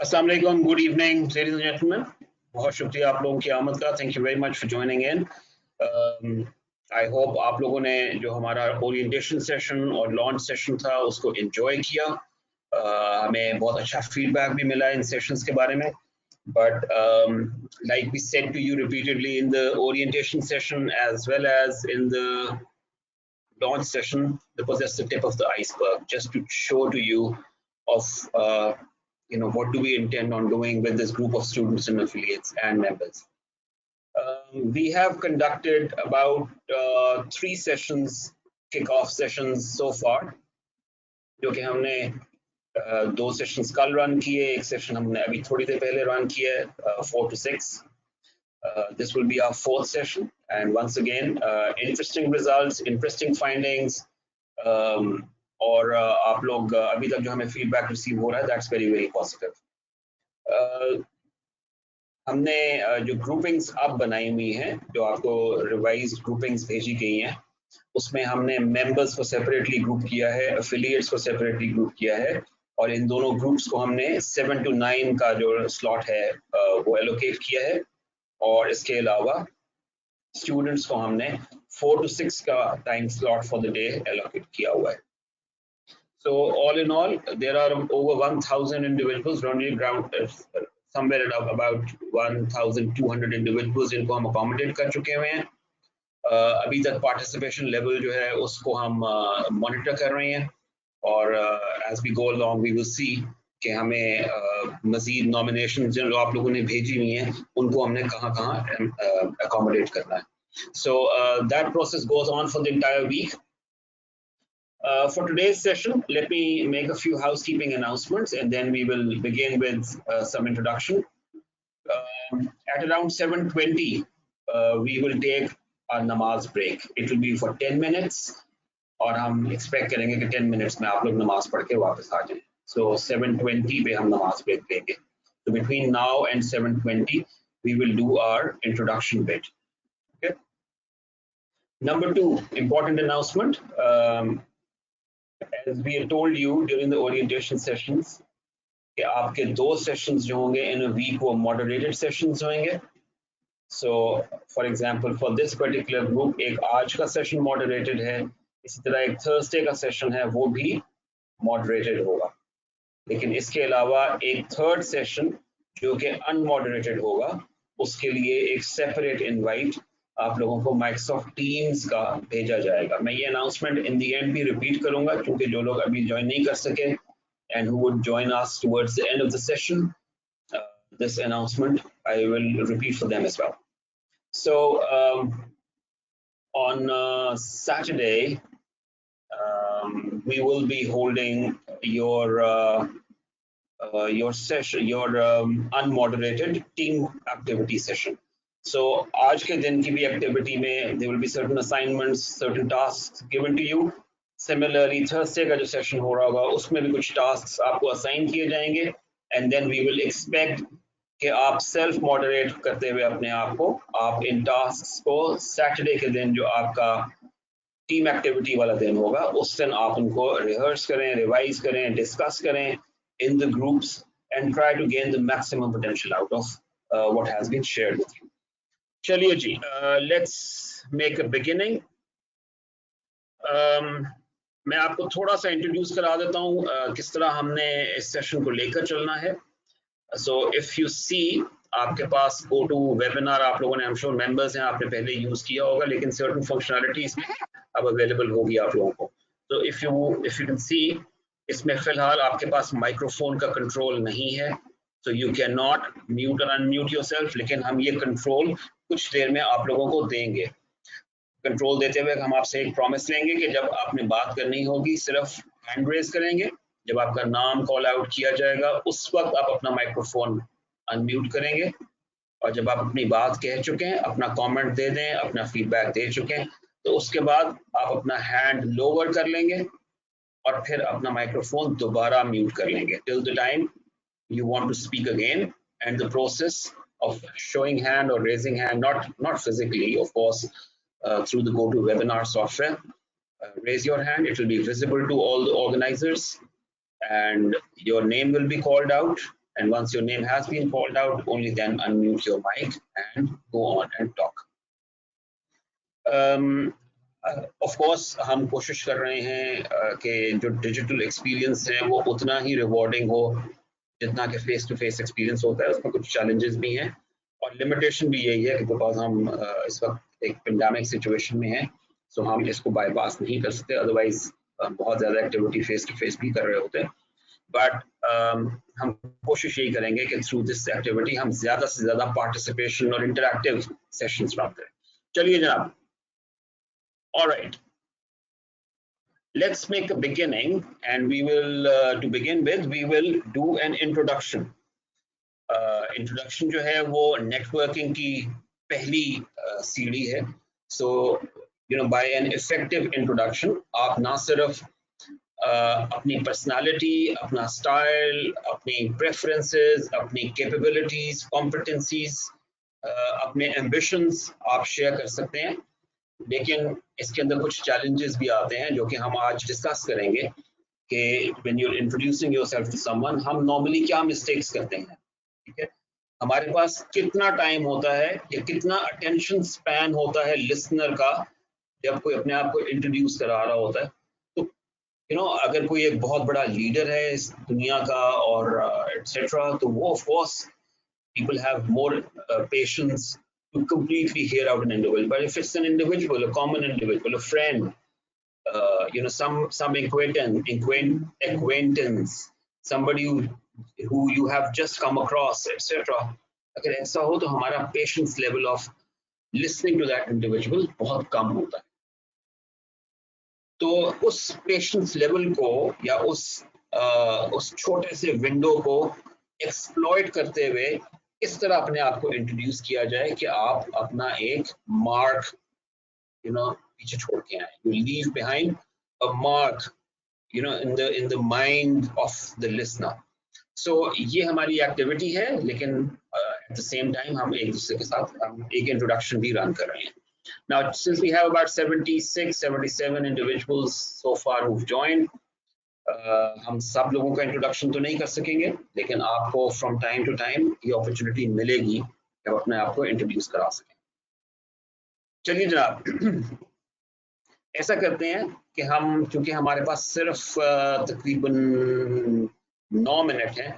अस्सलाम वालेकुम, good evening ladies and gentleman. बहुत शुक्रिया आप लोगों की आमद का। Thank you very much for joining in. I hope आप लोगों ने जो हमारा ओरिएंटेशन सेशन और लॉन्च सेशन था उसको एंजॉय किया। हमें बहुत अच्छा फीडबैक भी मिला इन सेशंस के बारे में। But like we said to you repeatedly in the orientation session as well as in the launch session, that was just the tip of the iceberg, just to show to you of what do we intend on doing with this group of students and affiliates and members. We have conducted about 3 sessions, kick-off sessions so far, जो कि हमने 2 sessions कल run किए, एक session हमने अभी थोड़ी देर पहले रन किया, 4 to 6. This will be our 4th session, and once again interesting results, interesting findings, और आप लोग अभी तक जो हमें फीडबैक रिसीव हो रहा है, that's very very positive. हमने जो ग्रुपिंग्स अब बनाई हुई हैं, जो आपको रिवाइज्ड ग्रुपिंग्स भेजी गई हैं, उसमें हमने मेंबर्स को सेपरेटली ग्रुप किया है, एफिलिएट्स को सेपरेटली ग्रुप किया है, और इन दोनों ग्रुप्स को हमने 7 to 9 का जो स्लॉट है वो एलोकेट किया है, और इसके अलावा स्टूडेंट्स को हमने 4 to 6 का time slot for the day allocate किया हुआ है. So all in all, there are over 1,000 individuals, around somewhere about 1,200 individuals जिनको हम अकोमोडेट कर चुके हुए हैं. अभी तक पार्टिसिपेशन लेवल जो है उसको हम मॉनिटर कर रहे हैं, और as we go along we will see कि हमें मजीद नॉमिनेशन जो आप लोगों ने भेजी हुई हैं उनको हमने कहाँ अकोमोडेट करना है. So that process goes on for the entire week. For today's session, let me make a few housekeeping announcements and then we will begin with some introduction. At around 7:20, we will take our namaz break. It will be for 10 minutes, और हम expect करेंगे कि 10 minutes में आप लोग नमाज पढ़ के वापस आ जाएं. So 7:20 पे हम नमाज break लेंगे. So between now and 7:20, we will do our introduction bit. Okay. Number 2, important announcement. As we have told you during the orientation sessions, कि आपके 2 sessions जो होंगे in a week वो moderated sessions होंगे. So for example for this particular group एक आज का session moderated है, इसी तरह एक Thursday का session है वो भी moderated होगा. लेकिन इसके अलावा एक third session जो कि unmoderated होगा, उसके लिए एक separate invite आप लोगों को Microsoft Teams का भेजा जाएगा. मैं ये अनाउंसमेंट इन दी एंड भी रिपीट करूंगा क्योंकि जो लोग अभी ज्वाइन नहीं कर सके and who would join us towards the end of the session, this announcement I will repeat for them as well. So on Saturday we will be holding your session, your unmoderated team activity session. So आज के दिन की भी activity में there will be certain assignments, certain tasks given to you. Similarly Thursday का जो session हो रहा होगा उसमें भी कुछ tasks आपको assign किए जाएंगे, and then we will expect कि आप self moderate करते हुए अपने आप को, आप इन tasks को Saturday के दिन जो आपका team activity वाला दिन होगा उस दिन आप उनको rehearse करें, revise करें, discuss करें in the groups and try to gain the maximum potential out of what has been shared with you. चलिए जी, let's make a beginning. मैं आपको थोड़ा सा इंट्रोड्यूस करा देता हूँ किस तरह हमने इस सेशन को लेकर चलना है. So if you see, आपके पास go to webinar आप लोगों ने, I'm sure members हैं, आपने पहले यूज किया होगा, लेकिन certain functionalities अब अवेलेबल होगी आप लोगों को. So if you can see, इसमें फिलहाल आपके पास माइक्रोफोन का कंट्रोल नहीं है, so you cannot mute or unmute yourself, लेकिन हम ये कंट्रोल कुछ देर में आप लोगों को देंगे. कंट्रोल देते हुए हम आपसे एक प्रॉमिस लेंगे कि जब आपने बात करनी होगी सिर्फ हैंड रेज करेंगे, जब आपका नाम कॉल आउट किया जाएगा उस वक्त आप अपना माइक्रोफोन अनम्यूट करेंगे, और जब आप अपनी बात कह चुके हैं, अपना कमेंट दे दें, अपना फीडबैक दे चुके हैं, तो उसके बाद आप अपना हैंड लोअर कर लेंगे और फिर अपना माइक्रोफोन दोबारा म्यूट कर लेंगे till the time you want to speak again. And the process of showing hand or raising hand, not physically of course, through the GoToWebinar software, raise your hand, it will be visible to all the organizers and your name will be called out, and once your name has been called out, only then unmute your mic and go on and talk. Of course हम कोशिश कर रहे हैं कि जो digital experience है वो उतना ही रिवॉर्डिंग हो जितना कि फेस टू फेस एक्सपीरियंस होता है। उसमें कुछ चैलेंजेस भी हैं और लिमिटेशन भी यही है कि बिकॉज हम इस वक्त एक पेंडेमिक सिचुएशन में हैं, सो हम इसको बाईपास नहीं कर सकते, अदरवाइज बहुत ज़्यादा एक्टिविटी फेस टू फेस भी कर रहे होते हैं। बट हम कोशिश यही करेंगे कि थ्रू दिस एक्टिविटी हम ज़्यादा से ज़्यादा पार्टिसिपेशन और इंटरैक्टिव सेशंस प्राप्त करें। चलिए जनाब, alright, let's make a beginning and we will to begin with we will do an introduction. Introduction जो है वो networking की पहली सीढ़ी है। So by an effective introduction आप ना सिर्फ अपनी personality, अपना style, अपनी preferences, अपनी capabilities, competencies, अपने ambitions आप share कर सकते हैं, लेकिन इसके अंदर कुछ challenges भी आते हैं जो कि हम आज discuss करेंगे कि when you're introducing yourself to someone हम normally क्या mistakes करते हैं, ठीक है? हमारे पास कितना टाइम होता है या कितना अटेंशन स्पैन होता है लिसनर का जब कोई अपने आप को इंट्रोड्यूस करा रहा होता है। तो अगर कोई एक बहुत बड़ा लीडर है इस दुनिया का और एटसेट्रा, तो वो of course people have more patience to completely hear out an individual. But if it's an individual, a common individual, a friend, some acquaintance, somebody who you have just come across, etc. अगर ऐसा हो तो हमारा patience level of listening to that individual बहुत कम होता है। तो उस patience level को या उस छोटे से विंडो को एक्सप्लॉइट करते हुए इस तरह अपने आप को इंट्रोड्यूस किया जाए कि आप अपना एक मार्क पीछे छोड़ के आए। You leave behind a mark in the mind of the listener. So ये हमारी एक्टिविटी है, लेकिन at the same time हम एक दूसरे के साथ एक इंट्रोडक्शन भी रन कर रहे हैं। Now since we have about 77 individuals so far who've joined, हम सब लोगों का इंट्रोडक्शन तो नहीं कर सकेंगे, लेकिन आपको फ्रॉम टाइम टू टाइम ये अपॉर्चुनिटी मिलेगी कि आप अपने आप को इंट्रोड्यूस करा सकें। चलिए जनाब, ऐसा करते हैं कि हम, क्योंकि हमारे पास सिर्फ तकरीबन 9 मिनट है,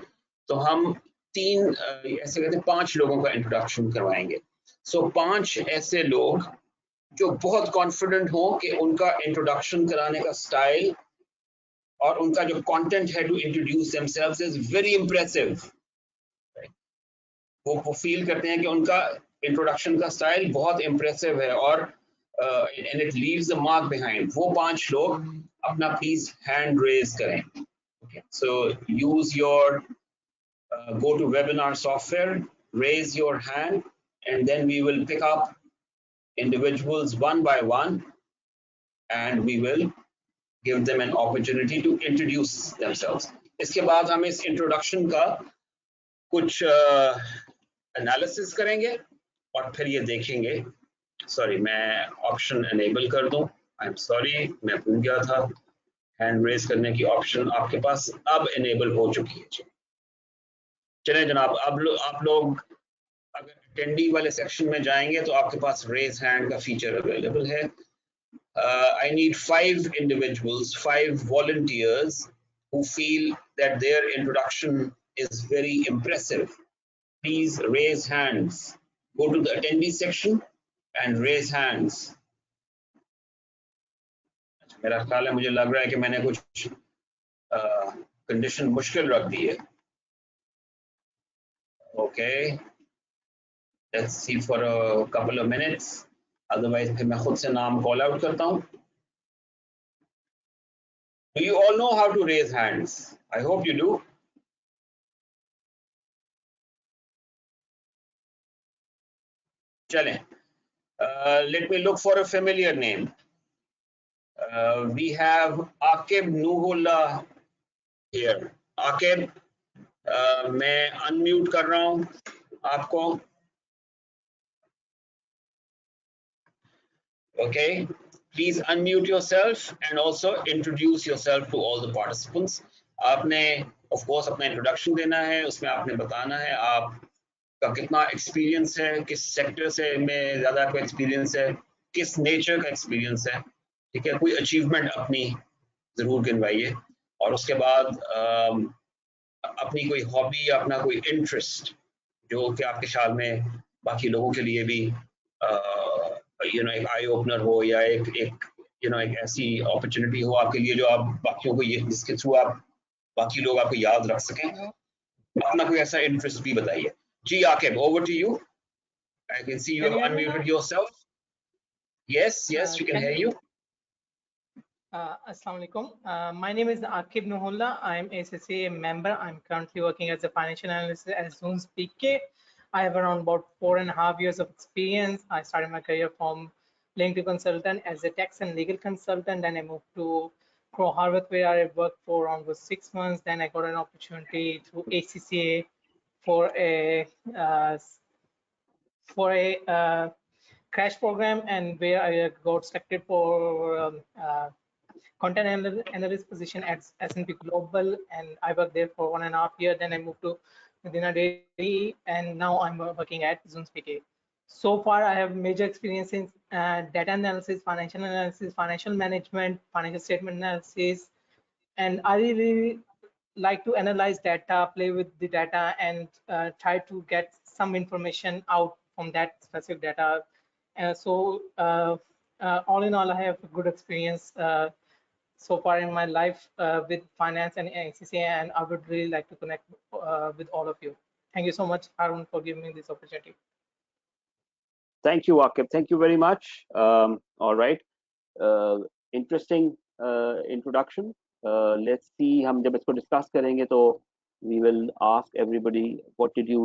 तो हम ऐसे कहते हैं 5 लोगों का इंट्रोडक्शन करवाएंगे। सो 5 ऐसे लोग जो बहुत कॉन्फिडेंट हो कि उनका इंट्रोडक्शन कराने का स्टाइल और उनका जो कंटेंट है to introduce themselves is very impressive. वो फील करते हैं कि उनका इंट्रोडक्शन का स्टाइल बहुत इंप्रेसिव है और and it leaves a mark behind. वो 5 लोग अपना प्लीज हैंड रेज करें। Okay, so use your go to webinar software, raise your hand and then we will pick up individuals one by one and we will give them an opportunity to introduce themselves. इसके बाद हम इस introduction का कुछ analysis करेंगे और फिर ये देखेंगे। सॉरी, मैं ऑप्शन एनेबल कर दूं। आई एम सॉरी, मैं भूल गया था। हैंड रेज करने की ऑप्शन आपके पास अब एनेबल हो चुकी है। चलें जनाब, अब आप लोग अगर अटेंडी वाले सेक्शन में जाएंगे तो आपके पास रेज हैंड का फीचर अवेलेबल है। I need 5 individuals, 5 volunteers who feel that their introduction is very impressive. Please raise hands. Go to the attendee section and raise hands. मेरा ख्याल है, मुझे लग रहा है कि मैंने कुछ कंडीशन मुश्किल रख दी है। Okay, let's see for a couple of minutes. Otherwise फिर मैं खुद से नाम कॉल आउट करता हूँ। Do you all know how to raise hands? I hope you do. चलें, let me look for a familiar name. We have Akib Nuhullah here. Akib, मैं unmute कर रहा हूँ आपको। Okay, please unmute yourself and also introduce yourself to all the participants. आपने of course अपना introduction देना है, उसमें आपने बताना है आपका कितना एक्सपीरियंस है, किस सेक्टर से में ज़्यादा आपका एक्सपीरियंस है, किस नेचर का एक्सपीरियंस है, ठीक है। कोई अचीवमेंट अपनी ज़रूर गिनवाइए और उसके बाद अपनी कोई हॉबी या अपना कोई इंटरेस्ट जो कि आपके ख्याल में बाकी लोगों के लिए भी एक आई ओपनर हो या एक ऐसी अपॉर्चुनिटी हो आपके लिए जो आप बाकियों को ये जिसके थ्रू आप बाकी लोग आपको याद रख सकें। अपना कोई ऐसा इंटरेस्ट भी बताइए। Ji Aqib, over to you. I can see you Can have you hear me now? Unmuted yourself. Yes yes, we can Can hear you. Assalamu alaikum. My name is Akib Nuhulla. I'm ACCA member. I'm currently working as a financial analyst at Zoons PK. I have around about 4.5 years of experience. I started my career from LinkedIn consultant as a tax and legal consultant. Then I moved to Pro Harvard where I worked for around 6 months. Then I got an opportunity through ACCA for a uh, crash program and where I got selected for content analyst position at S&P Global, and I worked there for 1.5 years. Then I moved to Medina Dairy, and now I'm working at Zoons PK. So far, I have major experience in data analysis, financial management, financial statement analysis, and I really like to analyze data, play with the data, and try to get some information out from that specific data. All in all, I have a good experience so far in my life with finance and ACCA, and I would really like to connect with all of you. Thank you so much, Harun, for giving me this opportunity. Thank you, Akib. Thank you very much. All right. Interesting introduction. Let's see, हम जब इसको discuss करेंगे तो we will ask everybody what did you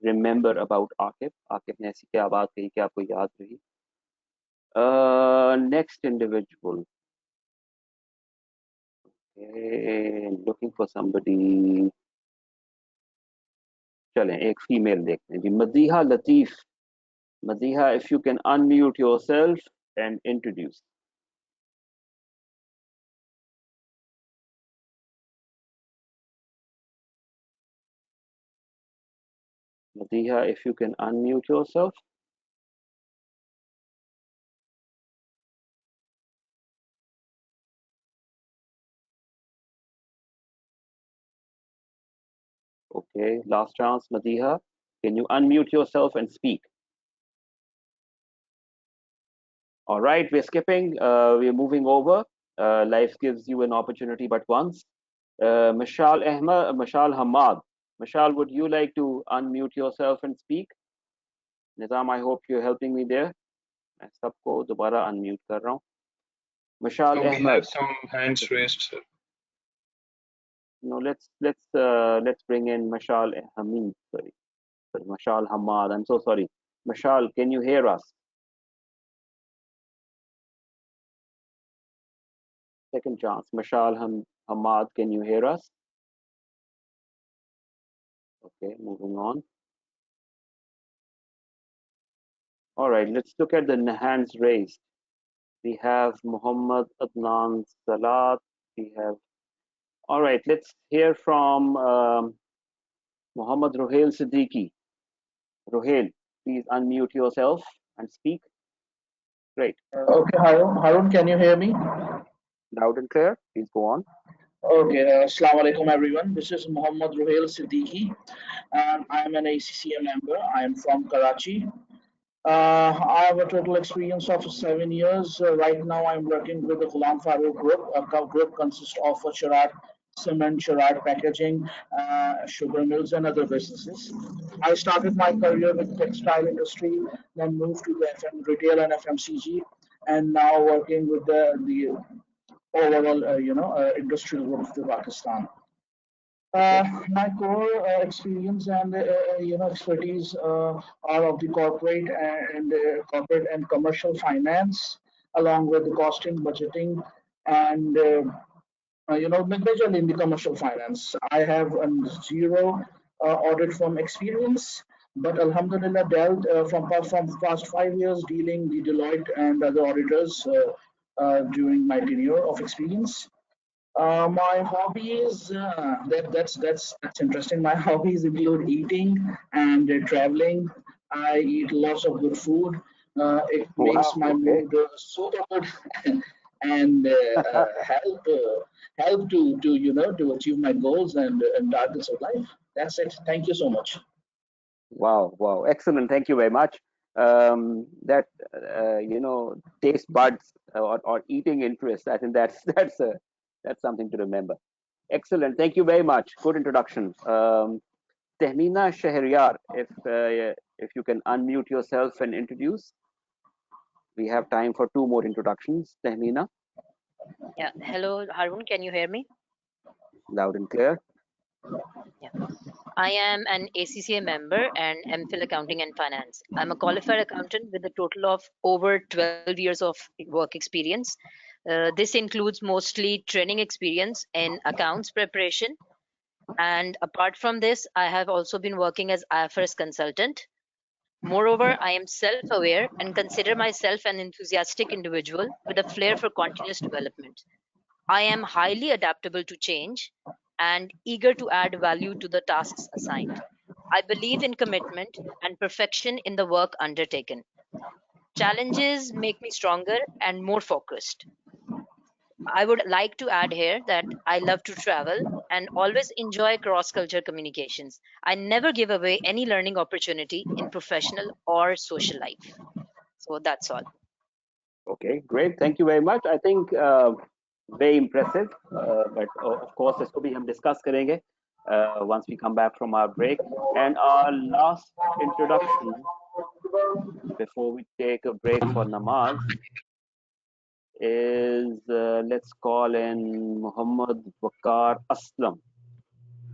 remember about Akib. Akib ने ऐसी क्या बात कही कि आपको याद रही. Next individual. Okay, looking for somebody. चलें एक फीमेल देखते हैं जी. Madiha Latif. Madiha, if you can unmute yourself and introduce. Madiha, if you can unmute yourself. Okay, last chance, Madiha. Can you unmute yourself and speak? All right, we're skipping. We're moving over. Life gives you an opportunity but once. Mashal Hamad. Mashal, would you like to unmute yourself and speak? Nizam, I hope you're helping me there. मैं सबको दोबारा unmute कर रहा हूँ. Mashal So we Ahmed. have some hands raised, sir. No, let's bring in Mashal Hamid. Sorry, Mashal Hamad. I'm so sorry. Mashal, can you hear us? Second chance. Mashal Hamad, can you hear us? Okay, moving on. All right, let's look at the hands raised. We have Muhammad Adnan Salat. We have. All right, let's hear from Muhammad Ruhail Siddiqui. Ruhail, please unmute yourself and speak. Great. Okay, Harun, can you hear me? Loud and clear. Please go on. Okay, Assalamu alaikum everyone. This is Muhammad Ruhail Siddiqui, and I am an ACCA member. I am from Karachi. I have a total experience of 7 years. Right now, I'm working with the Ghulam Farooq Group. A group consists of Sharad Cement, Sharad Packaging, sugar mills, and other businesses. I started my career with textile industry, then moved to the retail and FMCG, and now working with the overall, industrial group of Pakistan. My core experience and expertise are of the corporate and commercial finance, along with the costing, budgeting, and majorly in the commercial finance. I have a zero audit firm experience, but Alhamdulillah dealt from past 5 years dealing the Deloitte and other auditors during my tenure of experience. My hobbies, that's interesting. My hobbies include eating and traveling. I eat lots of good food. It makes Wow. my Okay. mood super good and help to to achieve my goals and targets of life. That's it. Thank you so much. Wow. Wow. Excellent. Thank you very much. That taste buds or eating interest. I think that's that's something to remember. Excellent. Thank you very much. Good introduction. Tehmina Shahryar, if you can unmute yourself and introduce. We have time for two more introductions. Tehmina, Yeah. Hello, Harun. Can you hear me? loud and clear. Yeah. I am an ACCA member and MPhil Accounting and Finance. I'm a qualified accountant with a total of over 12 years of work experience. This includes mostly training experience in accounts preparation. And apart from this, I have also been working as IFRS consultant. Moreover, I am self aware and consider myself an enthusiastic individual with a flair for continuous development. I am highly adaptable to change and eager to add value to the tasks assigned. I believe in commitment and perfection in the work undertaken. Challenges make me stronger and more focused. I would like to add here that I love to travel and always enjoy cross culture communications. I never give away any learning opportunity in professional or social life. So that's all. Okay, great. Thank you very much. I think very impressive. But of course, इसको भी हम discuss करेंगे once we come back from our break. And our last introduction before we take a break for namaz is let's call in Muhammad Waqar Aslam.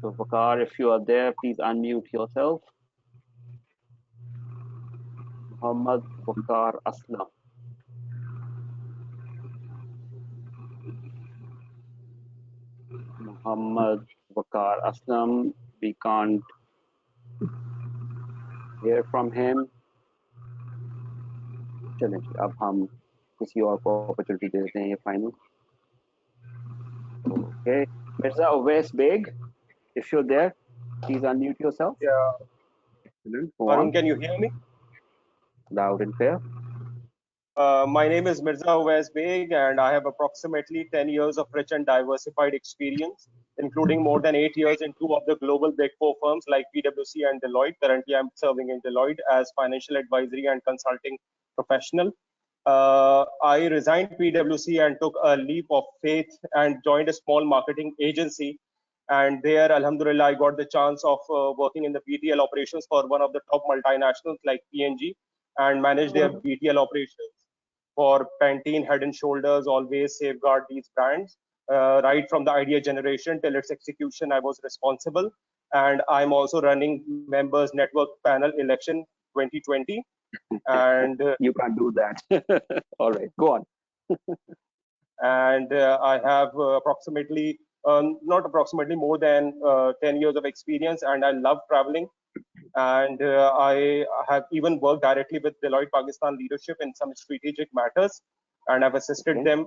So Waqar, if you are there, please unmute yourself. Muhammad Waqar Aslam. Muhammad Waqar Aslam. We can't hear from him. चलें जी, अब हम किसी और को opportunity देते हैं ये final. Okay, Mirza Uwais Beg, if you're there, please unmute yourself. Yeah, Excellent. Go Arun, on. can you hear me? Loud and clear. My name is Mirza Uwais Beg, and I have approximately 10 years of rich and diversified experience, including more than 8 years in two of the global Big Four firms like PwC and Deloitte. Currently, I'm serving in Deloitte as financial advisory and consulting professional. I resigned PwC and took a leap of faith and joined a small marketing agency. And there, Alhamdulillah, I got the chance of working in the BTL operations for one of the top multinationals like P&G and manage their BTL operations for Pantene, Head and Shoulders, always safeguard these brands. Right from the idea generation till its execution, I was responsible. And I'm also running members network panel election 2020. And you can't do that. All right, go on. And I have approximately, not approximately, more than 10 years of experience, and I love traveling. And I have even worked directly with Deloitte Pakistan leadership in some strategic matters, and I've assisted them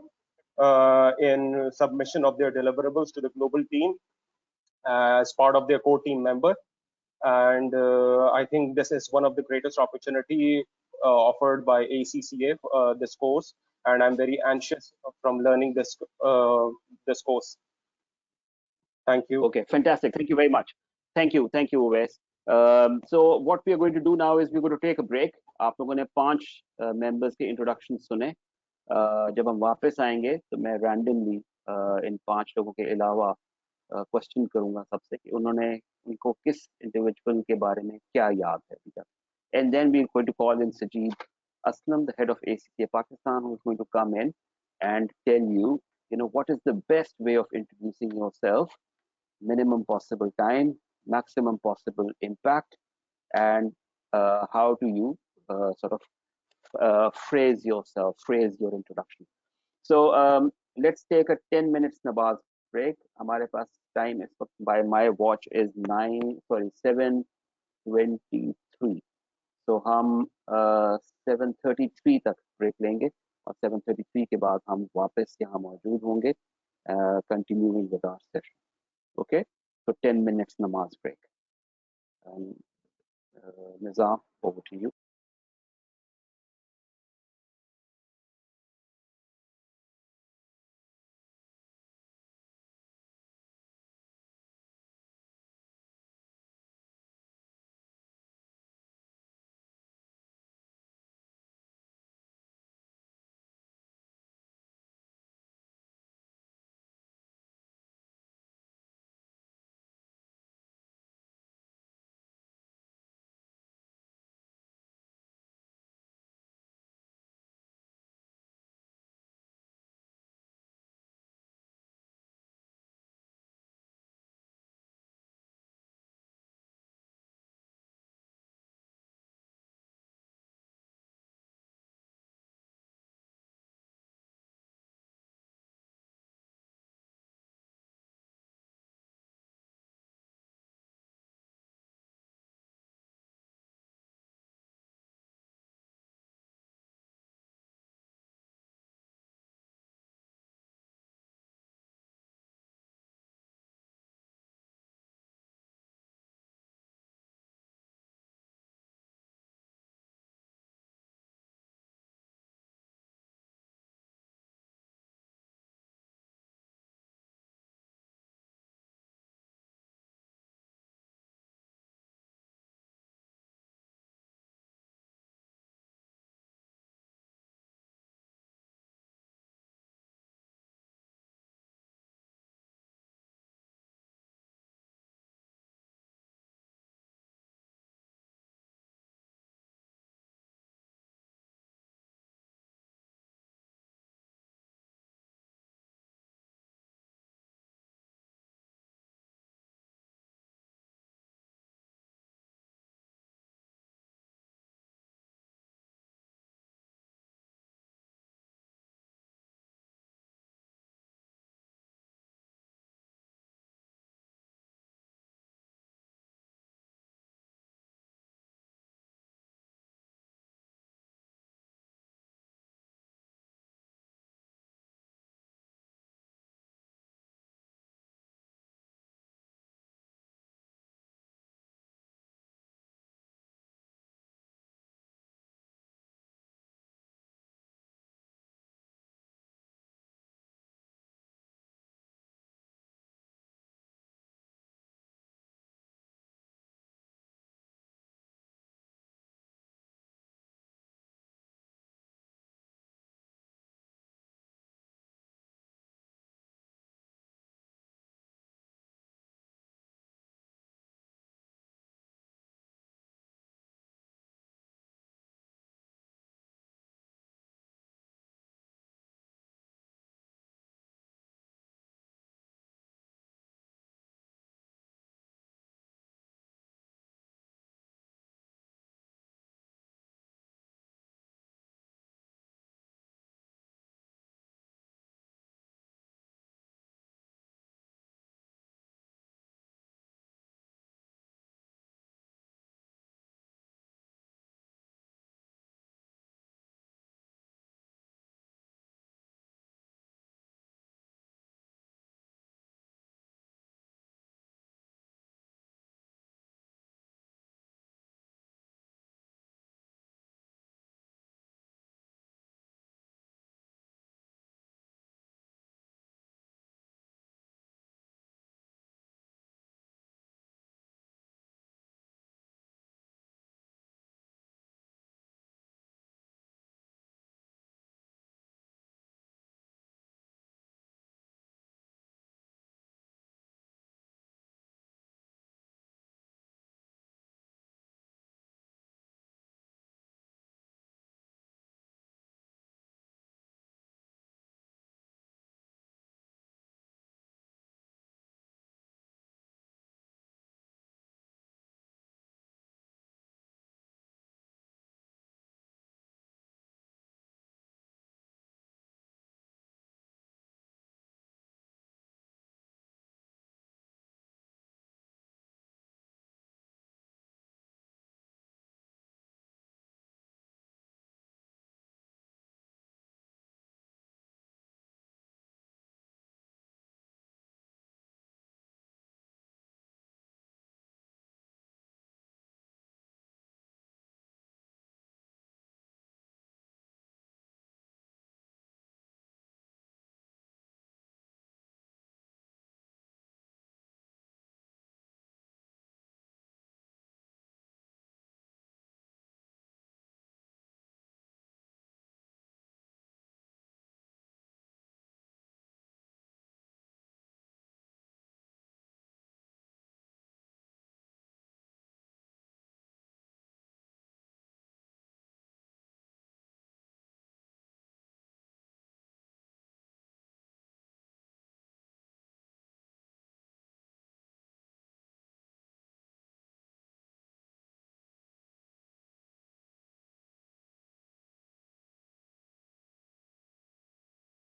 in submission of their deliverables to the global team as part of their core team member. And I think this is one of the greatest opportunity offered by ACCA, this course, and I'm very anxious from learning this course. Thank you. Okay, fantastic. Thank you very much. Thank you, Uwais. So what we are going to do now is we're going to take a break. आप लोगों ने 5 members के introduction सुने. जब हम वापस आएंगे तो मैं randomly इन 5 लोगों के अलावा क्वेश्चन करूंगा सबसे कि उन्होंने उनको किस इंडिविजुअल के बारे में क्या याद है अभी तक. And then we're going to call in Sajid Aslam, the head of ACCA Pakistan, who's going to come in and tell you, what is the best way of introducing yourself, minimum possible time, maximum possible impact, and how do you sort of phrase yourself, phrase your introduction. So let's take a 10 minutes namaz break. हमारे पास time is by my watch is 7:23. So हम 7:33 तक break लेंगे और 7:33 के बाद हम वापस यहाँ मौजूद होंगे continuing with our session. Okay, so 10 minutes namaz break. Nizam, over to you.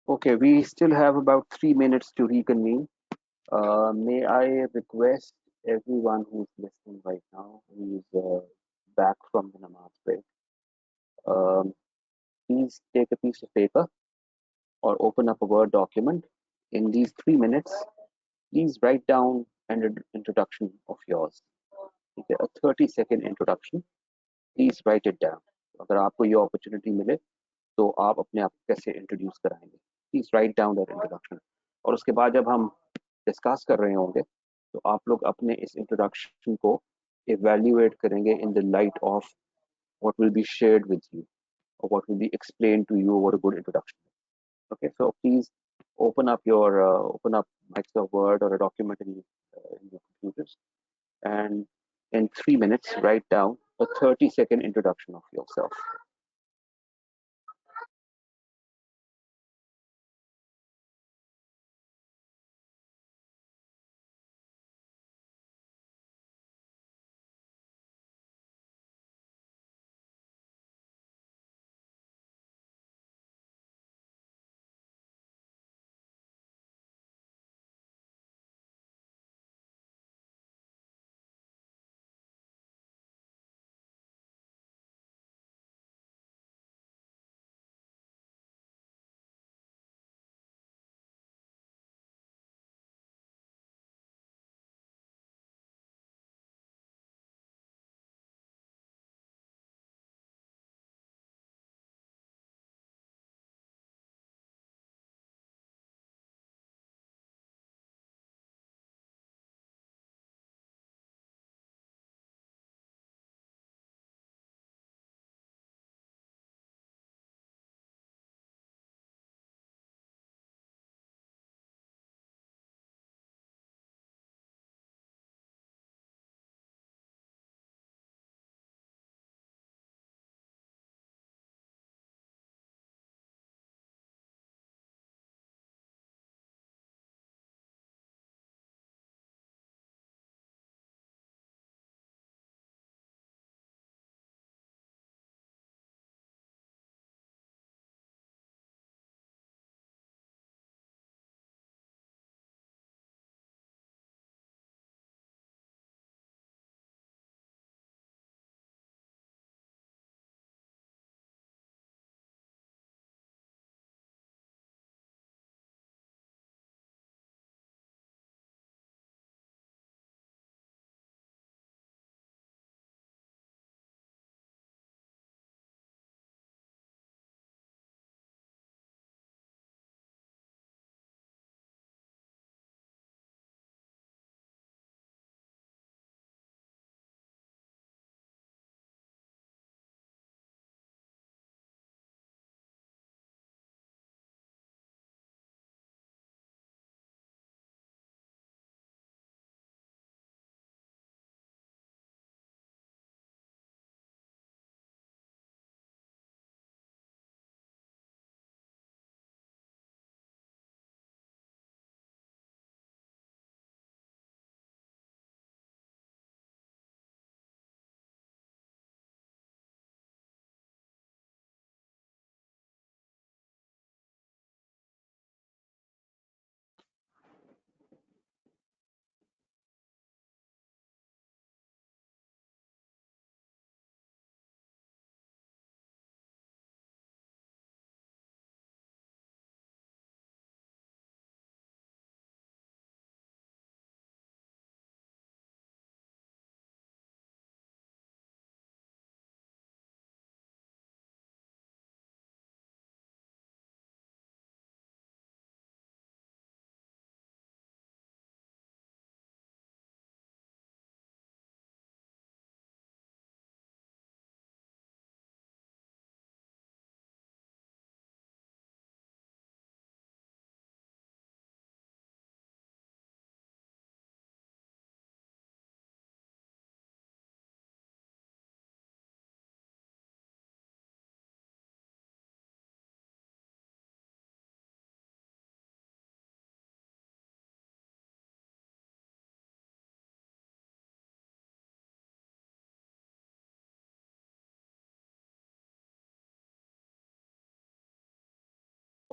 Okay, we still have about 3 minutes to reconvene. May I request everyone who's listening right now, who's back from the namaz break, um, please take a piece of paper or open up a Word document. In these 3 minutes, please write down an introduction of yours. Okay, a 30-second introduction. Please write it down. अगर आपको ये opportunity मिले तो आप अपने आप को कैसे इंट्रोड्यूस कराएंगे, please write down that introduction. और उसके बाद जब हम डिस्कस कर रहे होंगे तो आप लोग अपने इस इंट्रोडक्शन को इवेल्युएट करेंगे in the light of what will be shared with you or what will be explained to you what a good introduction is. Okay, so please open up Microsoft Word or a document in your computers, and in 3 minutes write down a 30-second introduction of yourself.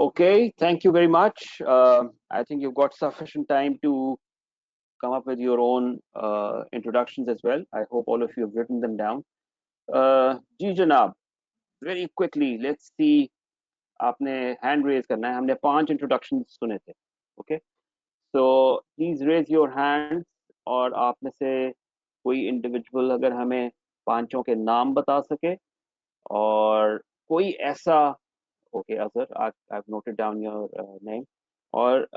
Okay, thank you very much. I think you've got sufficient time to come up with your own introductions as well. I hope all of you have written them down. जी जनाब, very quickly, let's see. आपने hand raise करना है. हमने 5 introductions सुने थे. Okay, so please raise your hands. और आप में से कोई individual अगर हमें पांचों के नाम बता सके और कोई ऐसा okay Azhar, I've noted down your name और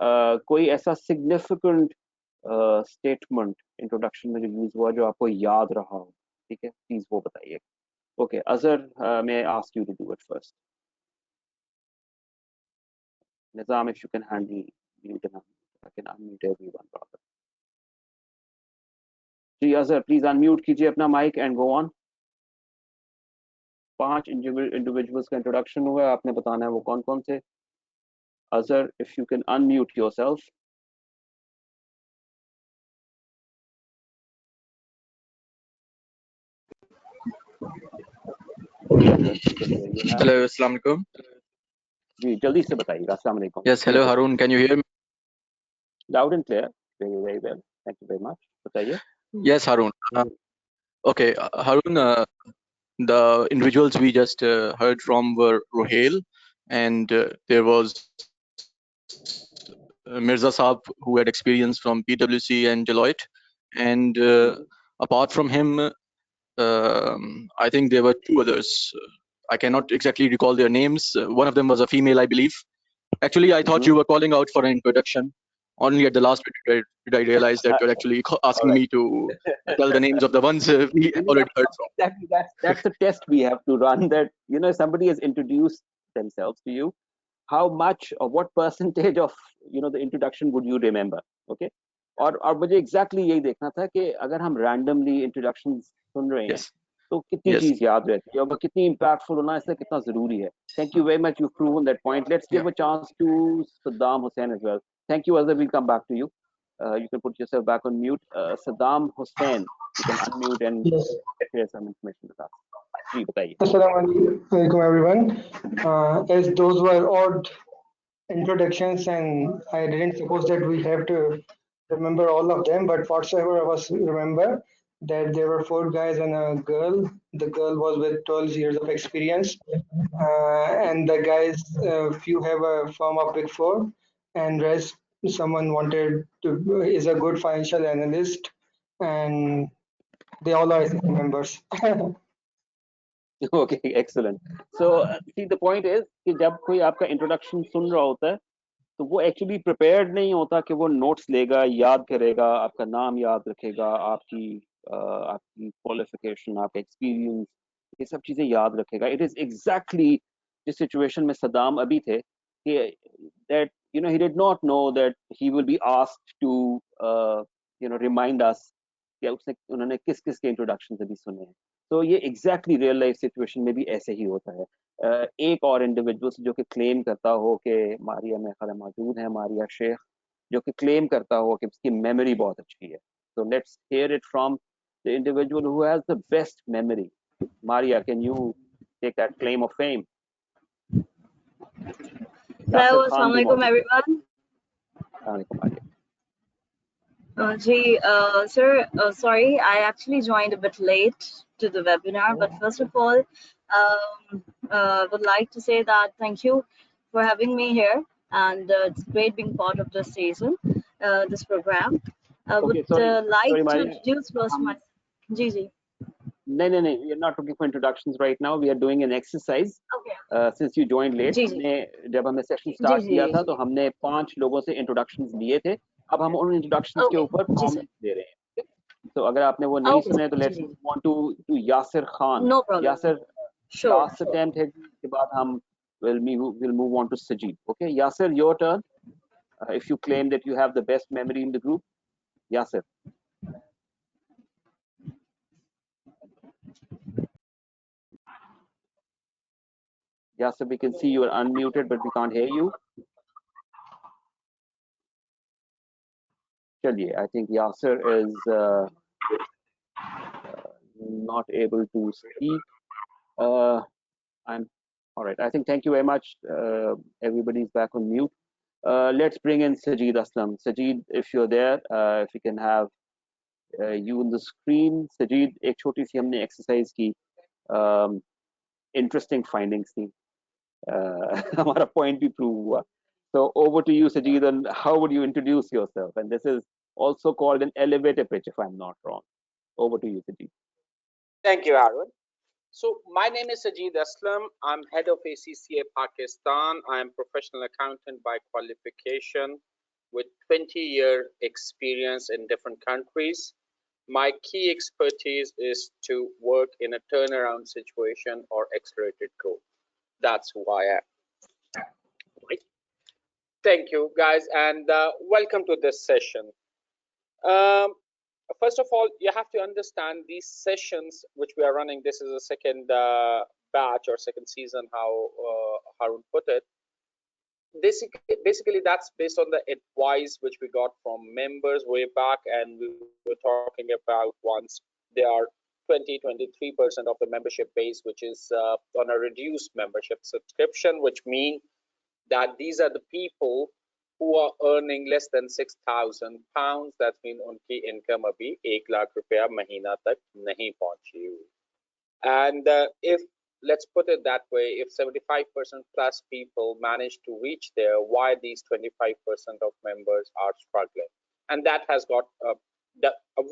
कोई ऐसा significant statement introduction में जो यूज हुआ जो आपको याद रहा हो, ठीक है, प्लीज वो बताइए. Okay, Azhar, may I ask you to do it first? Nizam, if you can handle mute and unmute, I can unmute everyone rather. Ji Azhar, please unmute कीजिए अपना mic and go on. 5 individuals का introduction हुआ है, आपने बताना है वो कौन कौन थे. Azhar, if you can unmute yourself. Hello, Assalamu alaikum. जी जल्दी से बताइएगा. अस्सलाम वालेकुम. Yes, hello Harun, can you hear me? Loud and clear. Very, very well. Thank you very much. बताइए. Yes, Harun. Okay, Harun, the individuals we just heard from were Rohail, and there was Mirza Saab, who had experience from PwC and Deloitte, and apart from him, I think there were 2 others. I cannot exactly recall their names. One of them was a female, I believe. Actually, I thought you were calling out for an introduction. Only at the last bit did I realize that you're actually asking me to tell the names of the ones we already heard from. Exactly. That's the test we have to run. That somebody has introduced themselves to you. How much or what percentage of the introduction would you remember? Okay. और मुझे exactly यही देखना था कि अगर हम randomly introductions सुन रहे हैं तो कितनी चीज याद रहती है और वो कितनी impactful होना इसलिए कितना जरूरी है. Thank you very much. You've proven that point. Let's give a chance to Saddam Hussain as well. Thank you, Azhar. We'll come back to you. You can put yourself back on mute. Saddam Hussain, you can unmute and share some information with us. जी बताइए. Assalamu alaikum everyone. As those were odd introductions and I didn't suppose that we have to remember all of them, but whatsoever I was remember that there were 4 guys and a girl. The girl was with 12 years of experience, and the guys, few have a firm of Big Four, and rest someone wanted to is a good financial analyst, and they all are SEC members. Okay, excellent. So see the point is कि जब कोई आपका introduction सुन रहा होता है तो वो actually prepared नहीं होता कि वो नोट्स लेगा, याद करेगा, आपका नाम याद रखेगा, आपकी क्वालिफिकेशन, आपका एक्सपीरियंस, ये सब चीजें याद रखेगा. इट इज एग्जैक्टली जिस सिचुएशन में सदाम अभी थे कि that he did not know that he will be asked to remind us कि उन्होंने किस किस के इंट्रोडक्शन अभी सुने हैं. तो ये एग्जैक्टली रियल लाइफ सिचुएशन में भी ऐसे ही होता है. एक और इंडिविजुअल जो कि क्लेम करता हो कि मारिया में ख्याल मौजूद है, मारिया शेख, जो कि क्लेम करता हो कि उसकी मेमोरी बहुत अच्छी है. So let's hear it from the individual who has the best memory. Maria, can you take that claim of fame? Hello, Assalamu alaikum everyone. Assalamualaikum, Maria. Sir, sorry, I actually joined a bit late to the webinar, but first of all, would like to say that thank you for having me here, and it's great being part of this season, this program. I would like to introduce first my. Ji. No, we are not looking for introductions right now. We are doing an exercise. Okay. Since you joined late, जब हमने session start किया था तो हमने 5 लोगों से introductions लिए थे. अब हम उन इंट्रोडक्शंस के ऊपर कमेंट्स दे रहे हैं. तो अगर आपने वो नहीं सुने तो let's move on to Yasir Khan. No problem. Yasir last attempt है, के बाद हम will move on to Sajid. Okay, Yasir, your turn. If you claim that you have the best memory in the group, Yasir. Yasir, we can see you are unmuted, but we can't hear you. Chaliye, I think Yasir is not able to speak. I'm All right. I think thank you very much. Everybody's back on mute. Let's bring in Sajid Aslam. Sajid, if you're there, if we can have you on the screen. Sajid, एक छोटी सी हमने exercise की, interesting findings थी. हमारा point भी prove हुआ. So over to you, Sajid, and how would you introduce yourself? And this is also called an elevator pitch, if I'm not wrong. Over to you, Sajid. Thank you, Aaron. So my name is Sajid Aslam. I'm head of ACCA Pakistan. I'm professional accountant by qualification with 20-year experience in different countries. My key expertise is to work in a turnaround situation or accelerated growth. That's who I am. Right. Thank you, guys, and welcome to this session. First of all, you have to understand these sessions which we are running. This is a second batch or second season, how Harun put it. Basically, that's based on the advice which we got from members way back, and we were talking about once they are 23% of the membership base, which is on a reduced membership subscription, which means that these are the people who are earning less than £6,000. That means उनकी income अभी 1 लाख रुपया महीना तक नहीं पहुंची हुई. And if, let's put it that way, if 75% plus people manage to reach there, why these 25% of members are struggling? And that has got a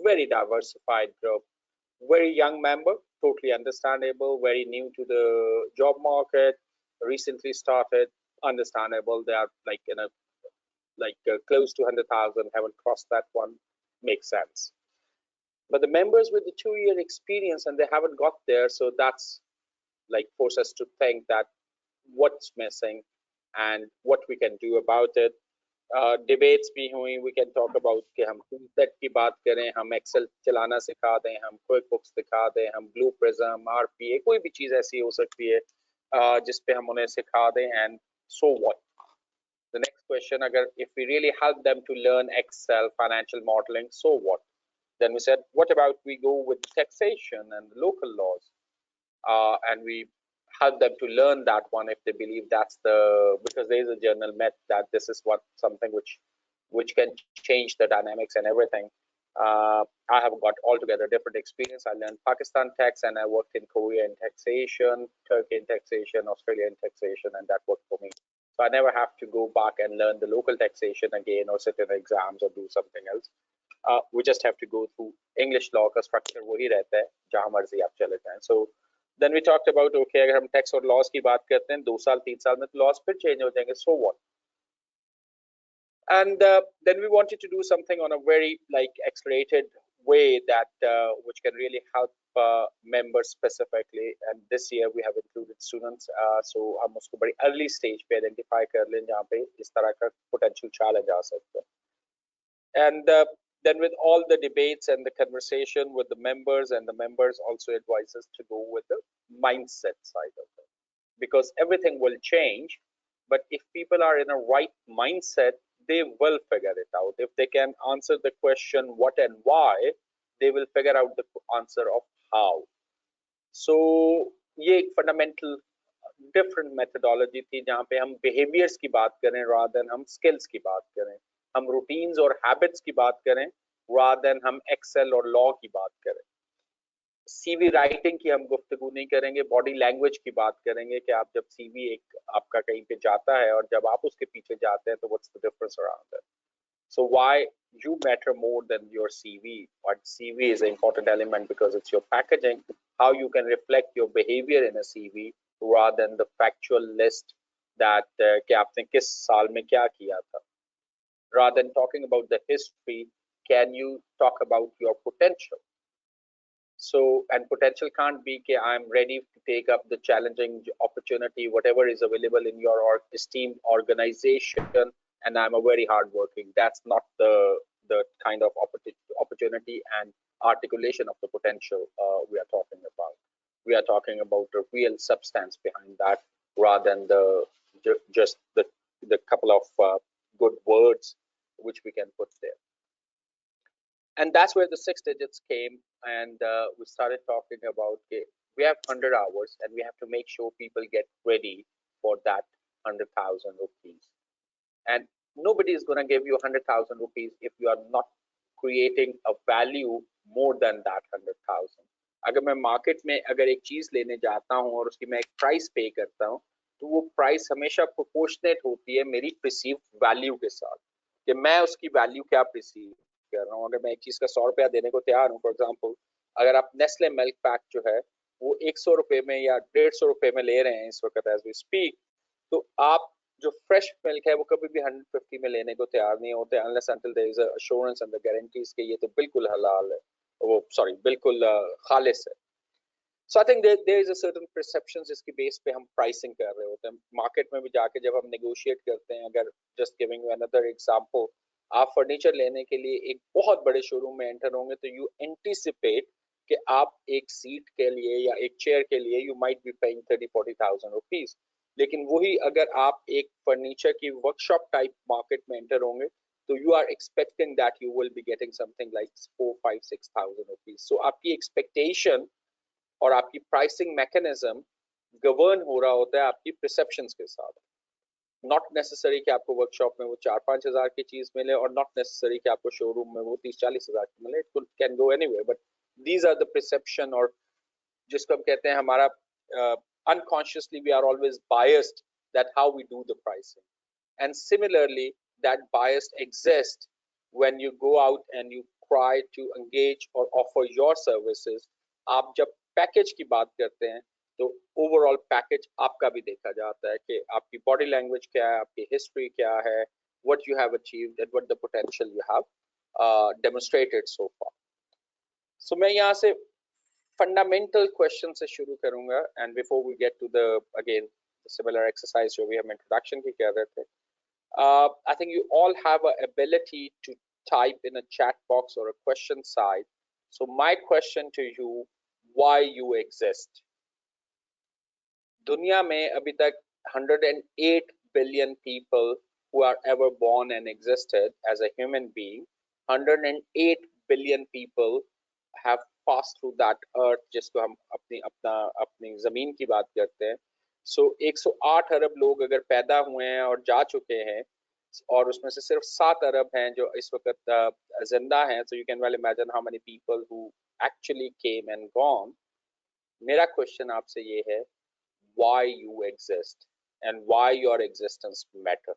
very diversified group. Very young member, totally understandable, very new to the job market, recently started, understandable. They are like in a close to 100,000, haven't crossed that one, makes sense. But the members with the 2-year experience and they haven't got there, so that's like force us to think that what's missing and what we can do about it. Debates भी हुई, we can talk about कि हम toolset की बात करें, हम Excel चलाना सिखा दें, हम QuickBooks दिखा दें, हम Blue Prism, RPA, कोई भी चीज़ ऐसी हो सकती है जिस पे हम उन्हें सिखा दें. And so what? The next question, agar if we really help them to learn Excel, financial modeling, so what? Then we said, what about we go with taxation and local laws, and we help them to learn that one if they believe that's the, because there is a journal myth that this is what something which can change the dynamics and everything. I have got altogether different experience. I learned Pakistan tax and I worked in Korea in taxation, Turkey in taxation, Australia in taxation, and that worked for me. So I never have to go back and learn the local taxation again or sit in exams or do something else. We just have to go through English law का structure वही रहता है जहाँ मर्जी आप चले जाएं. So then we talked about, okay, अगर हम tax और laws की बात करते हैं 2 साल 3 साल में तो laws फिर change हो जाएंगे, so what? And then we wanted to do something on a very accelerated way that which can really help members specifically. And this year we have included students, so हम उसको बड़ी early stage पे identify कर लें जहाँ पे इस तरह का potential challenge आ सकता है. And then with all the debates and the conversation with the members, and the members also advise us to go with the mindset side of it, because everything will change, but if people are in a right mindset, they will figure it out. If they can answer the question what and why, they will figure out the answer of how. So ये एक fundamental different methodology थी जहाँ पे हम behaviors की बात करें rather than हम skills की बात करें, हम routines और habits की बात करें rather than हम Excel और law की बात करें. CV राइटिंग की हम गुफ्तगू नहीं करेंगे, बॉडी लैंग्वेज की बात करेंगे कि आप जब CV एक आपका कहीं पे जाता है और जब आप उसके पीछे जाते हैं तो what's the difference around it. So why you matter more than your CV. But CV is an important element because it's your packaging, how you can reflect your behavior in a CV rather than the factual list that कि आपने किस साल में क्या किया था. Rather than talking about the history, can you talk about your potential? So, and potential can't be that I'm ready to take up the challenging opportunity, whatever is available in your esteemed organization, and I'm a very hardworking. That's not the kind of opportunity and articulation of the potential we are talking about. We are talking about the real substance behind that, rather than just the couple of good words which we can put there. And that's where the 6 digits came, and we started talking about We have 100 hours and we have to make sure people get ready for that 100,000 rupees. And nobody is going to give you 100,000 rupees if you are not creating a value more than that 100,000. अगर मैं market में अगर एक चीज लेने जाता हूँ और उसकी मैं एक प्राइस पे करता हूँ, तो वो प्राइस हमेशा प्रोपोर्शनेट होती है मेरी परसीव वैल्यू के साथ, कि मैं उसकी वैल्यू क्या परसीव कर रहा हूँ. अगर मैं एक चीज का 100 रुपया देने को तैयार हूँ, फॉर एग्जांपल अगर आप नेस्ले मिल्क पैक जो है वो 100 रुपए में या 150 रुपए में ले रहे हैं इस वक्त एज वी स्पीक, तो आप जो फ्रेश मिल्क है वो कभी भी 150 में लेने को तैयार नहीं होते unless until there is a assurance and the guarantees के ये तो बिल्कुल हलाल है, वो सॉरी बिल्कुल खालिस है. So I think there is a certain perceptions जिसकी बेस पे हम प्राइसिंग कर रहे होते हैं. मार्केट में भी जाके जब हम नेगोशिएट करते हैं, अगर just giving you another example, आप फर्नीचर लेने के लिए एक बहुत बड़े शोरूम में एंटर होंगे तो यू एंटिसिपेट कि आप एक सीट के लिए या एक चेयर के लिए you might be paying 30-40,000 rupees. लेकिन वही अगर आप एक फर्नीचर की वर्कशॉप टाइप मार्केट में एंटर होंगे तो you are expecting that you will be getting something like 4-5-6,000 rupees. So आपकी एक्सपेक्टेशन और आपकी प्राइसिंग मैकेनिज्म गवर्न हो रहा होता है आपकी परसेप्शंस के साथ. नॉट नेसेसरी कि आपको वर्कशॉप में वो 4-5 हज़ार की चीज मिले और नॉट नेसेसरी कि आपको शोरूम में वो 30-40 हज़ार की मिले. It can go anywhere, but these are the perception, और जिसको हम कहते हैं हमारा unconsciously we are always biased that how we do the pricing. And similarly that bias exists when you go out and you try to engage or offer your services. आप जब package की बात करते हैं तो ओवरऑल पैकेज आपका भी देखा जाता है कि आपकी बॉडी लैंग्वेज क्या है, आपकी हिस्ट्री क्या है, what you have achieved and what the potential you have demonstrated so far. So मैं यहाँ से फंडामेंटल क्वेश्चन से शुरू करूंगा and before we get to the again similar exercise जो भी हम इंट्रोडक्शन की कर रहे थे. I think you all have a ability to type in a chat box or a question side. So my question to you, why you exist? दुनिया में अभी तक 108 billion people who are ever born and existed as a human being, 108 billion people have passed through that earth, जिसको हम अपनी जमीन की बात करते हैं. सो 108 अरब लोग अगर पैदा हुए हैं और जा चुके हैं और उसमें से सिर्फ 7 अरब हैं जो इस वक्त जिंदा हैं. So you can well imagine how many people who actually came and gone. मेरा क्वेश्चन आपसे ये है, why you exist and why your existence matter.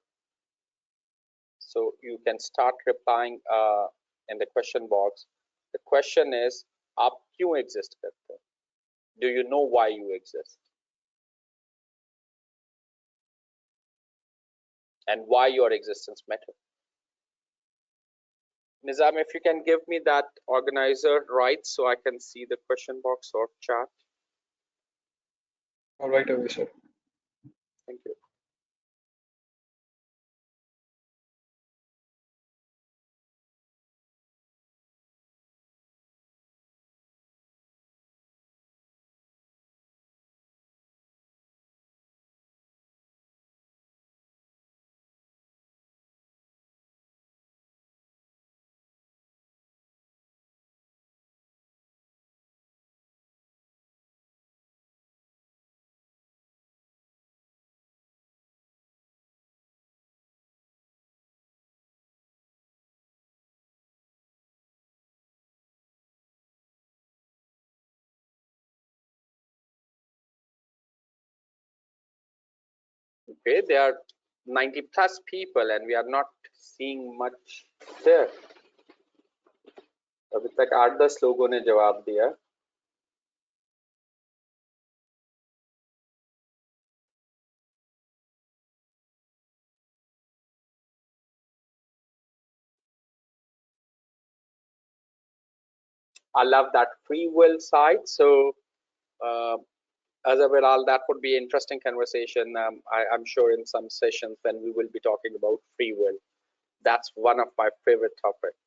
So you can start replying in the question box. The question is, आप क्यों exist करते हैं? Do you know why you exist? And why your existence matter? Nizam, if you can give me that organizer right so I can see the question box or chat. All right, away, sir. Thank you. Okay, there are 90 plus people and we are not seeing much there. अभी तक 8-10 लोगों ने जवाब दिया. I love that free will side. So as a well, that would be interesting conversation. I'm sure in some sessions when we will be talking about free will. That's one of my favorite topics.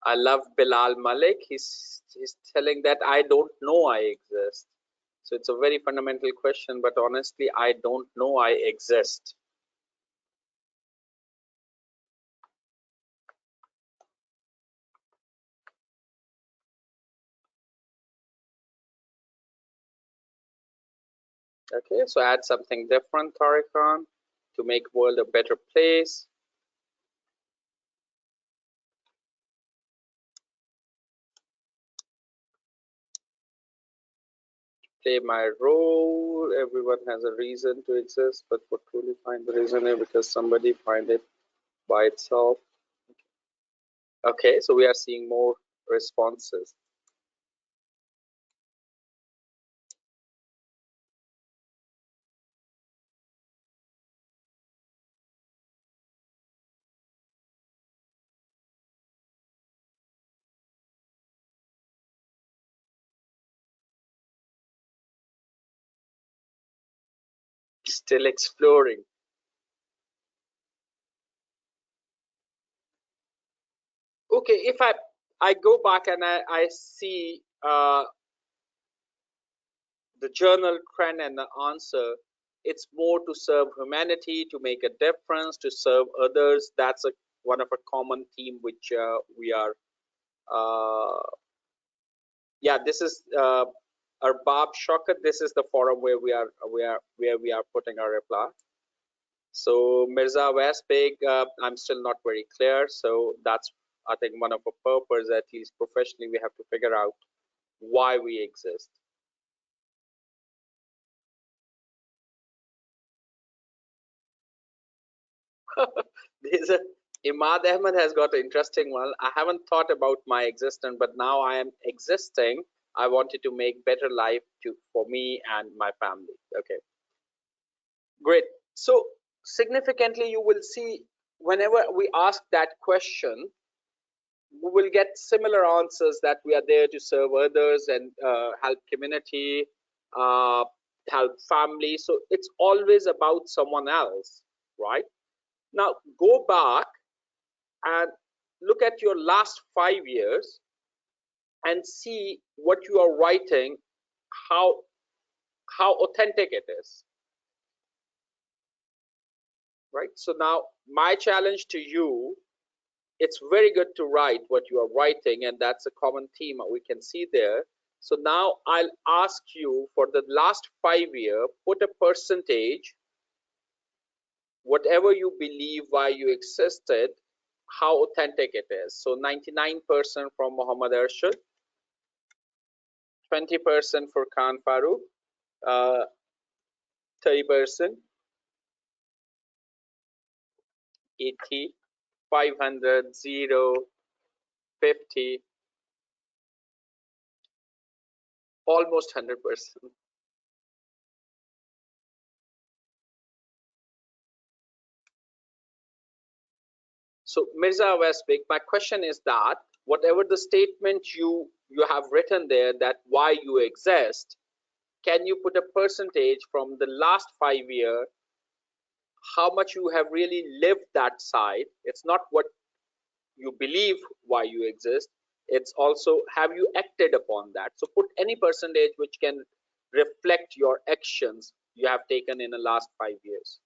I love Bilal Malik. He's telling that I don't know I exist. So it's a very fundamental question, but honestly, I don't know I exist. Okay, so add something different, Tarikan, to make world a better place. Play my role. Everyone has a reason to exist, but what truly find the reason is because somebody find it by itself. Okay, so we are seeing more responses. Still exploring. Okay, if I go back and I see the journal trend and the answer, it's more to serve humanity, to make a difference, to serve others. That's one of a common theme which we are. Yeah, this is Arbab Shaukat. This is the forum where we are putting our reply. So Mirza Westbig, I'm still not very clear. So that's, I think, one of the purpose, at least professionally, we have to figure out why we exist. There's a Imad Ahmed has got an interesting one. I haven't thought about my existence, but now I am existing. I wanted to make better life for me and my family. Okay, great. So significantly, you will see whenever we ask that question, we will get similar answers, that we are there to serve others and help community, uh, help family. So it's always about someone else, right? Now go back and look at your last 5 years and see what you are writing, how authentic it is, right? So now my challenge to you, it's very good to write what you are writing, and that's a common theme we can see there. So now I'll ask you, for the last 5 years, put a percentage, whatever you believe why you existed, how authentic it is. So 99% from Muhammad Arshad, 20% for Khan Farooq, 30%, 80, 500, 0, 50, almost 100%. So Mirza Westbig, my question is that whatever the statement you have written there, that why you exist, can you put a percentage from the last 5 years, how much you have really lived that side? It's not what you believe why you exist, it's also have you acted upon that. So put any percentage which can reflect your actions you have taken in the last 5 years.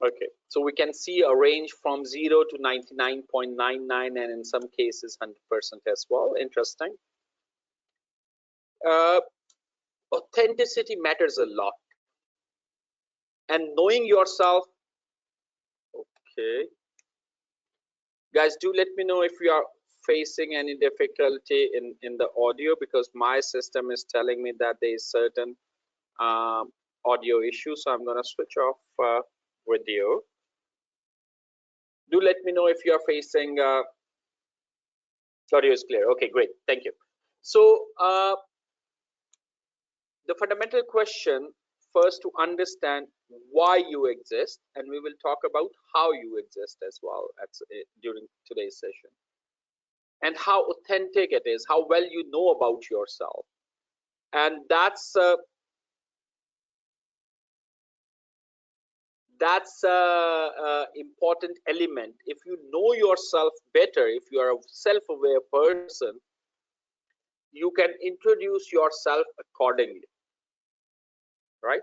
Okay, so we can see a range from 0 to 99.99, and in some cases 100% as well. Interesting. Authenticity matters a lot, and knowing yourself. Okay, guys, do let me know if you are facing any difficulty in the audio, because my system is telling me that there is certain audio issue. So I'm going to switch off video. Do let me know if you are facing audio is clear. Okay, great, thank you. So the fundamental question first to understand why you exist, and we will talk about how you exist as well during today's session, and how authentic it is, how well you know about yourself. And that's important element. If you know yourself better, if you are a self-aware person, you can introduce yourself accordingly, right?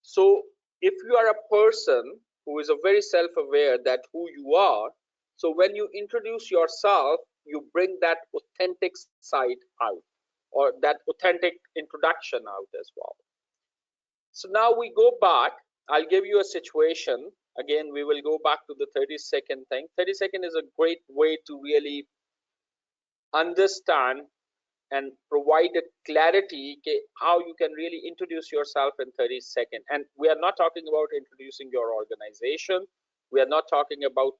So if you are a person who is a very self-aware that who you are, so when you introduce yourself, you bring that authentic side out, or that authentic introduction out as well. So now we go back. I'll give you a situation. Again, we will go back to the 30-second thing. 30-second is a great way to really understand and provide a clarity how you can really introduce yourself in 30 seconds. And we are not talking about introducing your organization. We are not talking about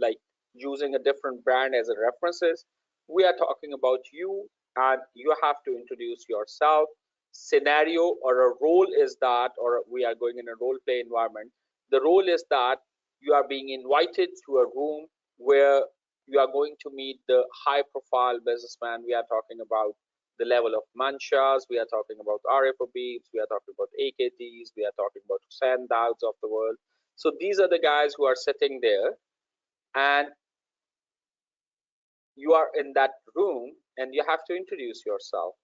like using a different brand as a references. We are talking about you, and you have to introduce yourself. Scenario or a role is that, or we are going in a role play environment. The role is that you are being invited to a room where you are going to meet the high profile businessman. We are talking about the level of Manshas, we are talking about RFOBs, we are talking about AKTs, we are talking about Sandals of the world. So these are the guys who are sitting there, and you are in that room and you have to introduce yourself.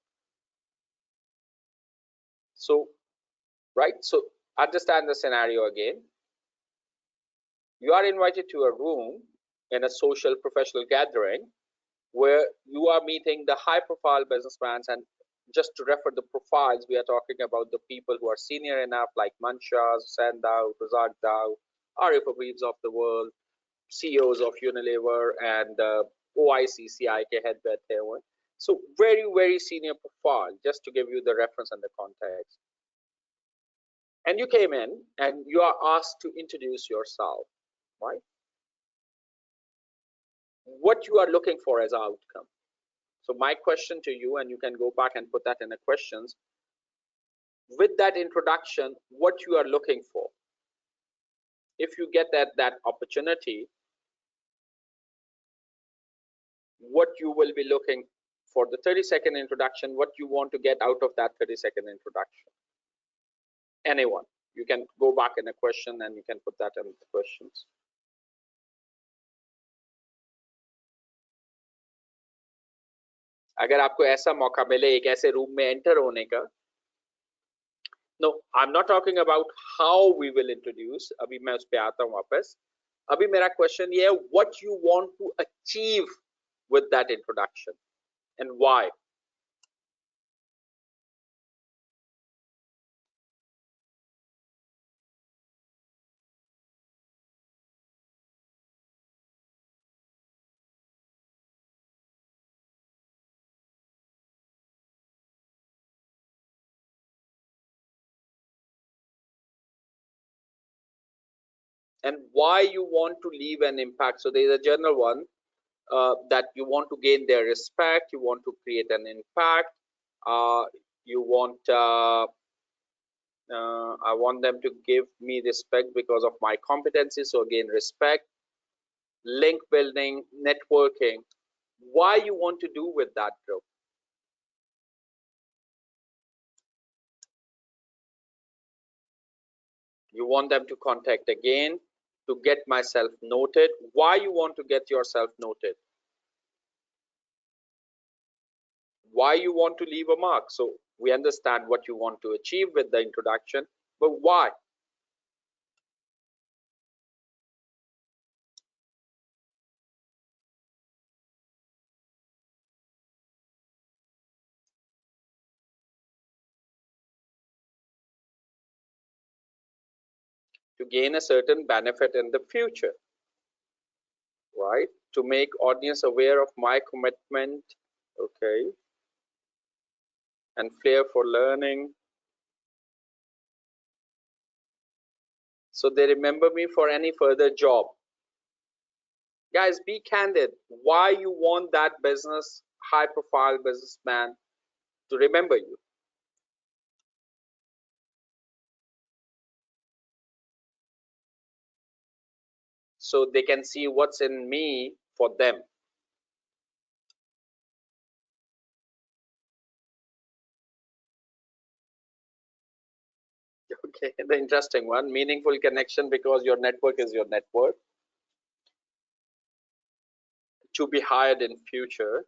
So, right, so understand the scenario again. You are invited to a room in a social professional gathering where you are meeting the high profile businessmen. And just to refer the profiles, we are talking about the people who are senior enough, like Manshas, Sandow, Razak Dow, Arif Habibs of the world, CEOs of Unilever, and OIC CIK head Beth Hewen. So very, very senior profile, just to give you the reference and the context. And you came in and you are asked to introduce yourself, right? What you are looking for as outcome. So my question to you, and you can go back and put that in the questions, with that introduction, what you are looking for. If you get that opportunity, what you will be looking for the 30-second introduction, what you want to get out of that 30-second introduction. Anyone, you can go back in a question and you can put that in the questions. अगर आपको ऐसा मौका मिले एक ऐसे room में enter होने का, no, I'm not talking about how we will introduce. अभी मैं उस पे आता हूँ वापस. अभी मेरा question ये है, what you want to achieve with that introduction and why. And why you want to leave an impact. So there is a general one that you want to gain their respect, you want to create an impact, you want I want them to give me respect because of my competencies. So again, respect, link building, networking. Why you want to do with that group? You want them to contact again, to get myself noted. Why you want to get yourself noted? Why you want to leave a mark? So we understand what you want to achieve with the introduction, but why? To gain a certain benefit in the future, right? To make audience aware of my commitment, okay, and flair for learning. So they remember me for any further job. Guys, be candid. Why you want that business, high profile businessman to remember you? so they can see what's in me for them. Okay, the interesting one, meaningful connection, because your network is your network. To be hired in future.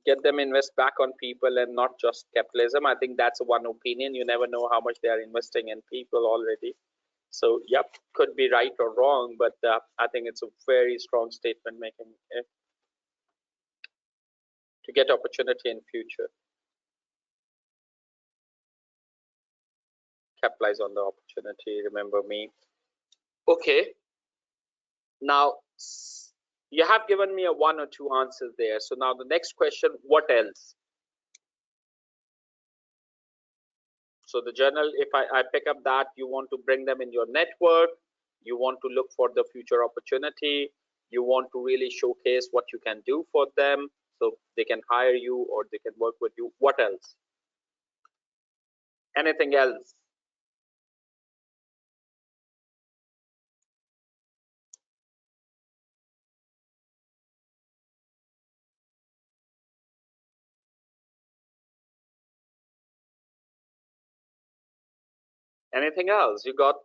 Get them invest back on people and not just capitalism. I think that's one opinion. You never know how much they are investing in people already. So, yep, could be right or wrong, but I think it's a very strong statement making it to get opportunity in future. Capitalize on the opportunity. Remember me. Okay. Now, you have given me a 1 or 2 answers there. So now the next question, what else? So the journal, if I pick up that, you want to bring them in your network, you want to look for the future opportunity, you want to really showcase what you can do for them so they can hire you or they can work with you. What else? Anything else? Anything else? You got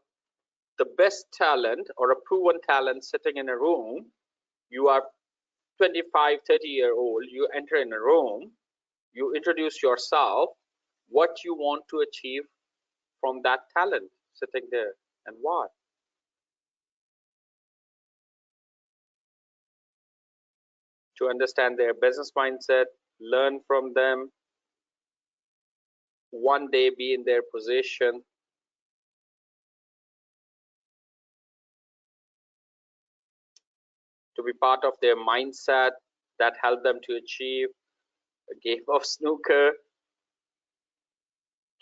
the best talent or a proven talent sitting in a room. You are 25, 30-year-old, you enter in a room, you introduce yourself, what you want to achieve from that talent sitting there and why. To understand their business mindset, learn from them, one day be in their position, to be part of their mindset that help them to achieve a game of snooker.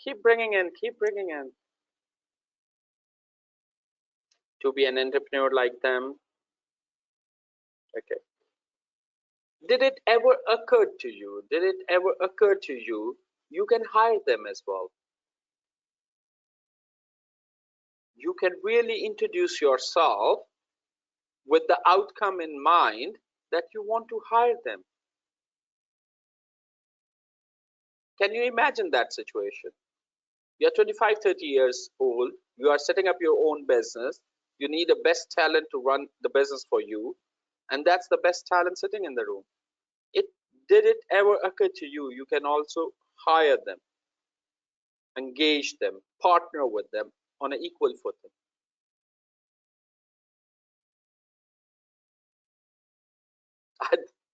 Keep bringing in, keep bringing in. To be an entrepreneur like them. Okay. Did it ever occur to you? Did it ever occur to you? You can hire them as well. You can really introduce yourself with the outcome in mind that you want to hire them. Can you imagine that situation? You're 25, 30 years old. You are setting up your own business. You need a best talent to run the business for you. And that's the best talent sitting in the room. Did it ever occur to you? You can also hire them, engage them, partner with them on an equal footing.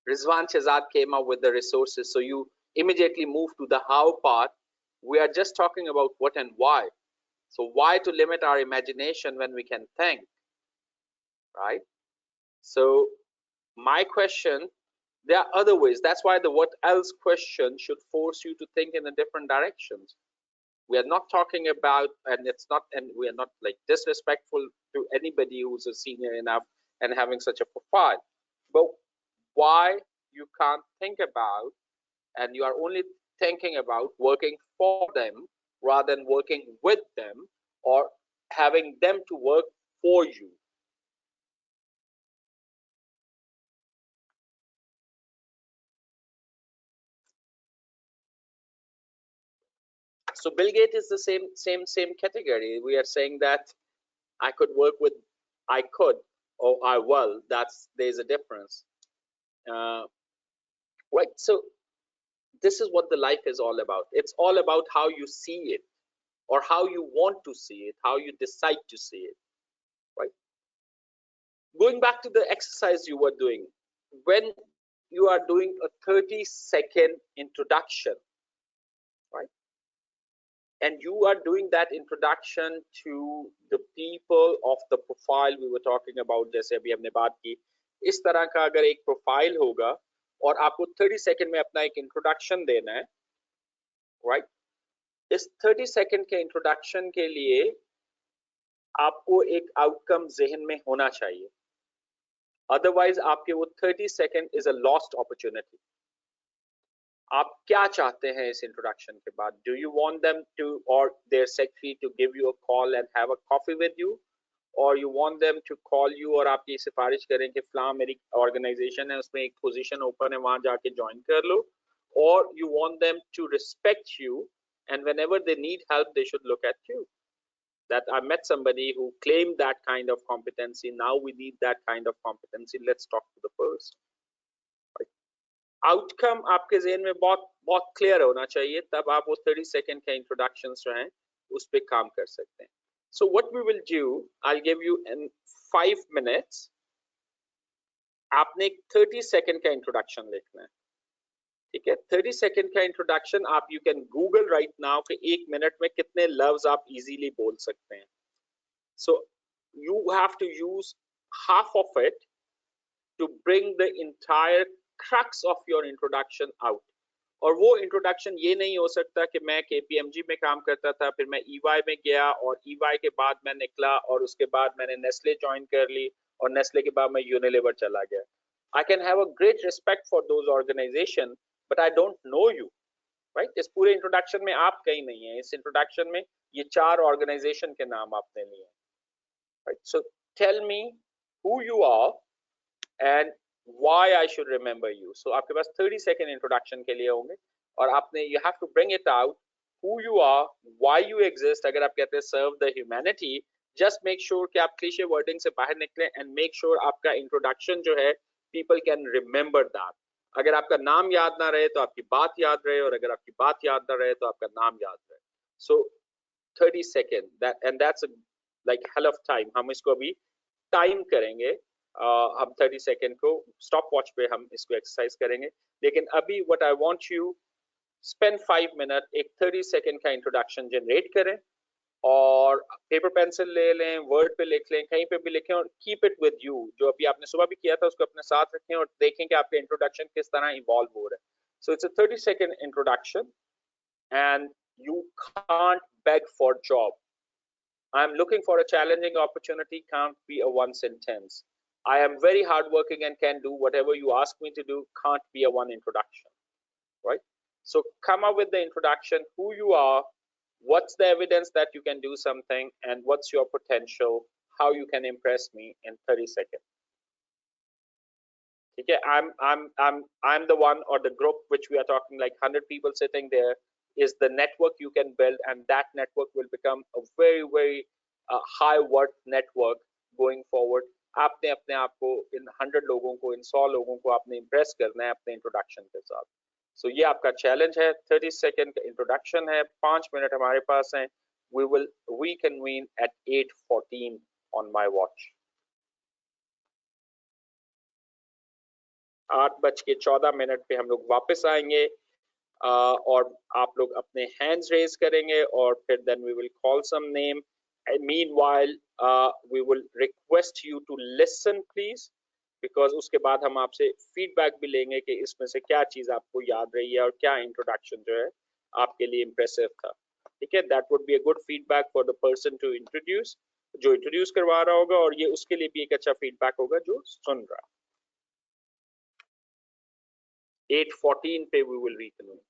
Rizwan Shahzad came up with the resources. So you immediately move to the how part. We are just talking about what and why. So why to limit our imagination when we can think, right? So my question, there are other ways. That's why the what else question should force you to think in a different directions. We are not talking about, and it's not, and we are not like disrespectful to anybody who's a senior enough and having such a profile. But why you can't think about, and you are only thinking about working for them rather than working with them or having them to work for you. So Bill Gates is the same category. We are saying that I could work with, I could, or I will. There's a difference, right? So this is what the life is all about. It's all about how you see it, or how you want to see it, how you decide to see it, right? Going back to the exercise you were doing, when you are doing a 30-second introduction, right? And you are doing that introduction to the people of the profile we were talking about, जैसे अभी हमने बात की, इस तरह का अगर एक प्रोफाइल होगा और आपको 30 सेकंड में अपना एक इंट्रोडक्शन देना है, राइट? इस 30 सेकंड के इंट्रोडक्शन के लिए आपको एक आउटकम जहन में होना चाहिए, अदरवाइज आपके वो 30 second is a lost opportunity. आप क्या चाहते हैं इस इंट्रोडक्शन के बाद? Do you want them to और their secretary to give you a call and have a coffee with you, और you want them to call you और आपकी सिफारिश करें कि फलां मेरी ऑर्गेनाइजेशन है, उसमें एक पोजीशन ओपन है, वहां जाके ज्वाइन कर लो, और you want them to respect you, and whenever they need help they should look at you? That I met somebody who claimed that kind of competency. Now we need that kind of competency. Let's talk to the person. Outcome आपके जेहन में बहुत बहुत clear होना चाहिए, तब आप वो 30 सेकंड का इंट्रोडक्शन जो हैं उस पर काम कर सकते हैं. So what we will do, I give you in 5 minutes. आपने एक 30 सेकंड का इंट्रोडक्शन लिखना है, ठीक है? 30 सेकंड का इंट्रोडक्शन आप you can Google right now कि 1 मिनट में कितने लफ्ज आप इजीली बोल सकते हैं. So you have to use half of it to bring the entire crux of your introduction out. और वो इंट्रोडक्शन ये नहीं हो सकता कि मैं KPMG में काम करता था, फिर मैं EY में गया और EY के बाद मैं निकला और उसके बाद मैंने नेस्ले ज्वाइन कर ली और नेस्ले के बाद मैं यूनिलीवर चला गया. I can have a great respect for those organization, but I don't know you, right? इस पूरे इंट्रोडक्शन में आप कहीं नहीं है. इस इंट्रोडक्शन में ये 4 ऑर्गेनाइजेशन के नाम आपने लिए, right? So tell me who you are and why I should remember you. So आपके पास 30 second introduction के लिए होंगे और आपने you have to bring it out who you are, why you exist. अगर आप कहते हैं serve the humanity, just make sure कि आप cliche wording से बाहर निकलें and make sure आपका introduction जो है people can remember that. अगर आपका नाम याद ना रहे तो आपकी बात याद रहे, और अगर आपकी बात याद ना रहे तो आपका नाम याद रहे. So 30 second, that's a like hell of time. हम इसको अभी टाइम करेंगे. हम 30 सेकेंड को स्टॉप वॉच पे हम इसको एक्सरसाइज करेंगे, लेकिन अभी what I want you spend 5 minute एक 30 सेकेंड का इंट्रोडक्शन जनरेट करें और पेपर पेंसिल ले लें, वर्ड पे लिख लें, कहीं पे भी लिखें और कीप इट विद यू. जो अभी आपने सुबह भी किया था उसको अपने साथ रखें और देखें कि आपका इंट्रोडक्शन किस तरह इवॉल्व हो रहा है. So it's a 30 second introduction and you can't bag for job. I'm looking for a challenging opportunity, can't be a one sentence. I am very hardworking and can do whatever you ask me to do, can't be a one introduction, right? So come up with the introduction, who you are, what's the evidence that you can do something, and what's your potential, how you can impress me in 30 seconds. Okay, I'm the one, or the group which we are talking, like 100 people sitting there, is the network you can build, and that network will become a very high worth network going forward. आपने अपने आप को इन 100 लोगों को, इन 100 लोगों को आपने impress करना है अपने इंट्रोडक्शन के साथ. सो ये आपका चैलेंज है. 30 सेकेंड का इंट्रोडक्शन है, 5 मिनट हमारे पास हैं. we will reconvene at 8:14 on my watch. 8:14 पे हम लोग वापस आएंगे और आप लोग अपने हैंड्स रेज करेंगे और फिर then we will call some name. And meanwhile we will request you to listen please, because उसके बाद हम आपसे फीडबैक भी लेंगे कि इसमें से क्या चीज आपको याद रही है और क्या इंट्रोडक्शन जो है आपके लिए इम्प्रेसिव था. ठीक है, that would be a good feedback for the person to introduce, जो इंट्रोड्यूस करवा रहा होगा, और ये उसके लिए भी एक अच्छा फीडबैक होगा जो सुन रहा. 8:14 पे we will reconvene.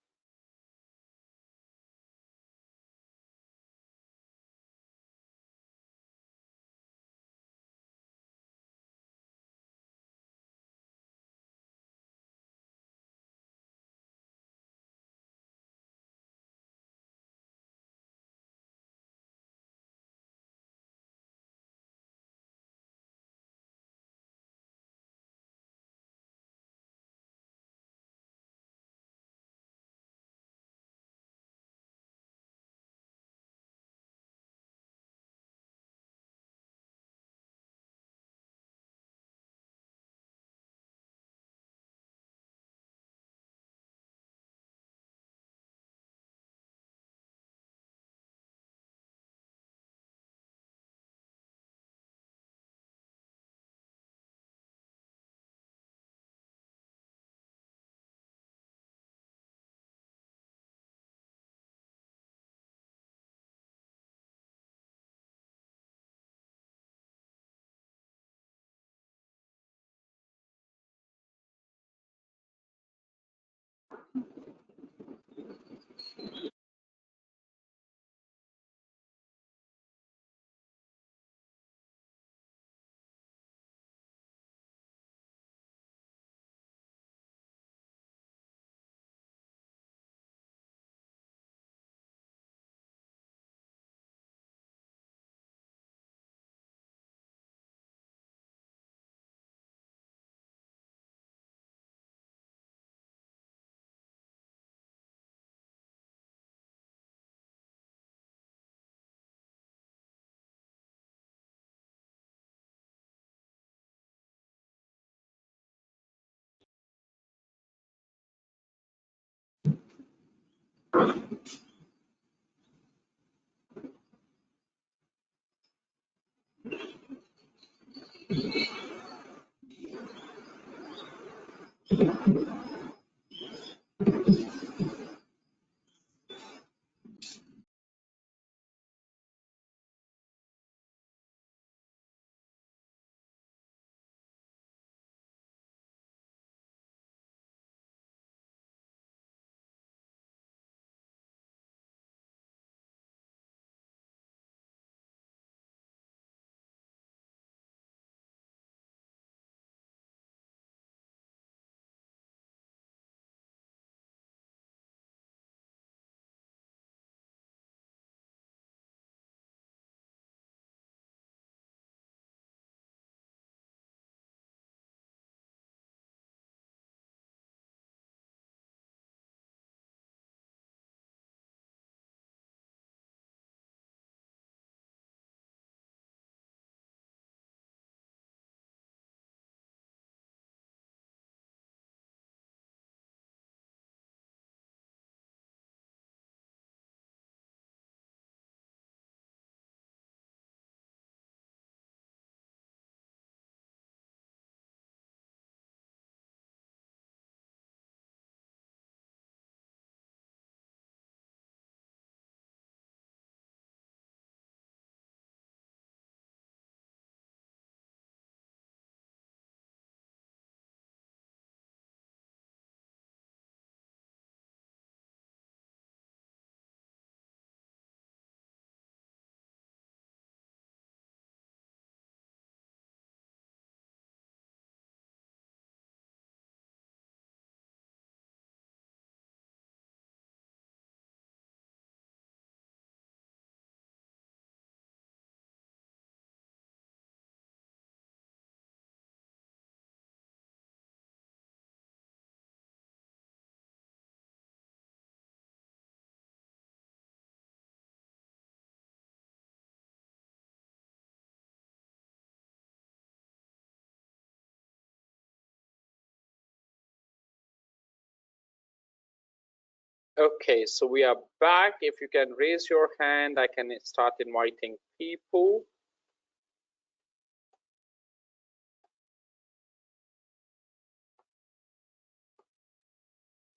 Okay, so we are back. If you can raise your hand, I can start inviting people.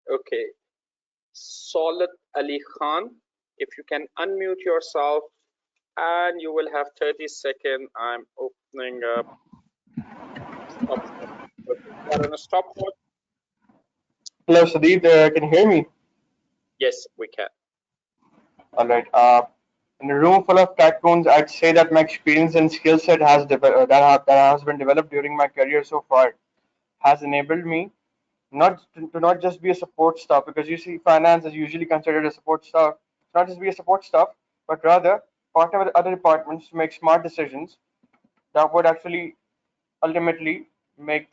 Okay, Solat Ali Khan, if you can unmute yourself, and you will have 30 seconds. I'm opening up. Stop. On a stopwatch. Hello, Sadeep. Can you hear me? Yes, we can. All right. In a room full of tech coons, I'd say that my experience and skill set that has been developed during my career so far has enabled me not just be a support staff, because you see finance is usually considered a support staff. Not just be a support staff, but rather partner with other departments to make smart decisions that would actually ultimately make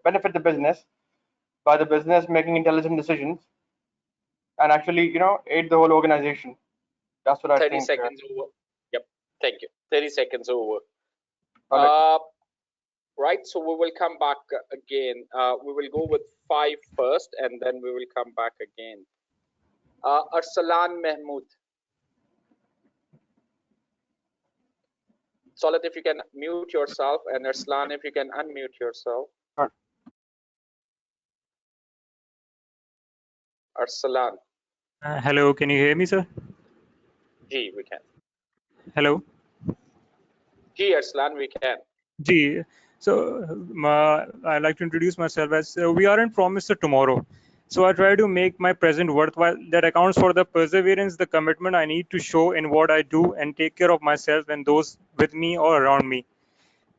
benefit the business by the business making intelligent decisions and actually aid the whole organization. That's what I 30 think. seconds over. Yep, thank you. 30 seconds over. Right, so we will come back again. We will go with 5 first, and then we will come back again. Arsalan Mahmood. Solat, if you can mute yourself, and Arslan, if you can unmute yourself. Sure. Arsalan. Hello, can you hear me, sir? Ji, we can. Hello. Ji, Arslan, we can. Ji. So, I'd like to introduce myself as we aren't promised a tomorrow. So I try to make my present worthwhile. That accounts for the perseverance, the commitment I need to show in what I do and take care of myself and those with me or around me.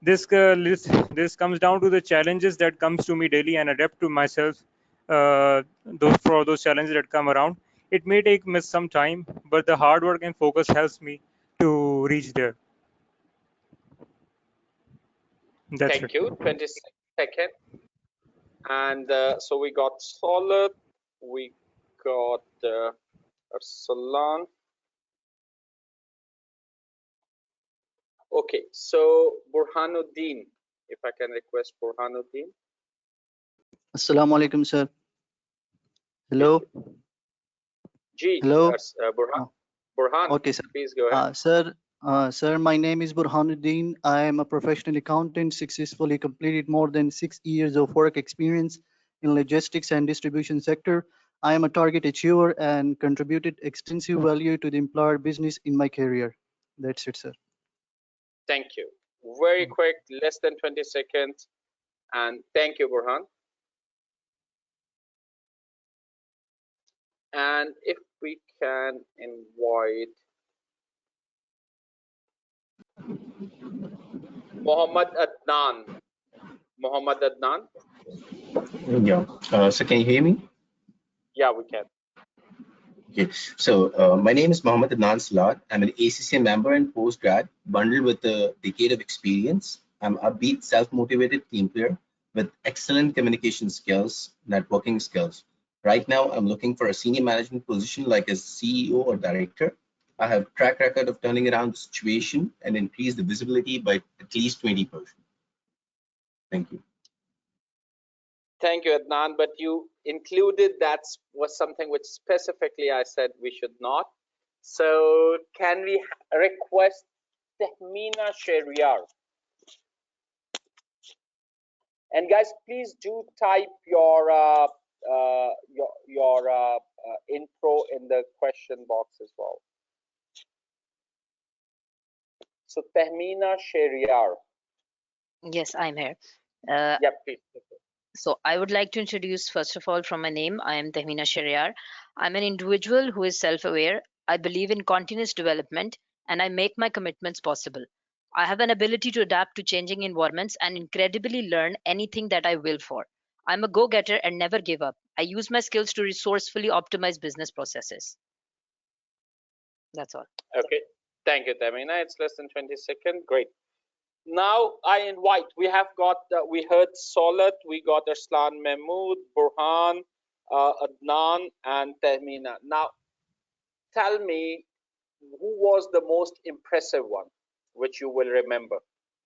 This comes down to the challenges that comes to me daily and adapt to myself those challenges that come around. It may take me some time, but the hard work and focus helps me to reach there. That's Thank you. 20 seconds. And so we got Solid, we got Arsalan. Okay, so Burhanuddin, if I can request Burhanuddin. Assalamu alaikum, sir. Hello. Ji, Hello. Burhan, Okay, sir. please go ahead. Sir, my name is Burhanuddin. I am a professional accountant, successfully completed more than 6 years of work experience in logistics and distribution sector. I am a target achiever and contributed extensive value to the employer business in my career. That's it, sir. Thank you. Very quick, less than 20 seconds. And thank you, Burhan. And if we can invite Mohammed Adnan. Mohammed Adnan? Yeah. So can you hear me? Yeah, we can. Okay. So my name is Mohammed Adnan Salat. I'm an ACCA member and postgrad, bundled with a decade of experience. I'm a upbeat, self-motivated team player with excellent communication skills, networking skills. Right now, I'm looking for a senior management position like a CEO or director. I have track record of turning around the situation and increase the visibility by at least 20%. Thank you. Thank you, Adnan. But you included that was something which specifically I said we should not. So can we request Tahmina Sheriar? And guys, please do type your intro in the question box as well. So Tahmina Sheriar. Yes, I'm here. Yeah, please. So I would like to introduce, first of all, from my name, I am Tahmina Shariar. I'm an individual who is self-aware. I believe in continuous development and I make my commitments possible. I have an ability to adapt to changing environments and incredibly learn anything that I will for. I'm a go-getter and never give up. I use my skills to resourcefully optimize business processes. That's all. Okay. Thank you, Tahmina. It's less than 20 seconds. Great. Now I invite, we have got, we heard Solat, we got Arslan Mahmood, Burhan, Adnan, and Tahmina. Now, tell me, who was the most impressive one, which you will remember?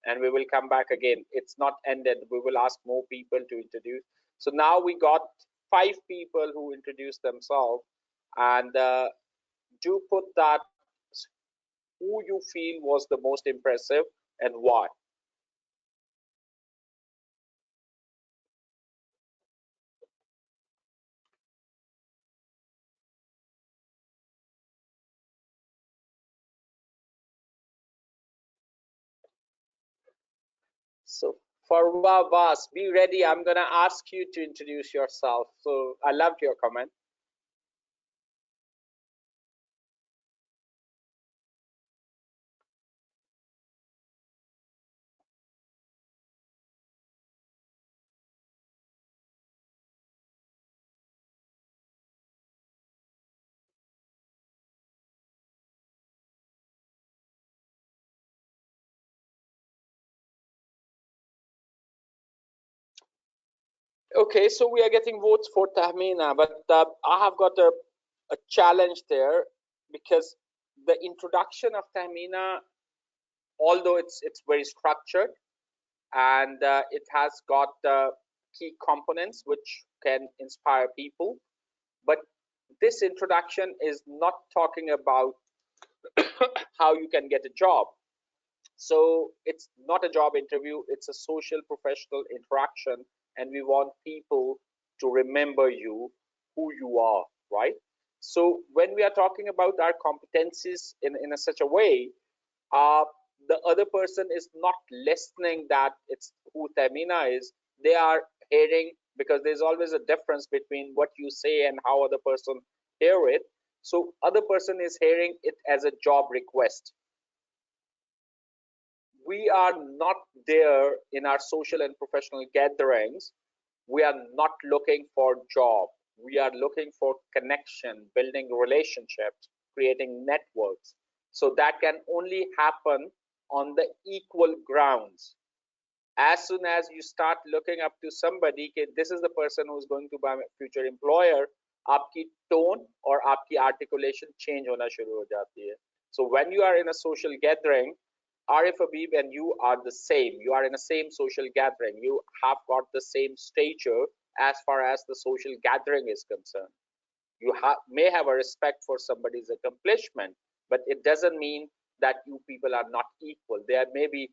And we will come back again. It's not ended. We will ask more people to introduce. So now we got 5 people who introduced themselves. And do put that, who you feel was the most impressive and why. So Farwa Vas, be ready. I'm going to ask you to introduce yourself. So I loved your comment. Okay, so we are getting votes for Tahmina, but I have got a challenge there because the introduction of Tahmina, although it's very structured and it has got key components which can inspire people, but this introduction is not talking about how you can get a job. So it's not a job interview, it's a social professional interaction, and we want people to remember you, who you are, right? So when we are talking about our competencies in such a way, the other person is not listening that it's who Tahmina is. They are hearing, because there's always a difference between what you say and how other person hear it. So other person is hearing it as a job request. We are not there in our social and professional gatherings. We are not looking for job. We are looking for connection, building relationships, creating networks. So that can only happen on the equal grounds. As soon as you start looking up to somebody, this is the person who's going to be my future employer, आपकी tone और आपकी articulation change होना शुरू हो जाती है. So when you are in a social gathering, Arif Habib and you are the same. You are in the same social gathering. You have got the same stature as far as the social gathering is concerned. You may have a respect for somebody's accomplishment, but it doesn't mean that you people are not equal. There may be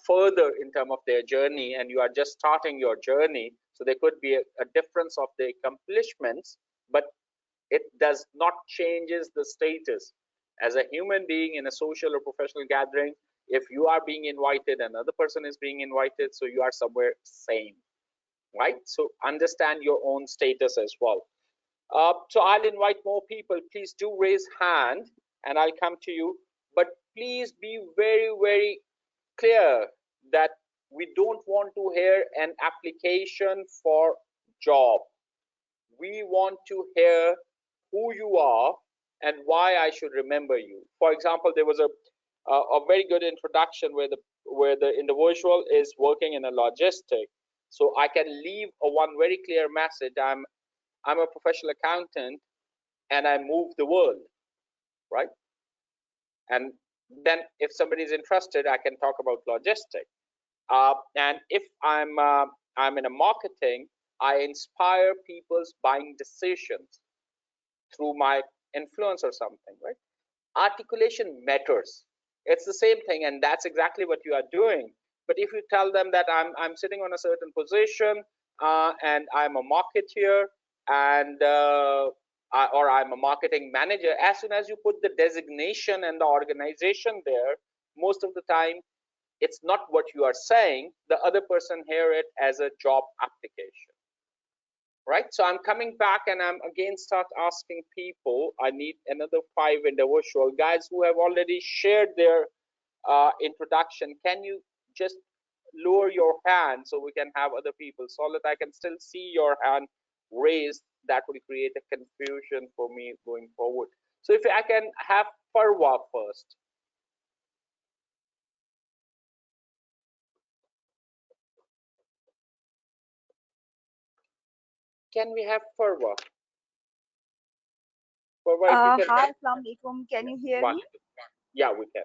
further in terms of their journey, and you are just starting your journey. So there could be a difference of the accomplishments, but it does not changes the status. As a human being in a social or professional gathering, if you are being invited, another person is being invited, so you are somewhere same, right? So understand your own status as well. So I'll invite more people. Please do raise hand and I'll come to you. But please be very, very clear that we don't want to hear an application for job. We want to hear who you are and why I should remember you. For example, there was a very good introduction where the individual is working in a logistic. So I can leave one very clear message. I'm a professional accountant and I move the world, right? And then if somebody is interested, I can talk about logistics. And if I'm in a marketing, I inspire people's buying decisions through my influence or something, right? Articulation matters. It's the same thing, and that's exactly what you are doing. But if you tell them that I'm sitting on a certain position and I'm a marketeer and or I'm a marketing manager, as soon as you put the designation and the organization there, most of the time it's not what you are saying. The other person hear it as a job application, right? So I'm coming back and I'm again start asking people. I need another 5 individual guys who have already shared their introduction. Can you just lower your hand so we can have other people? So that I can still see your hand raised. That will create a confusion for me going forward. So if I can have Farwa first. Can we have Farwa? Farwa, hi, Assalamu alaikum. Can you hear me? Yeah, we can.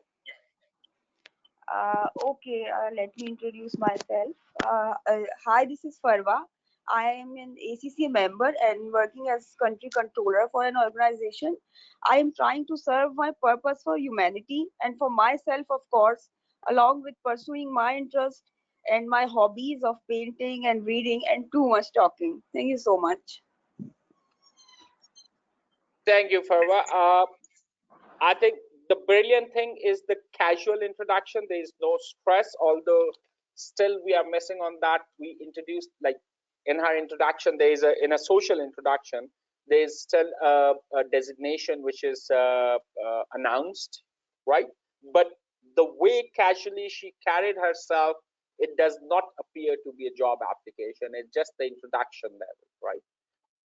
Okay, let me introduce myself. Hi, this is Farwa. I am an ACC member and working as country controller for an organization. I am trying to serve my purpose for humanity and for myself, of course, along with pursuing my interest and my hobbies of painting and reading and too much talking. Thank you so much. Thank you, Farwa. I think the brilliant thing is the casual introduction. There is no stress, although still we are missing on that. We introduced, like in her introduction, there is in a social introduction, there is still a designation which is announced, right? But the way casually she carried herself, it does not appear to be a job application. It's just the introduction level, right?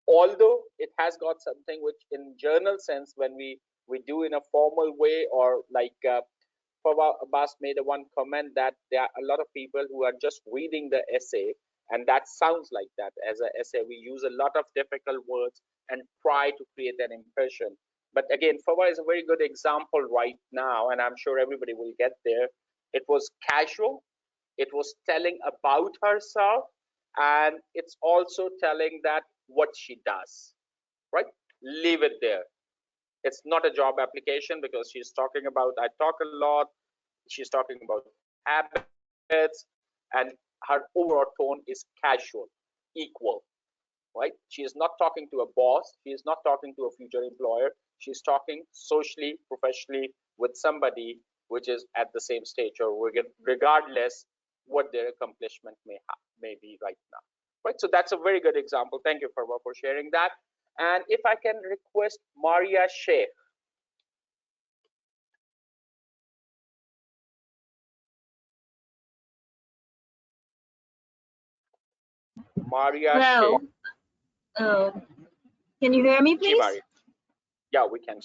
Although it has got something which in journal sense, when we do in a formal way, or like Farwa Abbas made one comment that there are a lot of people who are just reading the essay, and that sounds like that. As an essay, we use a lot of difficult words and try to create an impression. But again, Farwa is a very good example right now, and I'm sure everybody will get there. It was casual, it was telling about herself, and it's also telling that what she does, right? Leave it there. It's not a job application because she's talking about I talk a lot. She's talking about habits, and her overall tone is casual, equal, right? She is not talking to a boss. She is not talking to a future employer. She's talking socially, professionally with somebody which is at the same stage, or regardless what their accomplishment may be right now, right? So that's a very good example. Thank you, Farwa, for sharing that. And if I can request Maria Sheikh. Maria Hello. Sheikh. Can you hear me, please? Maria. Yeah, we can.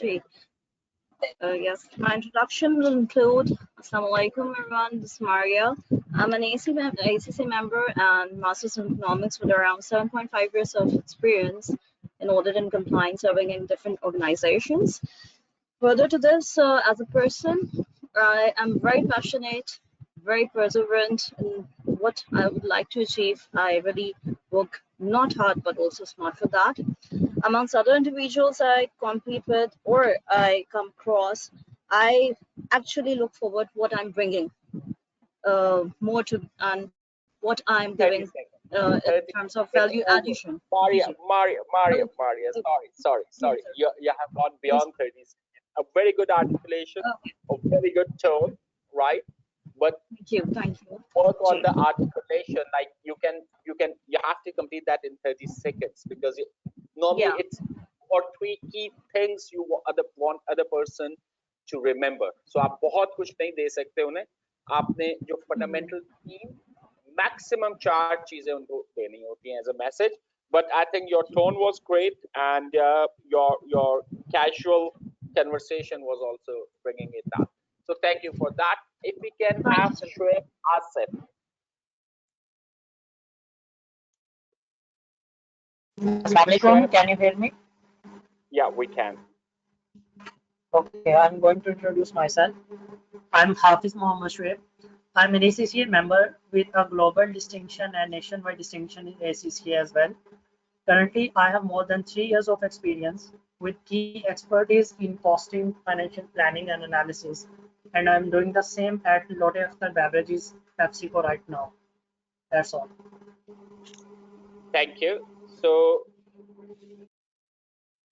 Yes, my introduction will include Assalamu alaikum everyone, this is Maria. I'm an ACC member and Masters in Economics with around 7.5 years of experience in audit and compliance serving in different organizations. Further to this, as a person, I am very passionate, very perseverant in what I would like to achieve. I really work not hard but also smart for that. amongst other individuals I compete with or I come across, I actually look forward what I'm bringing more to and what I'm giving 30 seconds. in 30 terms of seconds value over. addition. Maria, Yes, sorry. sir. You have gone Yes. beyond 30 seconds. A very good articulation, Okay. a very good tone, right? But Thank you. Thank you. work on Jay. the articulation. Like you have to complete that in 30 seconds because normally Yeah. it's 2 or 3 key things you want other person to remember. So आप बहुत कुछ नहीं दे सकते उन्हें. आपने जो fundamental theme maximum 4 चीजें उनको देनी होती हैं as a message. But I think your tone was great and your casual conversation was also bringing it up. So thank you for that. If we can Thank have you, sir. Shoaib Asif. Assalamualaikum, can you hear me? Yeah, we can. Okay, I'm going to introduce myself. I'm Hafiz Mohammed Shoaib. I'm an ACCA member with a global distinction and nationwide distinction in ACCA as well. Currently, I have more than 3 years of experience with key expertise in costing, financial planning, and analysis. And I'm doing the same at Lotte After Beverages, PepsiCo right now. That's all. Thank you. So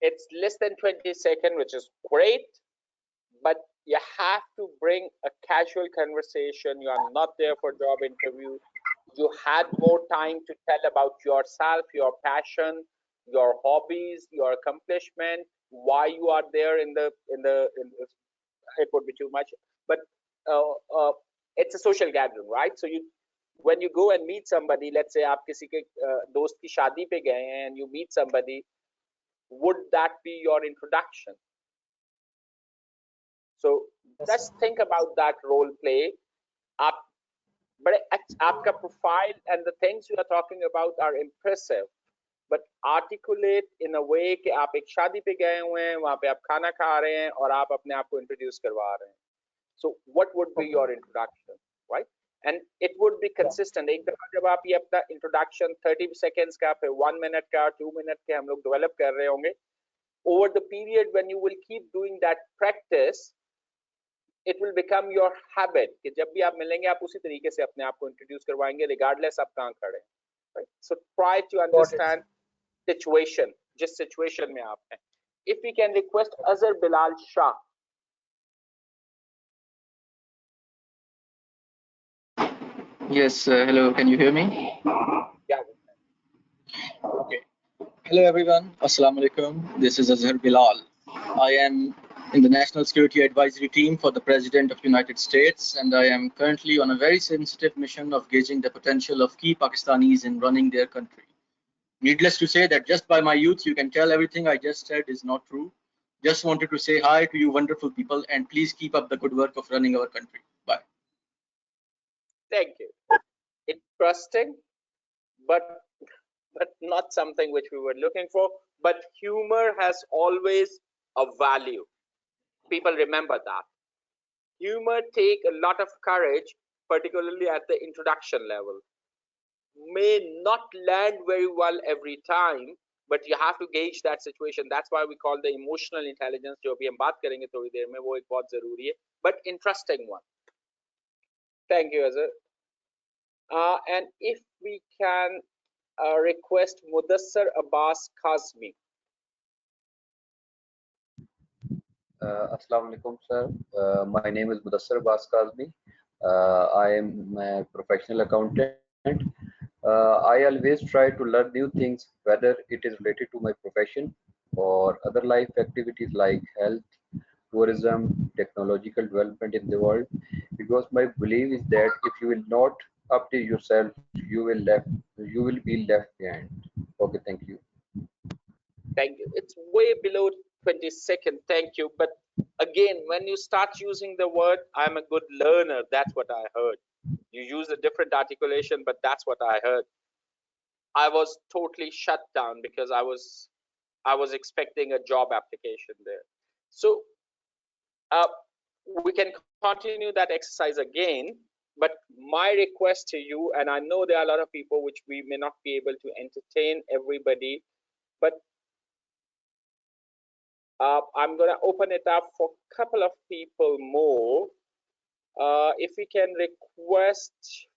it's less than 20 seconds, which is great, but you have to bring a casual conversation. You are not there for job interview. You had more time to tell about yourself, your passion, your hobbies, your accomplishment, why you are there in the it would be too much, but uh, uh, it's a social gathering, right? So when you go and meet somebody, let's say आप किसी के दोस्त की शादी पे गए हैं and you meet somebody, would that be your introduction? So let's think about that role play. आप बड़े आपका profile and the things you are talking about are impressive, but articulate in a way कि आप एक शादी पे गए हुए हैं, वहाँ पे आप खाना खा रहे हैं और आप अपने आप को introduce करवा रहे हैं. So what would be your introduction, right? And it would be consistent. एक दफा जब आप ये अपना introduction 30 seconds का फिर 1 minute का 2 minute के हम लोग develop कर रहे होंगे, over the period when you will keep doing that practice, it will become your habit कि जब भी आप मिलेंगे आप उसी तरीके से अपने आप को introduce करवाएंगे regardless आप कहाँ खड़े हैं, right? So try to understand situation, जिस situation में आप हैं. If we can request Azhar Bilal Shah. Yes, hello, can you hear me? Yeah. Okay. Hello everyone, Assalamu alaikum. This is Azhar Bilal. I am in the National Security Advisory Team for the President of the United States, and I am currently on a very sensitive mission of gauging the potential of key Pakistanis in running their country. Needless to say that just by my youth, you can tell everything I just said is not true. Just wanted to say hi to you wonderful people, and please keep up the good work of running our country. Bye. Thank you. Interesting, but not something which we were looking for. But humor has always a value. People remember that. Humor take a lot of courage, particularly at the introduction level. May not land very well every time, but you have to gauge that situation. That's why we call the emotional intelligence, जो अभी हम बात करेंगे थोड़ी देर में, वो एक बहुत जरूरी है, but interesting one. Thank you, Azhar. And if we can request Mudassar Abbas Kazmi. Assalamu alaikum, sir. My name is Mudassar Abbas Kazmi. I am a professional accountant. I always try to learn new things, whether it is related to my profession or other life activities like health, tourism, technological development in the world, because my belief is that if you will not update yourself, you will be left behind. Okay, thank you. Thank you. It's way below 20 seconds. Thank you. But again, when you start using the word, I'm a good learner, that's what I heard. You use a different articulation, but that's what I heard. I was totally shut down because I was expecting a job application there. So we can continue that exercise again, but my request to you, and I know there are a lot of people which we may not be able to entertain everybody, but I'm going to open it up for a couple of people more. If we can request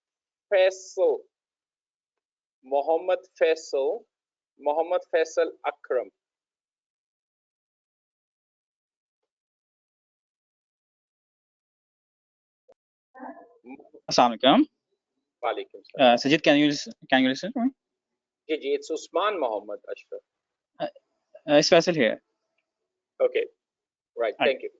Faisal, Mohammed Faisal Akram. Assalamu alaikum. Walaikum salam. Sajid, can you listen to me? Ji, it's Usman Mohammed Ashraf. It's Faisal here. Okay, right. Thank you.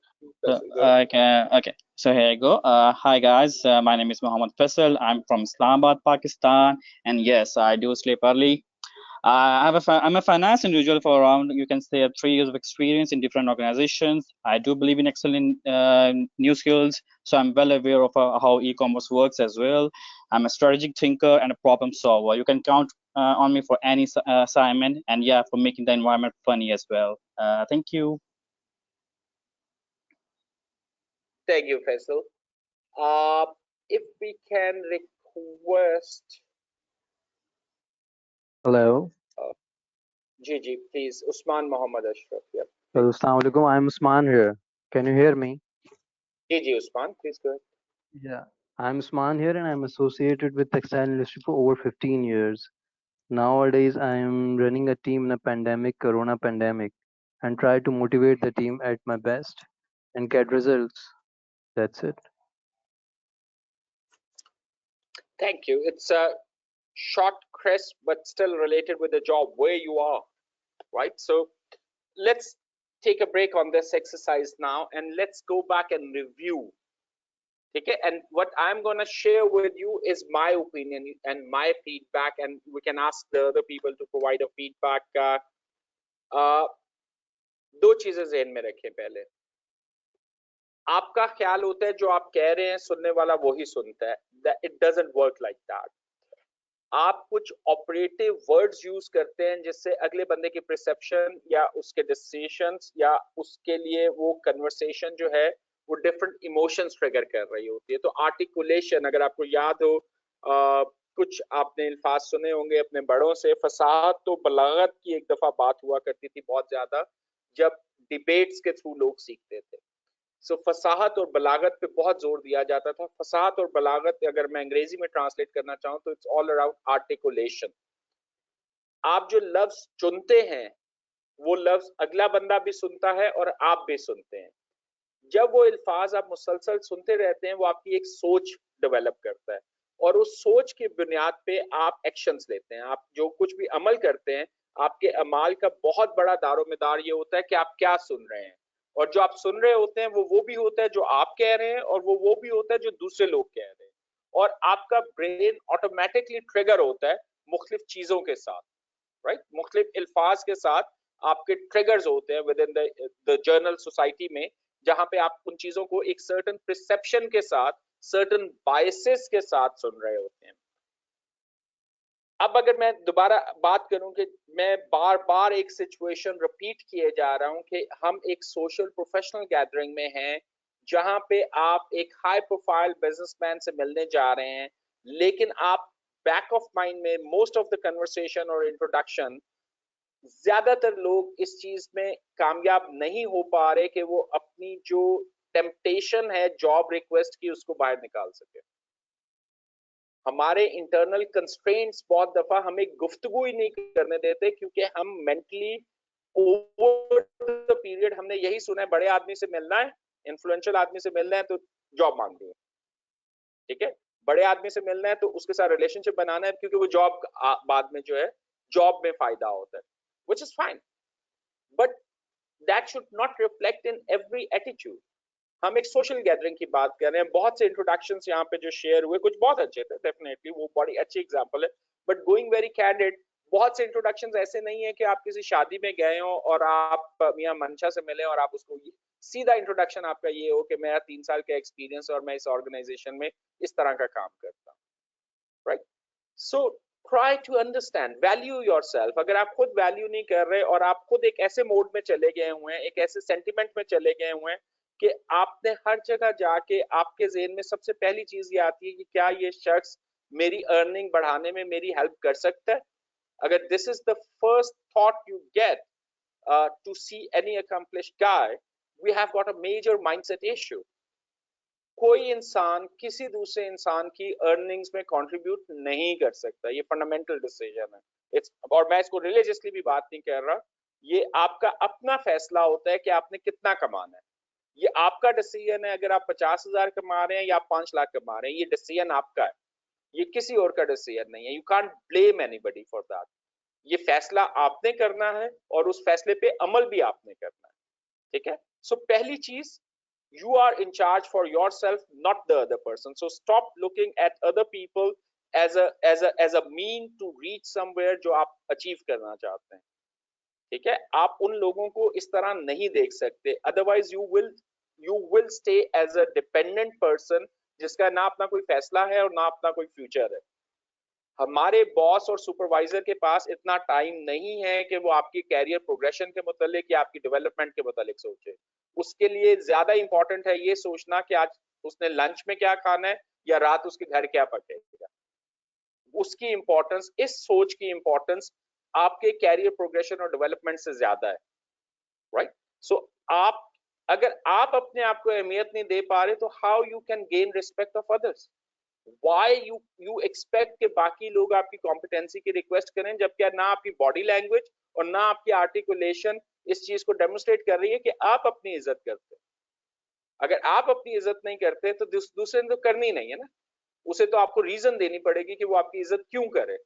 Okay. So here I go. Hi guys, my name is Mohammed Faisal. I'm from Islamabad, Pakistan, and yes, I do sleep early. I'm a finance individual for around, you can say, 3 years of experience in different organizations. I do believe in excelling new skills, so I'm well aware of how e-commerce works as well. I'm a strategic thinker and a problem solver. You can count on me for any assignment, and yeah, for making the environment funny as well. Thank you. Thank you, Faisal. If we can request. Hello. Ji, please. Usman Mohammed Ashraf. Yeah. Hello, Assalamu alaikum. I'm Usman here. Can you hear me? Ji, Usman, please go ahead. Yeah. I'm Usman here and I'm associated with textile industry for over 15 years. Nowadays, I'm running a team in a pandemic, Corona pandemic, and try to motivate the team at my best and get results. That's it. Thank you. It's a short, crisp, but still related with the job where you are, right? So let's take a break on this exercise now and let's go back and review. Okay, and what I'm going to share with you is my opinion and my feedback, and we can ask the other people to provide a feedback. दो चीजें ज़हन में रखें पहले. आपका ख्याल होता है जो आप कह रहे हैं सुनने वाला वही सुनता है. It doesn't work like that. आप कुछ ऑपरेटिव वर्ड्स यूज करते हैं जिससे अगले बंदे की परसेप्शन या उसके डिसीजंस या उसके लिए वो कन्वर्सेशन जो है वो डिफरेंट इमोशंस ट्रिगर कर रही होती है. तो आर्टिकुलेशन, अगर आपको याद हो, कुछ आपने अल्फाज सुने होंगे अपने बड़ों से, फसाहत तो बलागत की एक दफा बात हुआ करती थी बहुत ज्यादा जब डिबेट्स के थ्रू लोग सीखते थे. सो फसाहत और बलागत पे बहुत जोर दिया जाता था. फसाहत और बलागत अगर मैं अंग्रेजी में ट्रांसलेट करना चाहूँ तो इट्स ऑल अराउंड आर्टिकुलेशन. आप जो लफ्ज चुनते हैं वो लफ्ज अगला बंदा भी सुनता है और आप भी सुनते हैं. जब वो अल्फाज आप मुसलसल सुनते रहते हैं वो आपकी एक सोच डेवलप करता है और उस सोच की बुनियाद पे आप एक्शंस लेते हैं. आप जो कुछ भी अमल करते हैं आपके अमाल का बहुत बड़ा दारोमदार ये होता है कि आप क्या सुन रहे हैं, और जो आप सुन रहे होते हैं वो भी होता है जो आप कह रहे हैं और वो भी होता है जो दूसरे लोग कह रहे हैं. और आपका ब्रेन ऑटोमेटिकली ट्रिगर होता है मुख्तलिफ चीजों के साथ, राइट? मुख्तलिफ अल्फाज के साथ आपके ट्रिगर्स होते हैं with in the journal society में, जहां पे आप उन चीजों को एक सर्टेन परसेप्शन के साथ, सर्टेन बायसेस के साथ सुन रहे होते हैं. अब अगर मैं दोबारा बात करूं कि मैं बार बार एक सिचुएशन रिपीट किए जा रहा हूं कि हम एक सोशल प्रोफेशनल गैदरिंग में हैं जहां पे आप एक हाई प्रोफाइल बिजनेसमैन से मिलने जा रहे हैं, लेकिन आप बैक ऑफ माइंड में मोस्ट ऑफ द कन्वर्सेशन और इंट्रोडक्शन, ज्यादातर लोग इस चीज में कामयाब नहीं हो पा रहे कि वो अपनी जो टेम्पटेशन है जॉब रिक्वेस्ट की उसको बाहर निकाल सके. हमारे इंटरनल कंस्ट्रेंट्स बहुत दफा हमें गुफ्तगू ही नहीं करने देते क्योंकि हम मेंटली ओवर द पीरियड हमने यही सुना है बड़े आदमी से मिलना है, इन्फ्लुएंशियल आदमी से मिलना है तो जॉब मांगनी है. ठीक है, बड़े आदमी से मिलना है तो उसके साथ रिलेशनशिप बनाना है क्योंकि वो जॉब बाद में जो है जॉब में फायदा होता है, which is fine, but that should not reflect in every attitude. हम एक सोशल गैदरिंग की बात कर रहे हैं. बहुत से इंट्रोडक्शंस यहाँ पे जो शेयर हुए कुछ बहुत अच्छे थे, डेफिनेटली वो बड़ी अच्छी एग्जांपल है, बट गोइंग वेरी कैंडिड, बहुत से इंट्रोडक्शंस ऐसे नहीं है कि आप किसी शादी में गए हो और आप मियां मंशा से मिले और आप उसको सीधा इंट्रोडक्शन आपका ये हो कि मेरा 3 साल का एक्सपीरियंस और मैं इस ऑर्गेनाइजेशन में इस तरह का काम करता हूँ, right? So try to understand, value yourself. अगर आप खुद वैल्यू नहीं कर रहे और आप खुद एक ऐसे मोड में चले गए हुए हैं, एक ऐसे सेंटिमेंट में चले गए हुए हैं कि आपने हर जगह जाके आपके ज़हन में सबसे पहली चीज ये आती है कि क्या ये शख्स मेरी अर्निंग बढ़ाने में मेरी हेल्प कर सकता है. अगर this is the first thought you get, to see any accomplished guy, we have got a major mindset issue. कोई इंसान किसी दूसरे इंसान की अर्निंग्स में कंट्रीब्यूट नहीं कर सकता, ये फंडामेंटल डिसीजन है। इट्स, और मैं इसको रिलीजियसली भी बात नहीं कर रहा, ये आपका अपना फैसला होता है कि आपने कितना कमाना है। ये आपका डिसीजन है, अगर आप 50,000 कमा रहे हैं या आप 5 लाख कमा रहे हैं, ये डिसीजन आपका है, ये किसी और का डिसीजन नहीं है। You can't blame anybody for that. ये फैसला आपने करना है और उस फैसले पे अमल भी आपने करना है, ठीक है। सो पहली चीज, you are in charge for yourself, not the other person. So stop looking at other people as a mean to reach somewhere जो आप अचीव करना चाहते हैं, ठीक है। आप उन लोगों को इस तरह नहीं देख सकते, otherwise you will stay as a dependent person जिसका ना अपना कोई फैसला है और ना अपना कोई फ्यूचर है। हमारे बॉस और सुपरवाइजर के पास इतना टाइम नहीं है कि वो आपकी कैरियर प्रोग्रेशन के मुतालिक या आपकी डेवलपमेंट के मुतालिक सोचे। उसके लिए ज्यादा इंपॉर्टेंट है ये सोचना कि आज उसने लंच में क्या खाना है या रात उसके घर क्या पकेगा। उसकी इंपॉर्टेंस, इस सोच की इंपॉर्टेंस आपके कैरियर प्रोग्रेशन और डेवलपमेंट से ज्यादा है, राइट। सो आप अगर आप अपने आप को अहमियत नहीं दे पा रहे तो how you can gain respect of others. Why you expect कि बाकी लोग आपकी कॉम्पिटेंसी की रिक्वेस्ट करें, जबकि ना आपकी बॉडी लैंग्वेज और ना आपकी आर्टिकुलेशन इस चीज को डेमोन्स्ट्रेट कर रही है कि आप अपनी इज्जत करते हैं। अगर आप अपनी इज्जत नहीं करते तो दूसरे ने तो करनी नहीं है ना, उसे तो आपको रीजन देनी पड़ेगी कि वो आपकी इज्जत क्यों करे।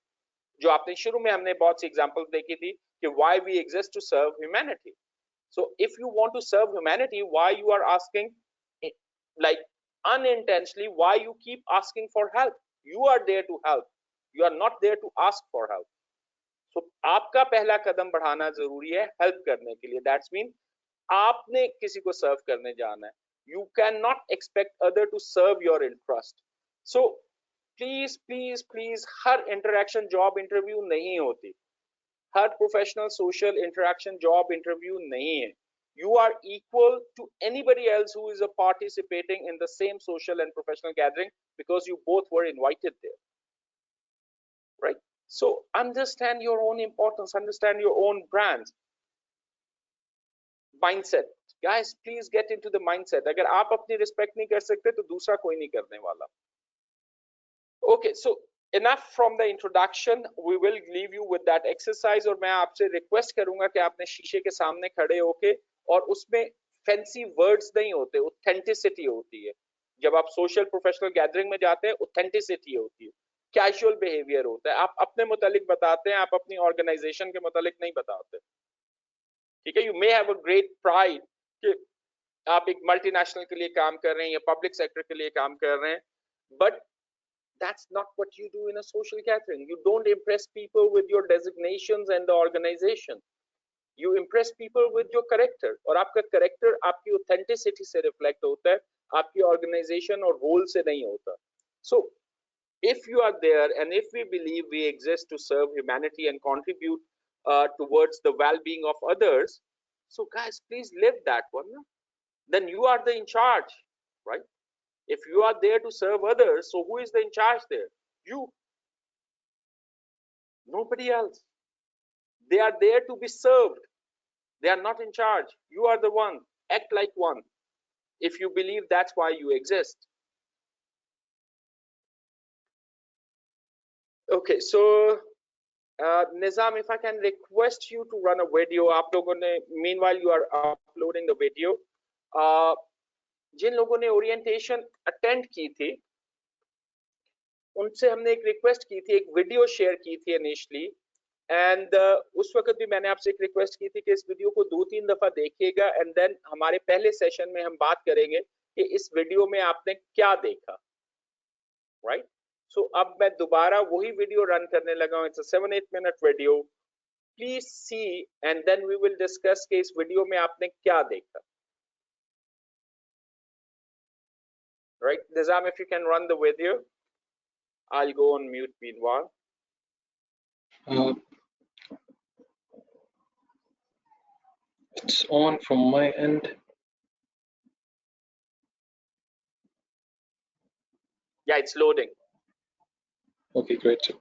जो आपने शुरू में हमने बहुत सी एग्जांपल देखी थी कि why we exist to serve humanity. So if you want to serve humanity, why you are asking, like unintentionally, why you keep asking for help? You are there to help, you are not there to ask for help. So आपका पहला कदम बढ़ाना जरूरी है help करने के लिए। That's mean आपने किसी को सर्व करने जाना है। You cannot expect other to serve your interest. So please please please, हर इंटरेक्शन जॉब इंटरव्यू नहीं होती, हर professional social interaction job interview नहीं है। You are equal to anybody else who is participating in the same social and professional gathering because you both were invited there, right? So understand your own importance, understand your own brands. Mindset, guys, please get into the mindset. अगर आप अपनी respect नहीं कर सकते तो दूसरा कोई नहीं करने वाला। Okay, so enough from the introduction, we will leave you with that exercise। और मैं आपसे रिक्वेस्ट करूंगा कि आपने शीशे के सामने खड़े होके, और उसमें फैंसी वर्ड्स नहीं होते, ऑथेंटिसिटी होती है। जब आप सोशल प्रोफेशनल गैदरिंग में जाते हैं ऑथेंटिसिटी होती है, कैजुअल बिहेवियर होता है, आप अपने मुतालिक बताते हैं, आप अपनी ऑर्गेनाइजेशन के मुतालिक नहीं बताते, ठीक है। You may have a great pride कि आप एक मल्टीनेशनल के लिए काम कर रहे हैं या पब्लिक सेक्टर के लिए काम कर रहे हैं, but that's not what you do in a social gathering. You don't impress people with your designations and the organization. You impress people with your character, और आपका character आपकी authenticity से reflect होता है, आपकी organization और role से नहीं होता। So if you are there and if we believe we exist to serve humanity and contribute towards the well-being of others, so guys, please live that one. Then you are the in charge, right? If you are there to serve others, so who is the in charge there? You. Nobody else. They are there to be served. They are not in charge. You are the one. Act like one. If you believe that's why you exist. Okay, so Nizam, if I can request you to run a video. आप लोगों ने, meanwhile you are uploading the video. जिन लोगों ने orientation attend की थी उनसे हमने एक रिक्वेस्ट की थी, एक वीडियो शेयर की थी इनिशियली, एंड उस वक्त भी मैंने आपसे एक रिक्वेस्ट की थी कि इस वीडियो को 2-3 दफा देखिएगा, एंड देन हमारे पहले सेशन में हम बात करेंगे कि इस वीडियो में आपने क्या देखा, राइट। सो अब मैं दोबारा वही वीडियो रन करने लगा हूं। It's a 7-8 minute video, please see and then we will discuss कि इस वीडियो में आपने क्या देखा, right? Nizam, if you can run the video, I'll go on mute meanwhile. It's on from my end. Yeah, it's loading. Okay, great.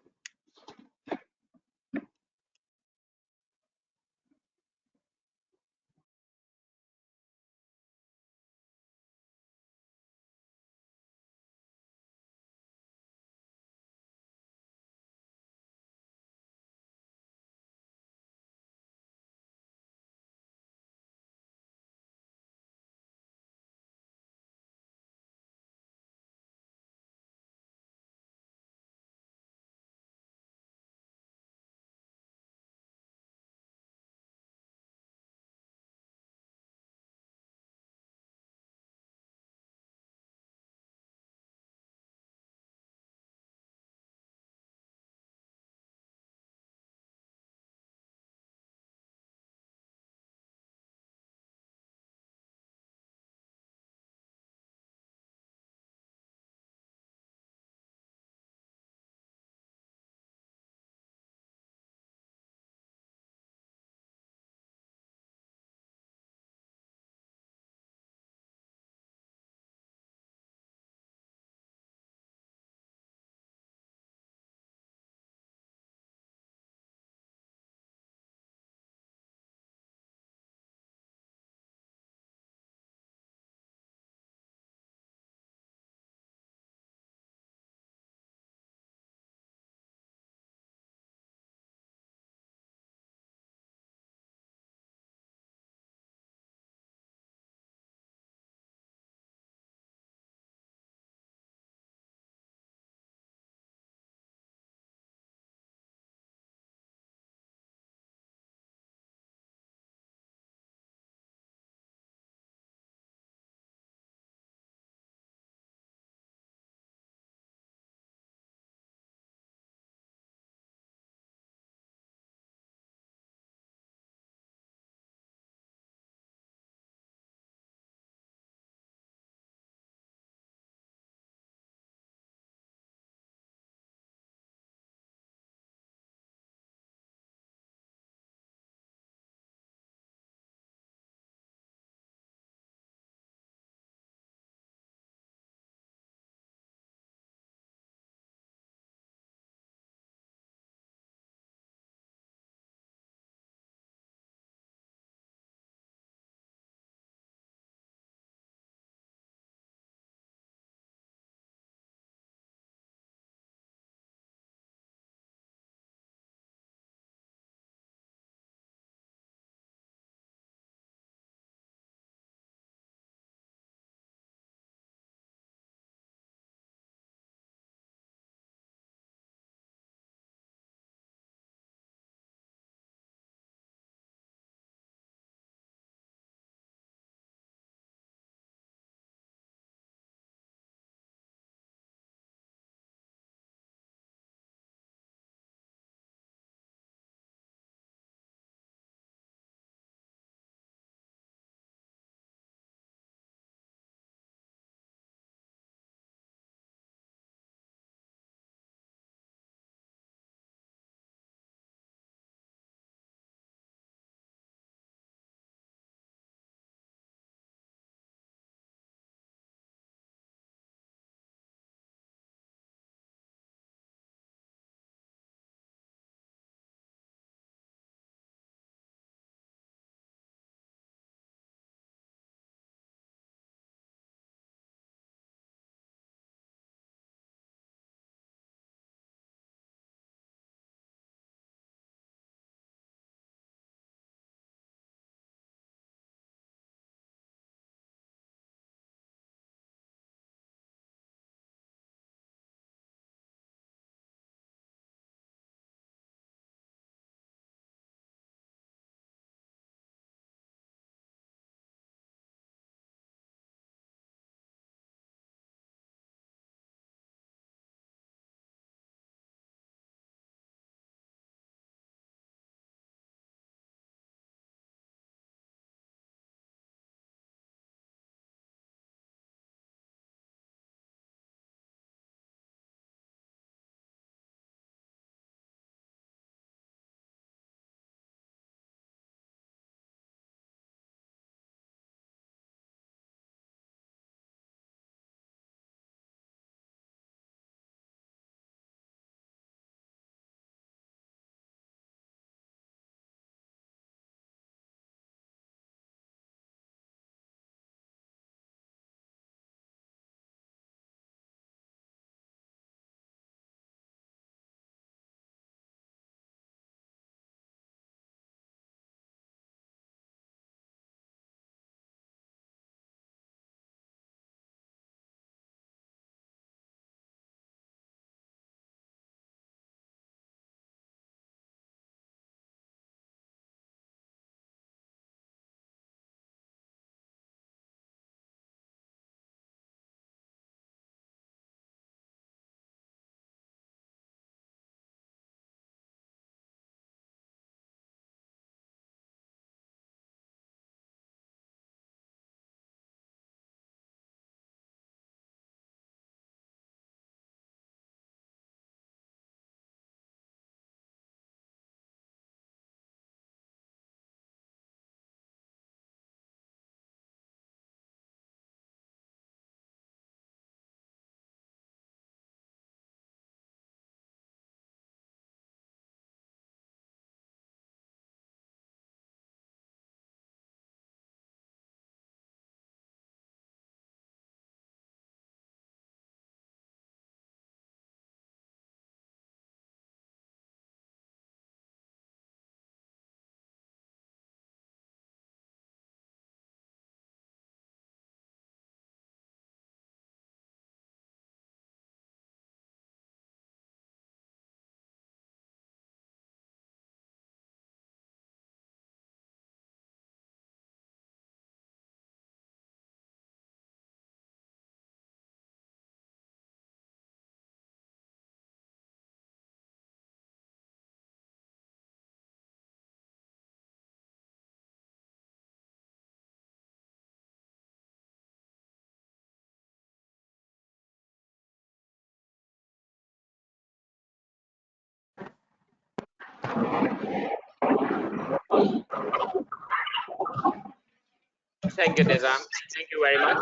Thank you, Nizam. Thank you very much.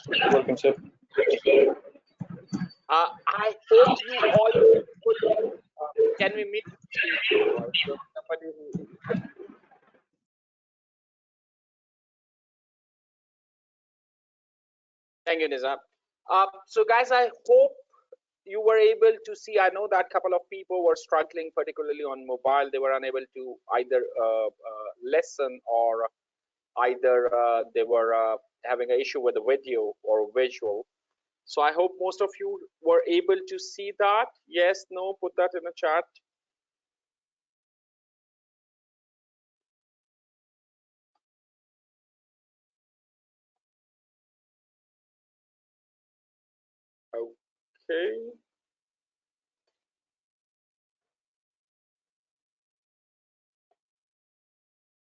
You're welcome, sir. I hope you all could. Can we meet the people? Somebody who. Thank you, Nizam. So, guys, I hope you were able to see. I know that a couple of people were struggling, particularly on mobile. They were unable to either listen or either they were having an issue with the video or visual. So I hope most of you were able to see that. Yes, no, put that in the chat. Okay.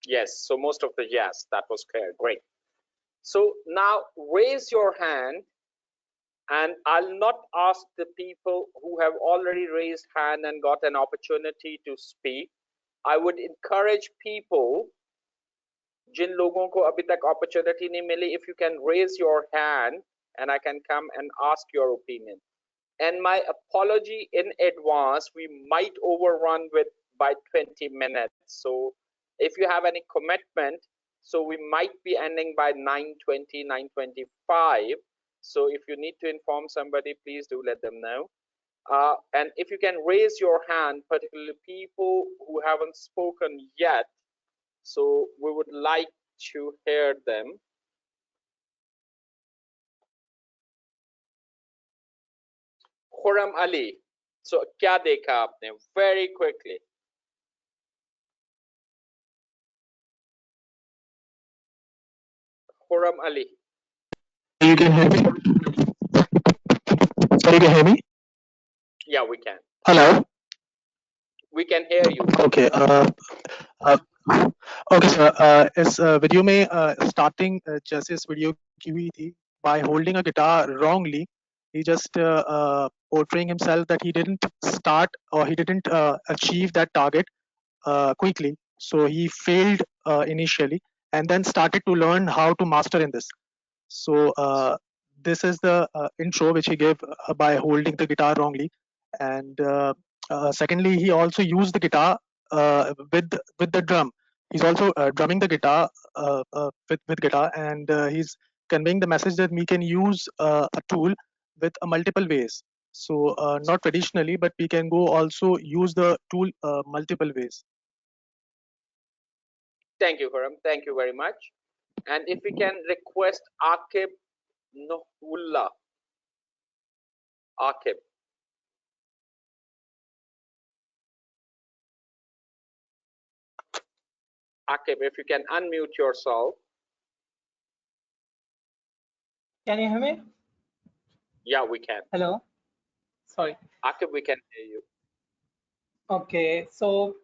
Yes, so most of the yes, that was clear. Great. So now raise your hand, and I'll not ask the people who have already raised hand and got an opportunity to speak. I would encourage people जिन लोगों को अभी तक opportunity नहीं मिली, if you can raise your hand and I can come and ask your opinion. And my apology in advance, we might overrun with by 20 minutes. So if you have any commitment, so we might be ending by 9:20, 9:25. So if you need to inform somebody, please do let them know. And if you can raise your hand, particularly people who haven't spoken yet, so we would like to hear them. Khurram Ali. So क्या देखा आपने? Very quickly. Khurram Ali. You can hear me? Sorry, you can hear me? Yeah, we can. Hello? We can hear you. Okay. Uh, okay, sir. इस video में starting जैसे इस video की हुई थी, by holding a guitar wrongly, he just portraying himself that he didn't start or he didn't achieve that target quickly. So he failed initially and then started to learn how to master in this. So this is the intro which he gave by holding the guitar wrongly. And secondly, he also used the guitar with the drum. He's also drumming the guitar with guitar, and he's conveying the message that we can use a tool with multiple ways. So not traditionally, but we can go also use the tool multiple ways. Thank you, Khurram. Thank you very much. And if we can request Akib Nohullah. Akib. Akib, if you can unmute yourself. Can you hear me? Yeah, we can. Hello. Sorry. Akib, we can hear you. Okay, so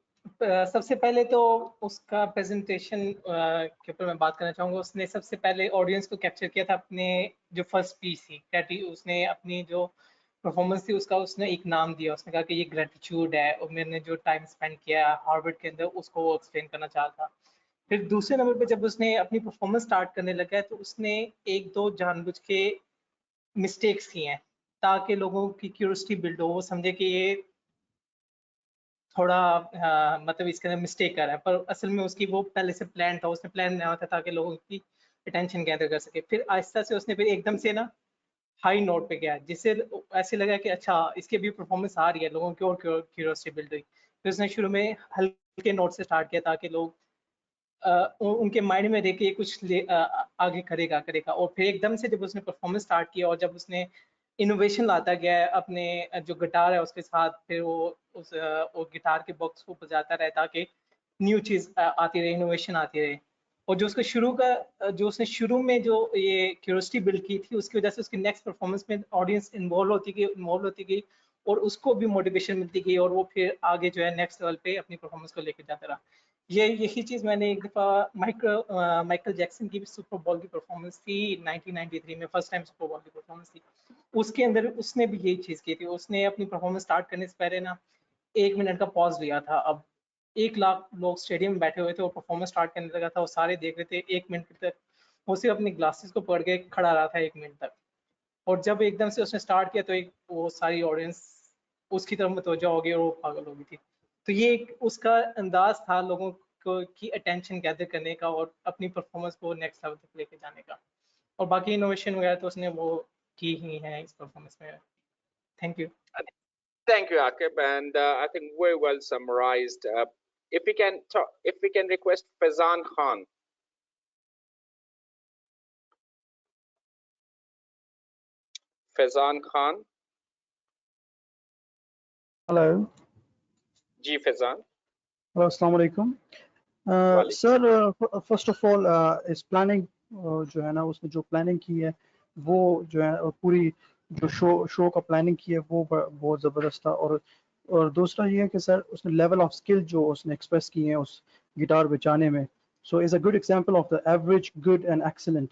सबसे पहले तो उसका presentation के ऊपर मैं बात करना चाहूँगा. उसने सबसे पहले ऑडियंस को कैप्चर किया था अपने जो फर्स्ट स्पीच थी. उसने अपनी जो परफॉर्मेंस थी उसका उसने एक नाम दिया. उसने कहा कि ये ग्रेटिट्यूड है और मैंने जो टाइम स्पेंड किया हार्वर्ड के अंदर उसको वो एक्सप्लेन करना चाहा था. फिर दूसरे नंबर पे जब उसने अपनी परफॉर्मेंस स्टार्ट करने लगा तो उसने एक दो जानबूझ के मिस्टेक्स किए हैं ताकि लोगों की क्यूरियोसिटी बिल्ड हो, वो समझे कि ये थोड़ा मतलब इसके अंदर मिस्टेक कर रहा है, पर असल में उसकी वो पहले से प्लान था. उसने प्लान बनाया था ताकि लोगों की अटेंशन गैदर कर सके. फिर आहिस्ता से उसने फिर एकदम से ना हाई नोट पे गया जिससे ऐसे लगा कि अच्छा इसकी भी परफॉर्मेंस आ रही है, लोगों की और क्यूरियोसिटी बिल्ड हुई. फिर उसने शुरू में हल्के नोट से स्टार्ट किया ताकि लोग उनके माइंड में देखे कुछ आगे करेगा और फिर एकदम से जब उसने परफॉर्मेंस स्टार्ट किया और जब उसने इनोवेशन लाता गया अपने जो गिटार है उसके साथ, फिर वो गिटार के बॉक्स को बजाता रहे ताकि न्यू चीज आती रहे, इनोवेशन आती रहे. और जो उसका जो उसने शुरू में जो ये क्यूरियोसिटी बिल्ड की थी उसकी वजह से उसकी नेक्स्ट परफॉर्मेंस में ऑडियंस इन्वॉल्व होती गई और उसको भी मोटिवेशन मिलती गई और वो फिर आगे जो है नेक्स्ट लेवल पे अपनी परफॉर्मेंस को लेकर जाता रहा. यही चीज मैंने एक दफा माइकल जैक्सन की सुपर बॉल की परफॉर्मेंस थी 1993 में, फर्स्ट टाइम सुपर बॉल की परफॉर्मेंस थी. उसके अंदर उसने भी यही चीज की थी. उसने अपनी परफॉर्मेंस स्टार्ट करने से पहले ना 1 मिनट का पॉज लिया था. अब 1 लाख लोग स्टेडियम में बैठे हुए थे और परफॉर्मेंस स्टार्ट करने लगा था और सारे देख रहे थे 1 मिनट तक वो सिर्फ अपनी ग्लासेस को पकड़ के खड़ा रहा था 1 मिनट तक, और जब एकदम से उसने स्टार्ट किया तो एक वो सारी ऑडियंस उसकी तरफ मुतवज्जो हो गई और वो पागल हो गई थी। तो ये एक उसका अंदाज था लोगों को की अटेंशन गैदर करने का और अपनी परफॉर्मेंस को नेक्स्ट लेवल तक लेके जाने का, और बाकी इनोवेशन वगैरह तो उसने वो की ही है इस परफॉर्मेंस में। Thank you. Thank you, Akib, and I think very well summarized. If we can talk, if we can request Faizan Khan. Faizan Khan. Hello. Ji Faizan. Hello, Assalamu alaikum. Sir first of all इस planning जो है ना उसने जो planning की है वो जो है पूरी जो शो का प्लानिंग की है वो बहुत ज़बरदस्त था, और दूसरा ये है कि सर उसने लेवल ऑफ स्किल जो उसने एक्सप्रेस की है उस गिटार बजाने में, so is a good example of the average good and excellent.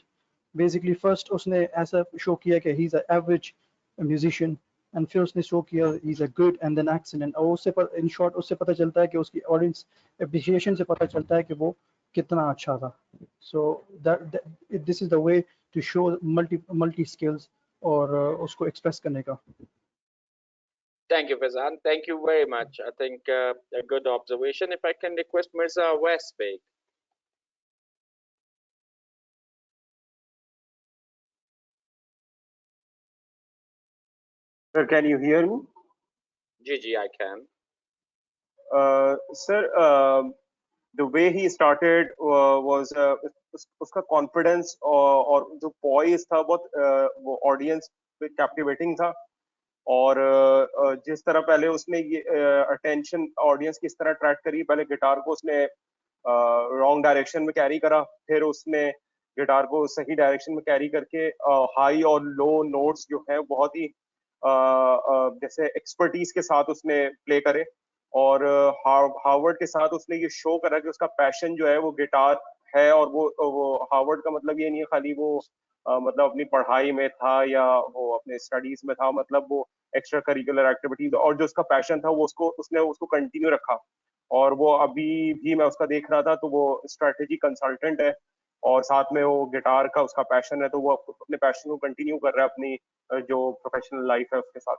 Basically first उसने ऐसा शो किया कि he is a average musician, and फिर उसने शो किया he is a good and then excellent, और उससे इन शॉर्ट उससे पता चलता है कि उसकी ऑडियंस एप्रिसिएशन से पता चलता है कि वो कितना अच्छा था। So this is the way to show multi skills और उसको एक्सप्रेस करने का। Thank you, Faizan. Thank you very much. I think a good observation. If I can request Mirza Westbay. Sir, can you hear me? Gigi, I can. Sir, the way he started was उसका confidence और जो poise था बहुत वो audience पे captivating था, और जिस तरह पहले उसने ये attention audience किस तरह attract करी, पहले गिटार को उसने wrong direction में carry करा, फिर उसने गिटार को सही डायरेक्शन में कैरी करके हाई और लो नोट्स जो है बहुत ही जैसे एक्सपर्टीज के साथ उसने प्ले करे, और हार्वर्ड के साथ उसने ये शो करा कि उसका पैशन जो है वो गिटार है, और वो हार्वर्ड का मतलब ये नहीं है खाली वो मतलब अपनी पढ़ाई में था या वो अपने स्टडीज में था, मतलब वो एक्स्ट्रा करिकुलर एक्टिविटीज और जो उसका पैशन था वो उसने उसको कंटिन्यू रखा, और वो अभी भी मैं उसका देख रहा था तो वो स्ट्रेटेजी कंसल्टेंट है, और साथ में वो गिटार का उसका पैशन है, तो वो अपने पैशन को कंटिन्यू कर रहा है अपनी जो प्रोफेशनल लाइफ है उसके साथ।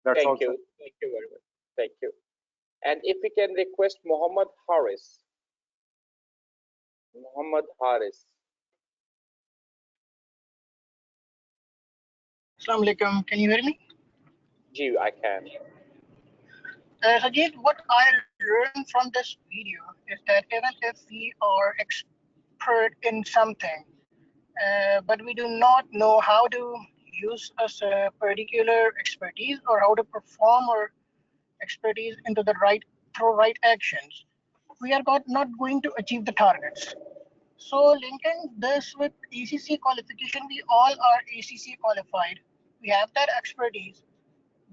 That's all, Thank you. Thank you very much. Thank you. And if we can request Muhammad Haris. Muhammad Haris. Assalamu alaikum. Can you hear me? Gee, I can. Sajid, what I learned from this video is that even if we are expert in something, but we do not know how to use a particular expertise or how to perform our expertise into the through right actions, we are not going to achieve the targets. So linking this with ACC qualification, we all are ACC qualified. We have that expertise,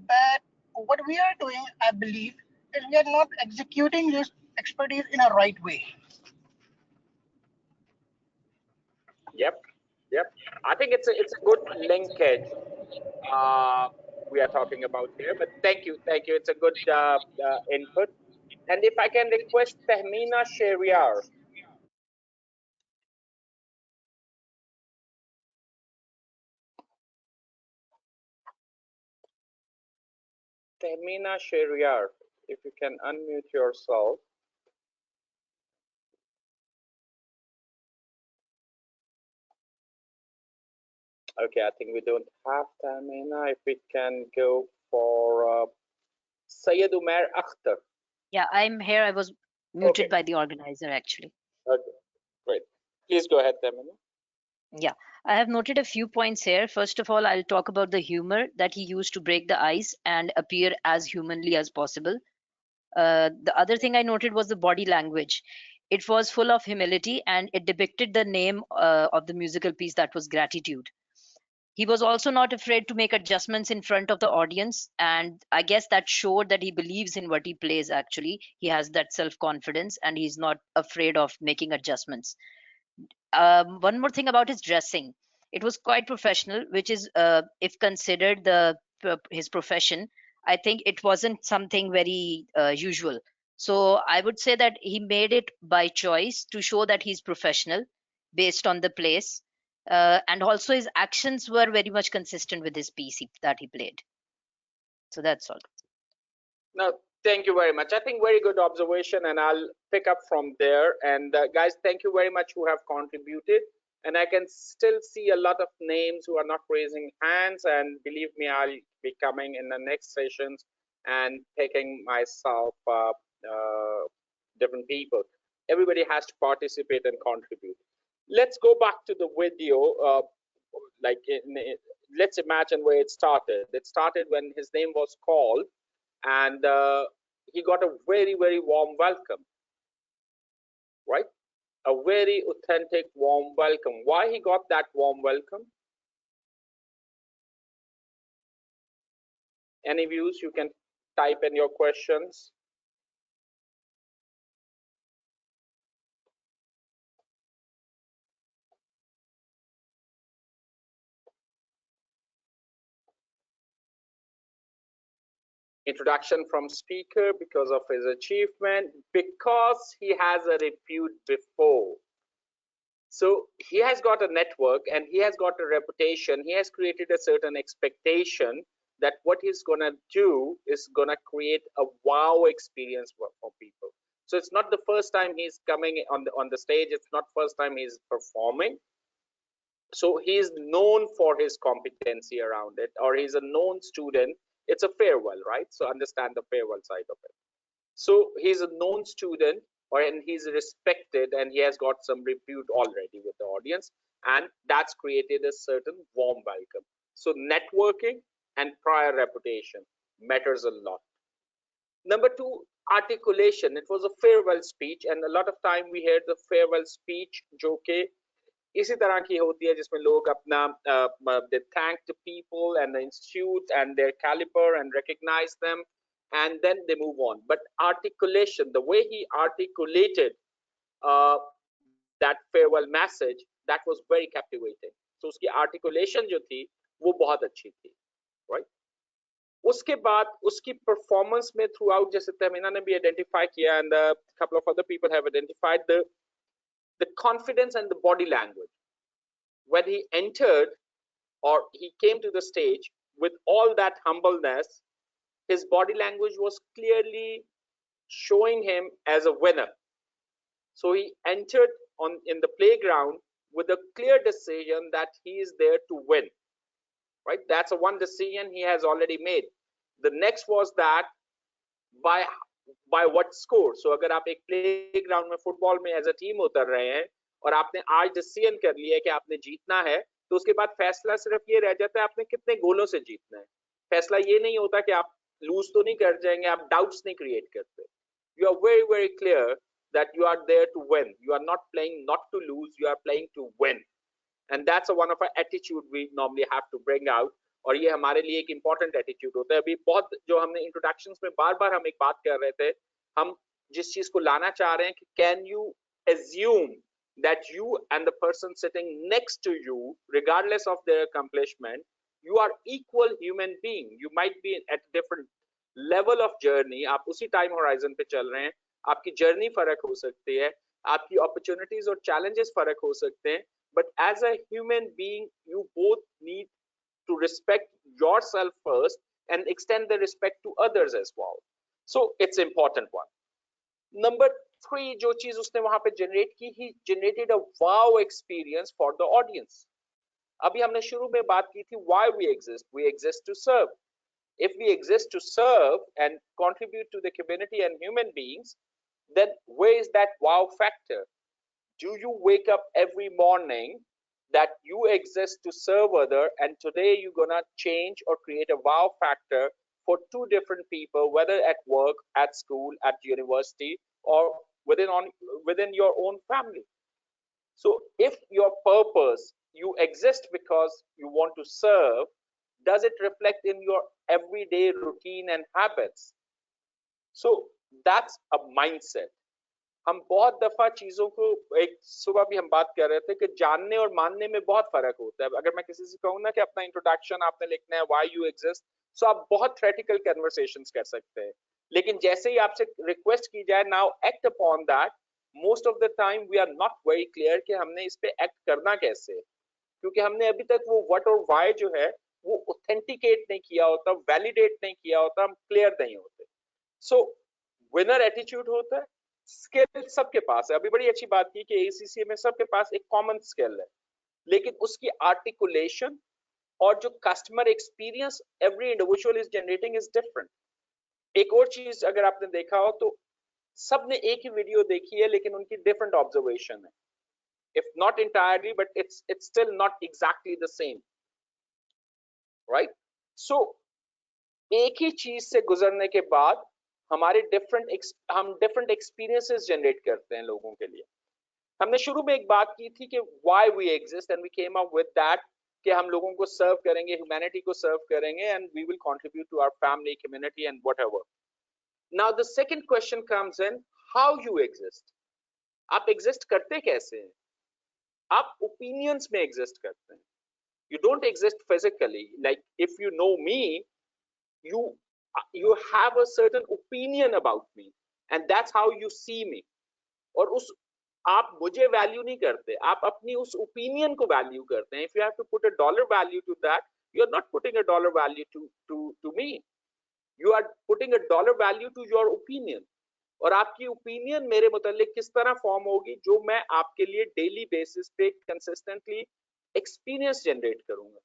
but what we are doing, I believe, is we are not executing this expertise in a right way. Yep, yep. I think it's a good linkage we are talking about here. But thank you. It's a good input. And if I can request Tahmina Sheriar. Tahmina Sheriar, if you can unmute yourself. Okay, I think we don't have Tahmina. If we can go for Syed Umair Akhtar. Yeah, I'm here. I was muted by the organizer, actually. Okay, great. Please go ahead, Tahmina. Yeah, I have noted a few points here. First of all, I'll talk about the humor that he used to break the ice and appear as humanly as possible. The other thing I noted was the body language. It was full of humility and it depicted the name of the musical piece, that was Gratitude. He was also not afraid to make adjustments in front of the audience, and I guess that showed that he believes in what he plays. Actually, he has that self confidence and he's not afraid of making adjustments. One more thing about his dressing, it was quite professional, which is if considered his profession, I think it wasn't something very usual. So I would say that he made it by choice to show that he's professional. based on the place. And also his actions were very much consistent with his piece that he played. So that's all. No, thank you very much. I think very good observation, and I'll pick up from there. And guys, thank you very much who have contributed. And I can still see a lot of names who are not raising hands. And believe me, I'll be coming in the next sessions and picking myself different people. Everybody has to participate and contribute. Let's go back to the video. Let's imagine where it started. It started when his name was called, and he got a very, very warm welcome, right? A very authentic, warm welcome. Why he got that warm welcome? Any views? You can type in your questions. Introduction from speaker, because of his achievement, because he has a repute before. So he has got a network and he has got a reputation. He has created a certain expectation that what he's going to do is going to create a wow experience for people. So it's not the first time he's coming on the stage. It's not first time he's performing. So he is known for his competency around it, or he's a known student. It's a farewell, right? So understand the farewell side of it. So he's a known student, and he's respected, and he has got some repute already with the audience, and that's created a certain warm welcome. So networking and prior reputation matters a lot. Number two, articulation. It was a farewell speech, and a lot of time we hear the farewell speech जो कि इसी तरह की होती है जिसमें लोग अपना they thank the people and the institute and their caliber and recognize them, and then they move on. But articulation, the way he articulated that farewell message, that was very captivating. So उसकी articulation जो थी वो बहुत अच्छी थी, right? उसके बाद उसकी performance में throughout, जैसे तहमीना ने भी identify किया and a couple of other people have identified the confidence and the body language. When he entered or he came to the stage with all that humbleness, his body language was clearly showing him as a winner. So he entered in the playground with a clear decision that he is there to win, right? That's a one decision he has already made. The next was that by what score. So अगर आप एक playground में football में as a team उतर रहे हैं और आपने आज डिसीजन कर लिया है कि आपने जीतना है, तो उसके बाद फैसला सिर्फ ये रह जाता है आपने कितने गोलों से जीतना है. फैसला ये नहीं होता कि आप लूज तो नहीं कर जाएंगे, आप डाउट्स नहीं क्रिएट करते. You are very, very clear that you are there to win. You are not playing not to lose, you are playing to win. And that's one of our attitude we normally have to bring out. और ये हमारे लिए एक important attitude होता है. अभी बहुत जो हमने introductions में बार बार हम एक बात कर रहे थे, हम जिस चीज को लाना चाह रहे हैं कि can you assume that you and the person sitting next to you, regardless of their accomplishment, you are equal human being. You might be at different level of journey. आप उसी time horizon पे चल रहे हैं, आपकी journey फर्क हो सकती है, आपकी opportunities और challenges फर्क हो सकते हैं, but as a human being, you both need to respect yourself first and extend the respect to others as well. So it's important one. Number three, जो चीज उसने वहां पे generate की, he generated a wow experience for the audience. अभी हमने शुरू में बात की थी why we exist. We exist to serve. If we exist to serve and contribute to the community and human beings, then where is that wow factor? Do you wake up every morning that you exist to serve other, and today you're gonna change or create a wow factor for two different people, whether at work, at school, at university, or within your own family? So if your purpose, you exist because you want to serve, does it reflect in your everyday routine and habits? So that's a mindset. हम बहुत दफा चीजों को, एक सुबह भी हम बात कर रहे थे कि जानने और मानने में बहुत फर्क होता है. अगर मैं किसी से कहूँ ना कि अपना इंट्रोडक्शन आपने लिखना है why you exist, so आप बहुत theoretical conversations कर सकते हैं, लेकिन जैसे ही आपसे रिक्वेस्ट की जाए now act upon that, most of the time we are not very clear कि हमने इस पे act करना कैसे है, क्योंकि हमने अभी तक वो what और why जो है वो authenticate नहीं किया होता, validate नहीं किया होता, हम clear नहीं होते. So winner attitude होता है, skill सबके पास है. अभी बड़ी अच्छी बात की कि ACCA में सबके पास एक common skill है, लेकिन उसकी articulation और जो customer experience every individual is generating is different. एक और चीज अगर आपने देखा हो तो सबने एक ही वीडियो देखी है लेकिन उनकी डिफरेंट ऑब्जर्वेशन है. If not entirely, but it's still not exactly the same, right? So एक ही चीज से गुजरने के बाद हमारे हम डिफरेंट एक्सपीरियंसेस जनरेट करते हैं लोगों के लिए. हमने शुरू में एक बात की थी कि why we exist and we came up with that कि हम लोगों को सर्व करेंगे, ह्यूमैनिटी को सर्व करेंगे and we will contribute to our family, community and whatever. Now the second question comes in, how you exist. आप exist करते कैसे हैं? आप opinions में exist करते हैं. You don't exist physically. Like if you know me, you have a certain opinion about me and that's how you see me. और उस आप मुझे वैल्यू नहीं करते, आप अपनी उस ओपिनियन को वैल्यू करते हैं. If you have to put a dollar value to that, you are not putting a dollar value to me. You are putting a dollar value to your opinion. और आपकी ओपिनियन मेरे मुतालिक किस तरह form होगी, जो मैं आपके लिए डेली बेसिस पे कंसिस्टेंटली एक्सपीरियंस जनरेट करूंगा.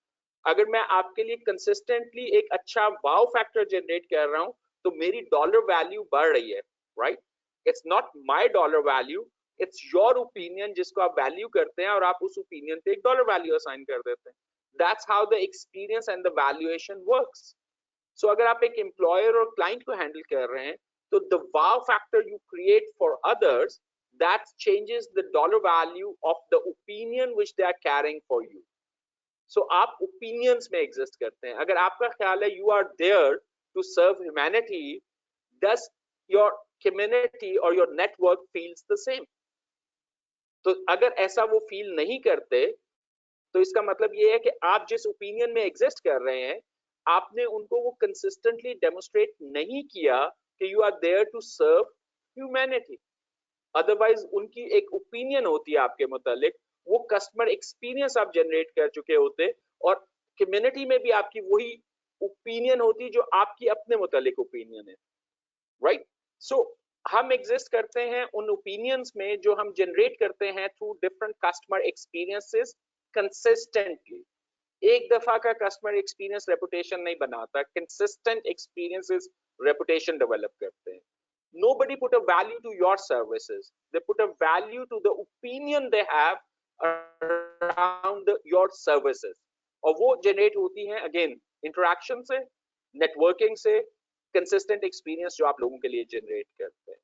अगर मैं आपके लिए कंसिस्टेंटली एक अच्छा वाव फैक्टर जनरेट कर रहा हूं तो मेरी डॉलर वैल्यू बढ़ रही है, right? It's not my dollar value, it's your opinion जिसको आप वैल्यू करते हैं और आप उस ओपिनियन पे एक डॉलर वैल्यू असाइन कर देते हैं. That's how the experience and the valuation works. So अगर आप एक एम्प्लॉयर और क्लाइंट को हैंडल कर रहे हैं तो the wow factor you create for others, that changes the dollar value of the opinion which they are carrying for you. So आप opinions में exist करते हैं. अगर आपका ख्याल है you are there to serve humanity, does your community or your network feels the same? तो अगर ऐसा वो feel नहीं करते तो इसका मतलब ये है कि आप जिस opinion में exist कर रहे हैं आपने उनको वो consistently demonstrate नहीं किया कि you are there to serve humanity. Otherwise उनकी एक ओपिनियन होती है आपके मुतालिक, वो कस्टमर एक्सपीरियंस आप जनरेट कर चुके होते और कम्युनिटी में भी आपकी वही ओपिनियन होती जो आपकी अपने मुतालिक ओपिनियन है, राइट? सो हम एग्जिस्ट करते हैं उन ओपिनियंस में जो हम जनरेट करते हैं through different customer experiences consistently. एक दफा का कस्टमर एक्सपीरियंस रेपुटेशन नहीं बनाता, कंसिस्टेंट एक्सपीरियंसेस रेपुटेशन डेवलप करते हैं. Nobody put a value to your services, they put a value to the opinion they have around your services. और वो generate होती हैं अगेन इंटरेक्शन से, नेटवर्किंग से, कंसिस्टेंट एक्सपीरियंस जो आप लोगों के लिए जनरेट करते हैं.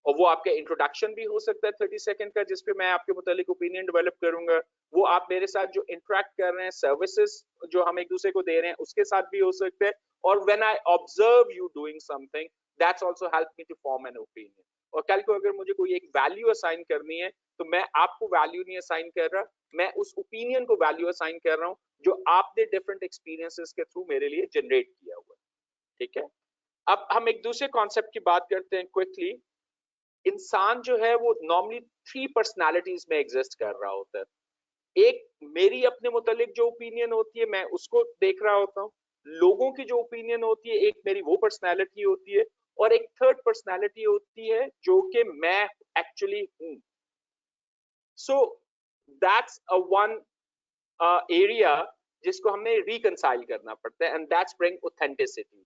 और वो आपका इंट्रोडक्शन भी हो सकता है 30 सेकंड का जिसपे मैं आपके मुतालिक ओपिनियन डेवलप करूंगा. वो आप मेरे साथ जो इंटरेक्ट कर रहे हैं, सर्विसेज जो हम एक दूसरे को दे रहे हैं उसके साथ भी हो सकते हैं. और when I observe you doing something, that's also help me to form an opinion. और कल को अगर मुझे कोई एक वैल्यू असाइन करनी है तो मैं आपको वैल्यू नहीं असाइन कर रहा, मैं उस ओपिनियन को वैल्यू असाइन कर रहा हूं जो आपने डिफरेंट एक्सपीरियंसेस के थ्रू मेरे लिए जनरेट किया हुआ है. ठीक है, अब हम एक दूसरे कॉन्सेप्ट की बात करते हैं क्विकली. इंसान जो है वो नॉर्मली 3 पर्सनालिटीज में एग्जिस्ट कर रहा होता है. एक मेरी अपने मुतालिक जो ओपिनियन होती है मैं उसको देख रहा होता हूँ, लोगों की जो ओपिनियन होती है एक मेरी वो पर्सनालिटी होती है, और एक थर्ड पर्सनालिटी होती है जो कि मैं एक्चुअली हूं. So that's a one area जिसको हमें रिकंसाइल करना पड़ता है, and that's bring authenticity.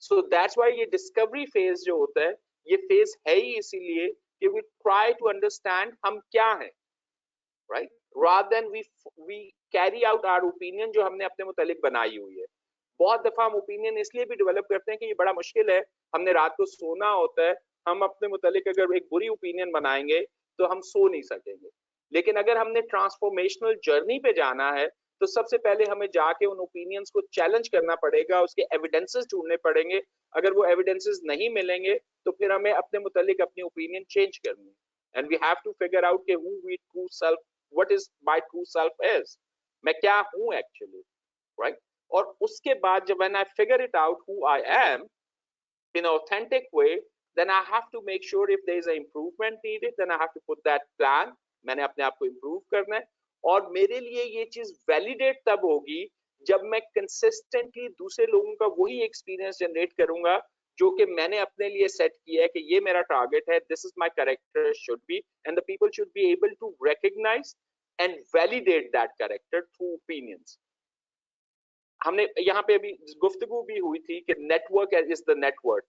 So that's why ये डिस्कवरी फेज जो होता है ये फेज है ही इसीलिए कि वी ट्राई टू अंडरस्टैंड हम क्या हैं, right, rather than we carry out our opinion जो हमने अपने मुतालिक बनाई हुई है. बहुत दफा हम ओपिनियन इसलिए भी डेवलप करते हैं कि ये बड़ा मुश्किल है, हमने रात को सोना होता है, हम अपने मुतालिक अगर एक बुरी ओपिनियन बनाएंगे तो हम सो नहीं सकेंगे. लेकिन अगर हमने ट्रांसफॉर्मेशनल जर्नी पे जाना है तो सबसे पहले हमें जाके उन ओपिनियंस को चैलेंज करना पड़ेगा, उसके एविडेंसेस ढूंढने पड़ेंगे. अगर वो एविडेंसेस नहीं मिलेंगे तो फिर हमें अपने मुतालिक अपनी ओपिनियन चेंज करनी है. And we have to figure out कि who we true self, what is my true self is, मैं क्या हूं एक्चुअली, राइट. और उसके बाद जब when I figure it out who I am in authentic way, then I have to make sure if there is an improvement needed, then I have to put that plan. मैंने अपने आप को improve करना है, और मेरे लिए ये चीज validate तब होगी जब मैं consistently दूसरे लोगों का वही experience generate करूंगा जो कि मैंने अपने लिए set किया है कि ये मेरा target है, this is my character should be, and the people should be able to recognize and validate that character through opinions. हमने यहाँ पे अभी गुफ्तगू भी हुई थी कि network is the network.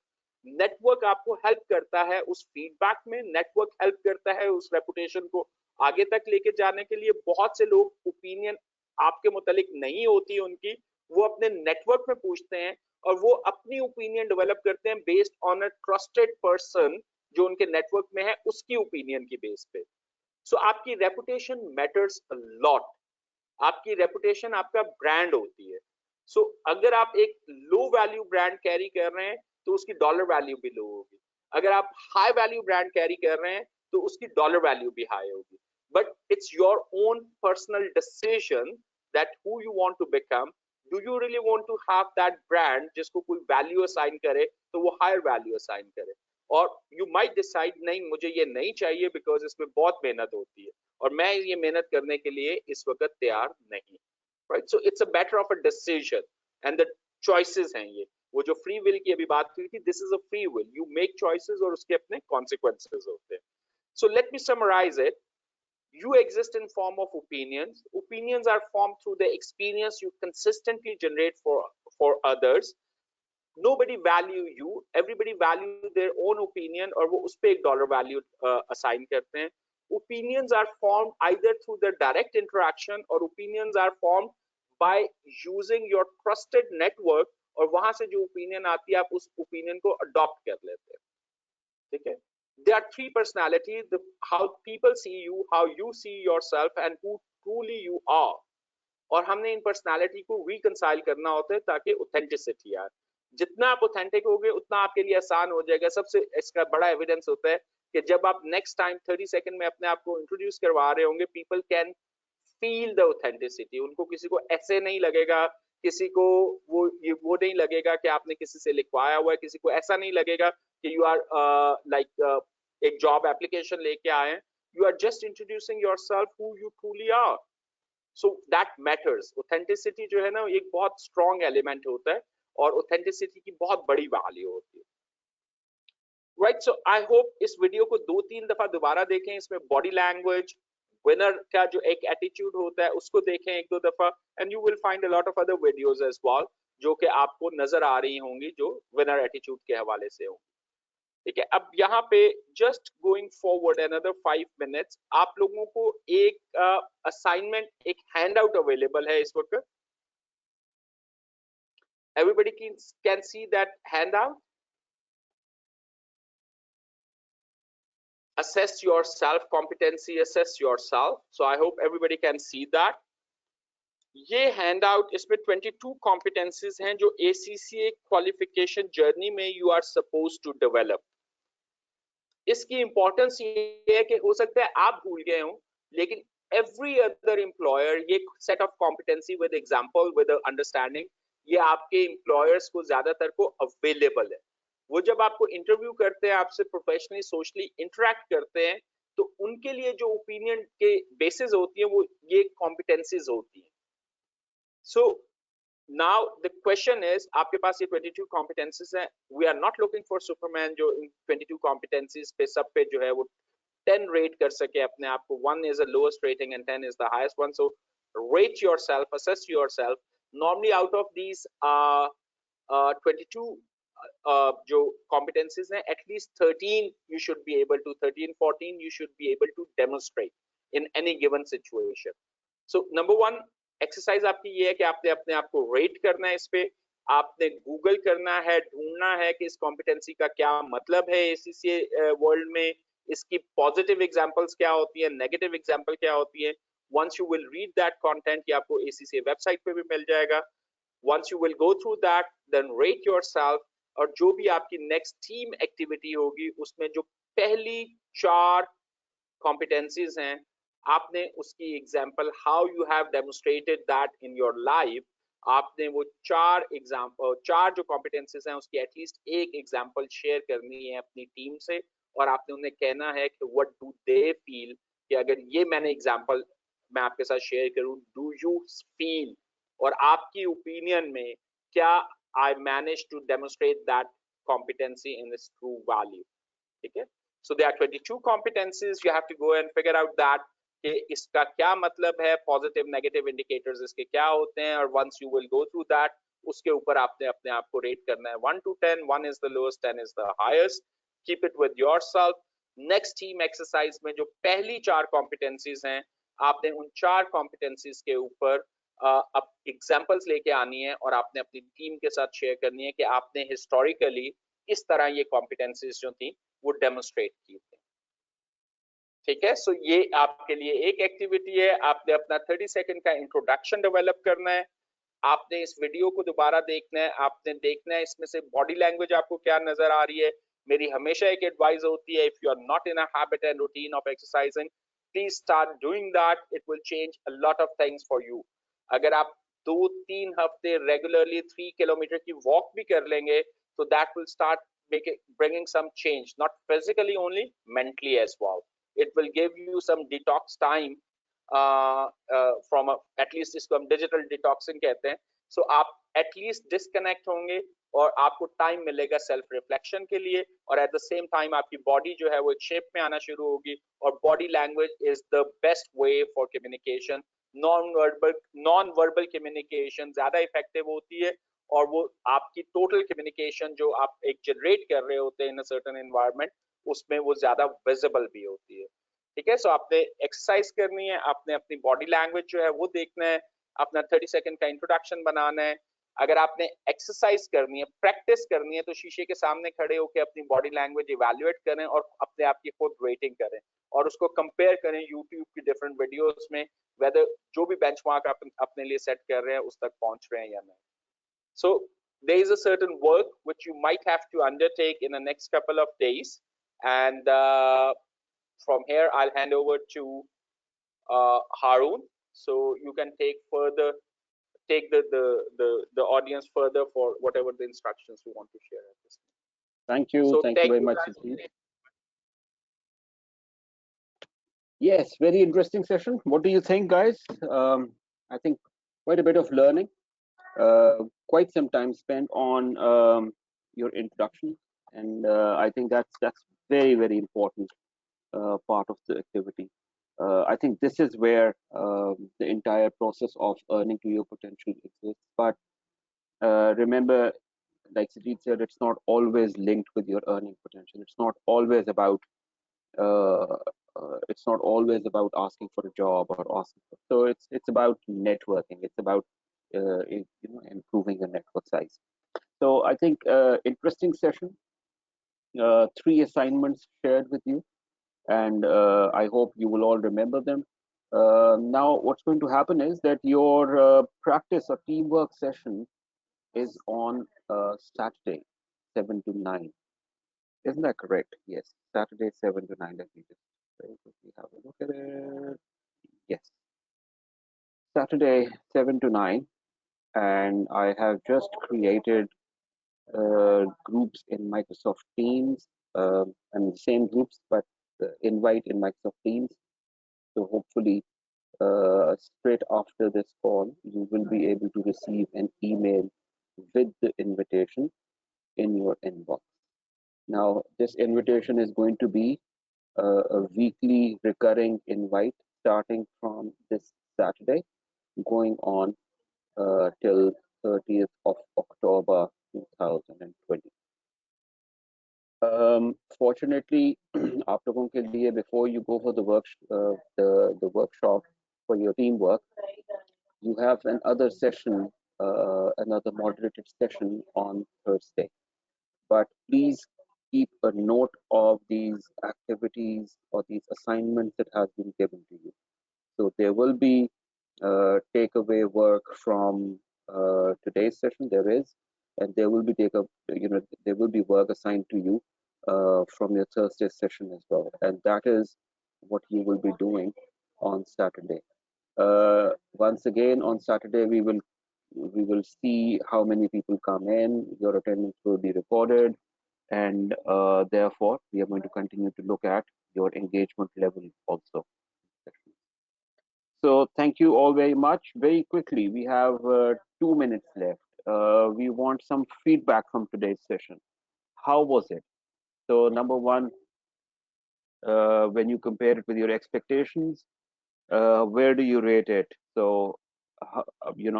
Network आपको हेल्प करता है उस फीडबैक में, नेटवर्क हेल्प करता है उस रेपुटेशन को आगे तक लेके जाने के लिए. बहुत से लोग ओपिनियन आपके मुतालिक नहीं होती उनकी, वो अपने नेटवर्क में पूछते हैं और वो अपनी ओपिनियन डेवलप करते हैं based on a trusted person जो उनके नेटवर्क में है, उसकी ओपिनियन की बेस पे. सो आपकी रेपुटेशन मैटर्स अ लॉट. आपकी रेपुटेशन आपका ब्रांड होती है. सो अगर आप एक लो वैल्यू ब्रांड कैरी कर रहे हैं तो उसकी डॉलर वैल्यू भी लो होगी. अगर आप हाई वैल्यू ब्रांड कैरी कर रहे हैं तो उसकी डॉलर वैल्यू भी हाई होगी. But it's your own personal decision that who you want to become. Do you really want to have that brand जिसको कोई वैल्यू असाइन करे तो वो हायर वैल्यू असाइन करे, और यू माइट डिसाइड नहीं मुझे ये नहीं चाहिए बिकॉज इसमें बहुत मेहनत होती है और मैं ये मेहनत करने के लिए इस वक्त तैयार नहीं. Right, so it's a matter of a decision and the choices हैं ये. वो जो free will की अभी बात हुई थी, this is a free will. You make choices और उसके अपने consequences होते हैं. So let me summarize it. You exist in form of opinions. Opinions are formed through the experience you consistently generate for others. Nobody value you. Everybody value their own opinion और वो उस पे एक dollar value assign करते हैं. Opinions are formed either through the direct interaction or opinions are formed by using your trusted network, और वहां से जो opinion आती है आप उस opinion को adopt कर लेते हैं. ठीक है. There are three personalities: how people see you, how you see yourself, and who truly you are. और हमने इन पर्सनालिटी को रिकंसाइल करना होता है ताकि ऑथेंटिसिटी आए. जितना आप ऑथेंटिक होगे उतना आपके लिए आसान हो जाएगा. सबसे इसका बड़ा एविडेंस होता है कि जब आप नेक्स्ट टाइम 30 सेकंड में अपने आप को इंट्रोड्यूस करवा रहे होंगे, people can feel the authenticity. उनको किसी को ऐसे नहीं लगेगा, किसी को वो नहीं लगेगा कि आपने किसी से लिखवाया हुआ है, किसी को ऐसा नहीं लगेगा कि यू आर लाइक एक जॉब एप्लीकेशन लेके आए हैं. You are just introducing yourself who you truly are. So that matters. Authenticity जो है ना एक बहुत स्ट्रॉन्ग एलिमेंट होता है और ऑथेंटिसिटी की बहुत बड़ी वैल्यू होती है. राइट, सो आई होप इस वीडियो को 2-3 दफा दोबारा देखें. इसमें बॉडी लैंग्वेज, विनर का जो एक एटीट्यूड होता है उसको देखें 1-2 दफा, and you will find a lot of other videos as well जो कि आपको नजर आ रही होंगी जो विनर एटीट्यूड के हवाले से होंगी. ठीक है. अब यहाँ पे just going forward another 5 minutes, आप लोगों को एक असाइनमेंट, एक हैंड आउट अवेलेबल है इस वक्त. Everybody can see that hand out. Assess your self competency, assess yourself. So I hope everybody can see that. ये हैंड आउट, इसमें 22 competencies हैं जो ACCA क्वालिफिकेशन जर्नी में you are suppose to develop. इसकी importance ये है कि हो सकता है आप भूल गए हो, लेकिन एवरी अदर एम्प्लॉयर ये set of competency with example with understanding ये आपके एम्प्लॉयर्स को ज्यादातर को अवेलेबल है. वो जब आपको इंटरव्यू करते हैं, आपसे प्रोफेशनली सोशली इंटरेक्ट करते हैं, तो उनके लिए जो ओपिनियन के बेसिस होती है वो ये कॉम्पिटेंसीज होती हैं. So now the question is, आपके पास ये 22 कॉम्पिटेंसीज हैं. We are not looking for Superman जो इन 22 कॉम्पिटेंसीज पे सब पे जो है वो 10 रेट कर सके अपने आप को. 1 is the lowest rating and 10 is the highest one. So rate yourself, assess yourself. Normally out of these 22 जो competencies हैं, at least 13 you should be able to, 13-14 you should be able to demonstrate in any given situation. So number 1 exercise आपकी ये है कि आपने अपने आप को रेट करना है. इस पे आपने गूगल करना है, ढूंढना है कि इस कॉम्पिटेंसी का क्या मतलब है ACCA वर्ल्ड में, इसकी पॉजिटिव एग्जांपल्स क्या होती है, नेगेटिव एग्जांपल क्या होती है. Once you will read that content, ये आपको ACCA वेबसाइट पे भी मिल जाएगा. Once you will go through that, then rate yourself, और जो भी आपकी नेक्स्ट टीम एक्टिविटी होगी उसमें जो पहली 4 कॉम्पिटेंसीज हैं, आपने उसकी example how you have demonstrated that in your life, आपने वो चार जो कॉम्पिटेंसीज हैं उसकी एटलीस्ट एक एग्जांपल शेयर करनी है अपनी टीम से, और आपने उन्हें कहना है कि व्हाट डू दे फील, कि अगर ये मैंने एग्जांपल मैं आपके साथ शेयर करूं, डू यू फील, और आपकी ओपिनियन में क्या I manage to demonstrate that competency in its true value. ठीक है, so there are 22 competencies, you have to go and figure out that कि इसका क्या मतलब है, पॉजिटिव नेगेटिव इंडिकेटर्स इसके क्या होते हैं, और once you will go through that उसके ऊपर आपने अपने आप को रेट करना है 1 to 10, 1 is the lowest, 10 is the highest. Keep it with yourself. Next team exercise में जो पहली 4 कॉम्पिटेंसीज हैं, आपने उन 4 कॉम्पिटेंसीज के ऊपर अब एग्जांपल्स लेके आनी है और आपने अपनी टीम के साथ शेयर करनी है कि आपने हिस्टोरिकली इस तरह ये कॉम्पिटेंसीज जो थी वो डेमोन्स्ट्रेट की थी। ठीक है, सो ये आपके लिए एक एक्टिविटी है। आपने अपना 30 सेकंड का इंट्रोडक्शन डेवलप करना है, आपने इस वीडियो को दोबारा देखना है, आपने देखना है इसमें से बॉडी लैंग्वेज आपको क्या नजर आ रही है। मेरी हमेशा एक एडवाइस होती है, if you are not in a habit and routine of exercising, please start doing that, it will change a lot of things for you. अगर आप 2-3 हफ्ते रेगुलरली 3 किलोमीटर की वॉक भी कर लेंगे तो that will start bringing some change, not physically only, mentally as well. It will give you some detox time from at least इसको हम डिजिटल डिटॉक्सिंग कहते हैं। सो आप एटलीस्ट डिस्कनेक्ट होंगे और आपको टाइम मिलेगा सेल्फ रिफ्लेक्शन के लिए, और एट द सेम टाइम आपकी बॉडी जो है वो एक शेप में आना शुरू होगी। और body language is the best way for communication. Non verbal communication ज्यादा इफेक्टिव होती है, और वो आपकी टोटल कम्युनिकेशन जो आप एक जनरेट कर रहे होते हैं इन अ सर्टेन एनवायरनमेंट, उसमें वो ज्यादा विजिबल भी होती है। ठीक है, सो आपने एक्सरसाइज करनी है, आपने अपनी बॉडी लैंग्वेज जो है वो देखना है, अपना 30 सेकंड का इंट्रोडक्शन बनाना है। अगर आपने एक्सरसाइज करनी है, प्रैक्टिस करनी है, तो शीशे के सामने खड़े होकर अपनी बॉडी लैंग्वेज इवैल्यूएट करें और अपने आप की खुद रेटिंग करें और उसको कंपेयर करें यूट्यूब की डिफरेंट वीडियोस में, वेदर जो भी बेंचमार्क आप अपने लिए सेट कर रहे हैं उस तक पहुंच रहे हैं या नहीं। So there is a certain work which you might have to undertake in the next couple of days, and from here I'll hand over to Harun, so you can take the audience further for whatever the instructions you want to share at this point. Thank you. So thank you very much, Sujeet. Yes, very interesting session. What do you think, guys? I think quite a bit of learning. Quite some time spent on your introduction, and I think that's very, very important part of the activity. I think this is where the entire process of earning to your potential exists. But remember, like Sajid said, it's not always linked with your earning potential. It's not always about asking for a job or asking for, so it's about networking. It's about improving the network size. So I think interesting session, 3 assignments shared with you, and I hope you will all remember them. Now what's going to happen is that your practice or teamwork session is on Saturday 7 to 9. Isn't that correct? Yes, Saturday 7 to 9. Let me just very quickly have a look at it. Yes, Saturday 7 to 9, and I have just created groups in Microsoft Teams, and the same groups, but invite in Microsoft Teams. So hopefully, straight after this call, you will be able to receive an email with the invitation in your inbox. Now, this invitation is going to be a weekly recurring invite starting from this Saturday, going on till 30th of October 2020. Fortunately, आप लोगों के लिए, before you go for the workshop for your teamwork, you have another session, another moderated session on Thursday. But please keep a note of these activities or these assignments that have been given to you. So there will be takeaway work from today's session. There is, and there will be there will be work assigned to you from your Thursday session as well, and that is what you will be doing on Saturday. Once again, on Saturday we will we will see how many people come in. Your attendance will be recorded, and therefore we are going to continue to look at your engagement level also. So thank you all very much. Very quickly, we have 2 minutes left. We want some feedback from today's session. How was it? So number one, when you compare it with your expectations, where do you rate it? So,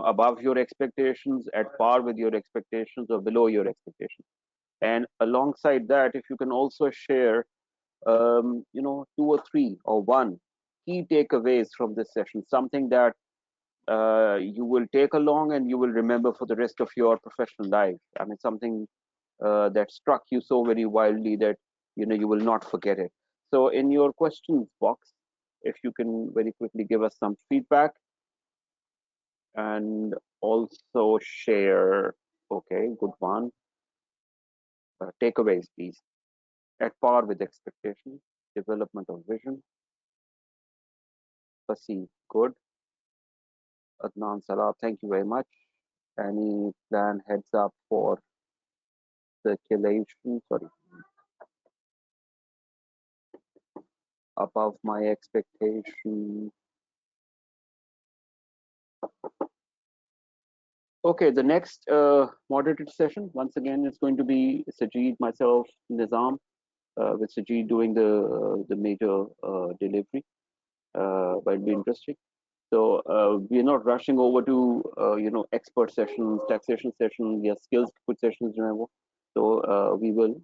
above your expectations, at par with your expectations, or below your expectations. And alongside that, if you can also share, 2 or 3 or one key takeaways from this session, something that you will take along and you will remember for the rest of your professional life. I mean, something that struck you so very wildly that you will not forget it. So in your questions box, if you can very quickly give us some feedback and also share, okay, good one, takeaways, please. At par with expectations, development of vision, perceived good. Adnan Salah, thank you very much. Any plan heads up for circulation? Sorry, above my expectation. Okay, the next moderated session, once again, is going to be Sajid, myself, Nizam, with Sajid doing the major delivery. But it'll be interesting. So we're not rushing over to expert sessions, taxation sessions, yeah, skills put sessions, remember. So we will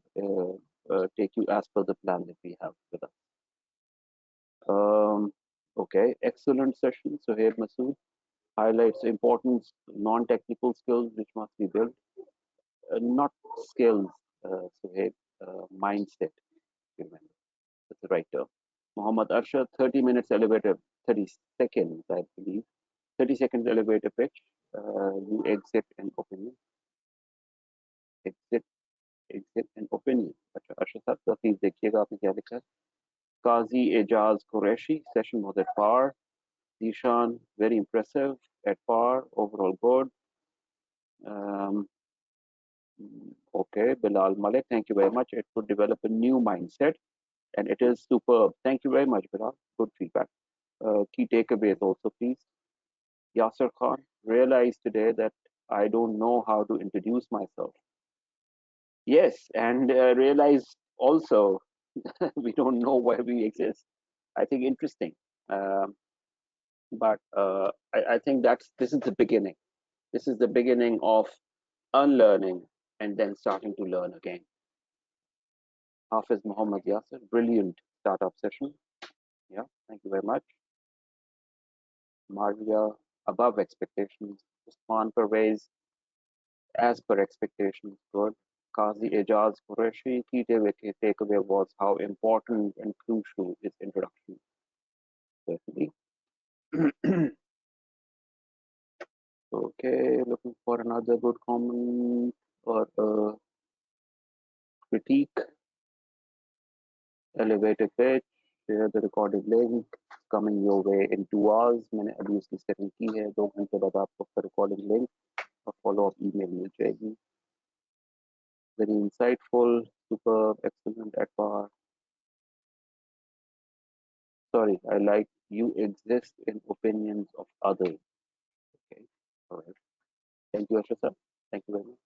take you as per the plan that we have with us. Okay, excellent session. So here, Masood highlights important non-technical skills which must be built, not skills. So here, mindset. Remember, that's the right term. Muhammad Arshad, 30 minutes elevator, 30 seconds, I believe. 30 seconds elevator pitch. You exit and opinion. Exit and opinion. अच्छा अर्शद साहब तो please देखिएगा आपने क्या लिखा है. Qazi Ejaz Qureshi, session was at par. Dishan, very impressive, at par, overall good. Okay, Bilal Malik, thank you very much. It could develop a new mindset, and it is superb. Thank you very much, Bilal. Good feedback. Key takeaways also, please. Yasser Khan, realized today that I don't know how to introduce myself. Yes, and realized also we don't know why we exist. I think interesting. But I think this is the beginning. This is the beginning of unlearning and then starting to learn again. Hafiz Muhammad Yasser, brilliant startup session. Yeah, thank you very much. Maria, above expectations. Usman Pervez, as per expectations, good. Qazi Ejaz Qureshi, key takeaway was how important and crucial is introduction. Certainly. Okay, looking for another good comment or critique. Elevator pitch, share the recorded link, coming your way in 2 hours. मैंने अभी उसकी setting की है. 2 घंटे बाद आपको उसका recording link और follow up email मिल जाएगी. Very insightful, superb, excellent, at par. Sorry, I like you exist in opinions of others. Okay, all right. Thank you, Asha sir. Thank you very much.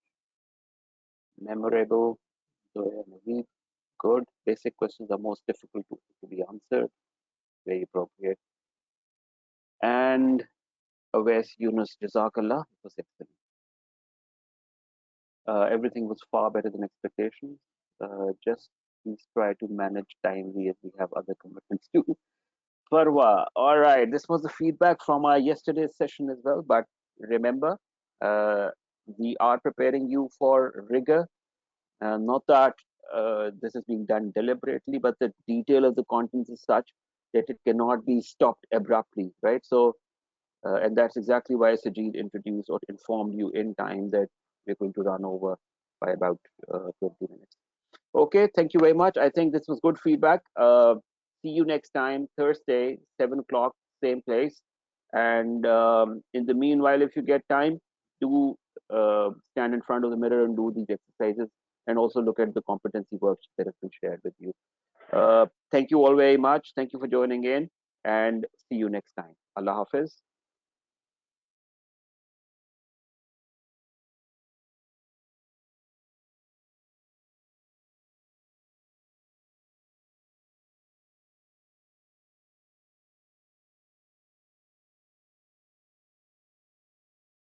Memorable, Zoya Naveed. Good. Basic questions are most difficult to be answered. Very appropriate. And Awais Yunus, Jazakallah, it was excellent. Everything was far better than expectations. Just please try to manage timely as we have other commitments too. Farwa, all right. This was the feedback from our yesterday's session as well. But remember, we are preparing you for rigor. Not that this is being done deliberately, but the detail of the contents is such that it cannot be stopped abruptly, right? So, and that's exactly why Sajid introduced or informed you in time that we're going to run over by about 20 minutes. Okay, thank you very much. I think this was good feedback. See you next time, Thursday, 7 o'clock, same place. And in the meanwhile, if you get time, do stand in front of the mirror and do these exercises, and also look at the competency worksheet that has been shared with you. Thank you all very much. Thank you for joining in, and see you next time. Allah Hafiz.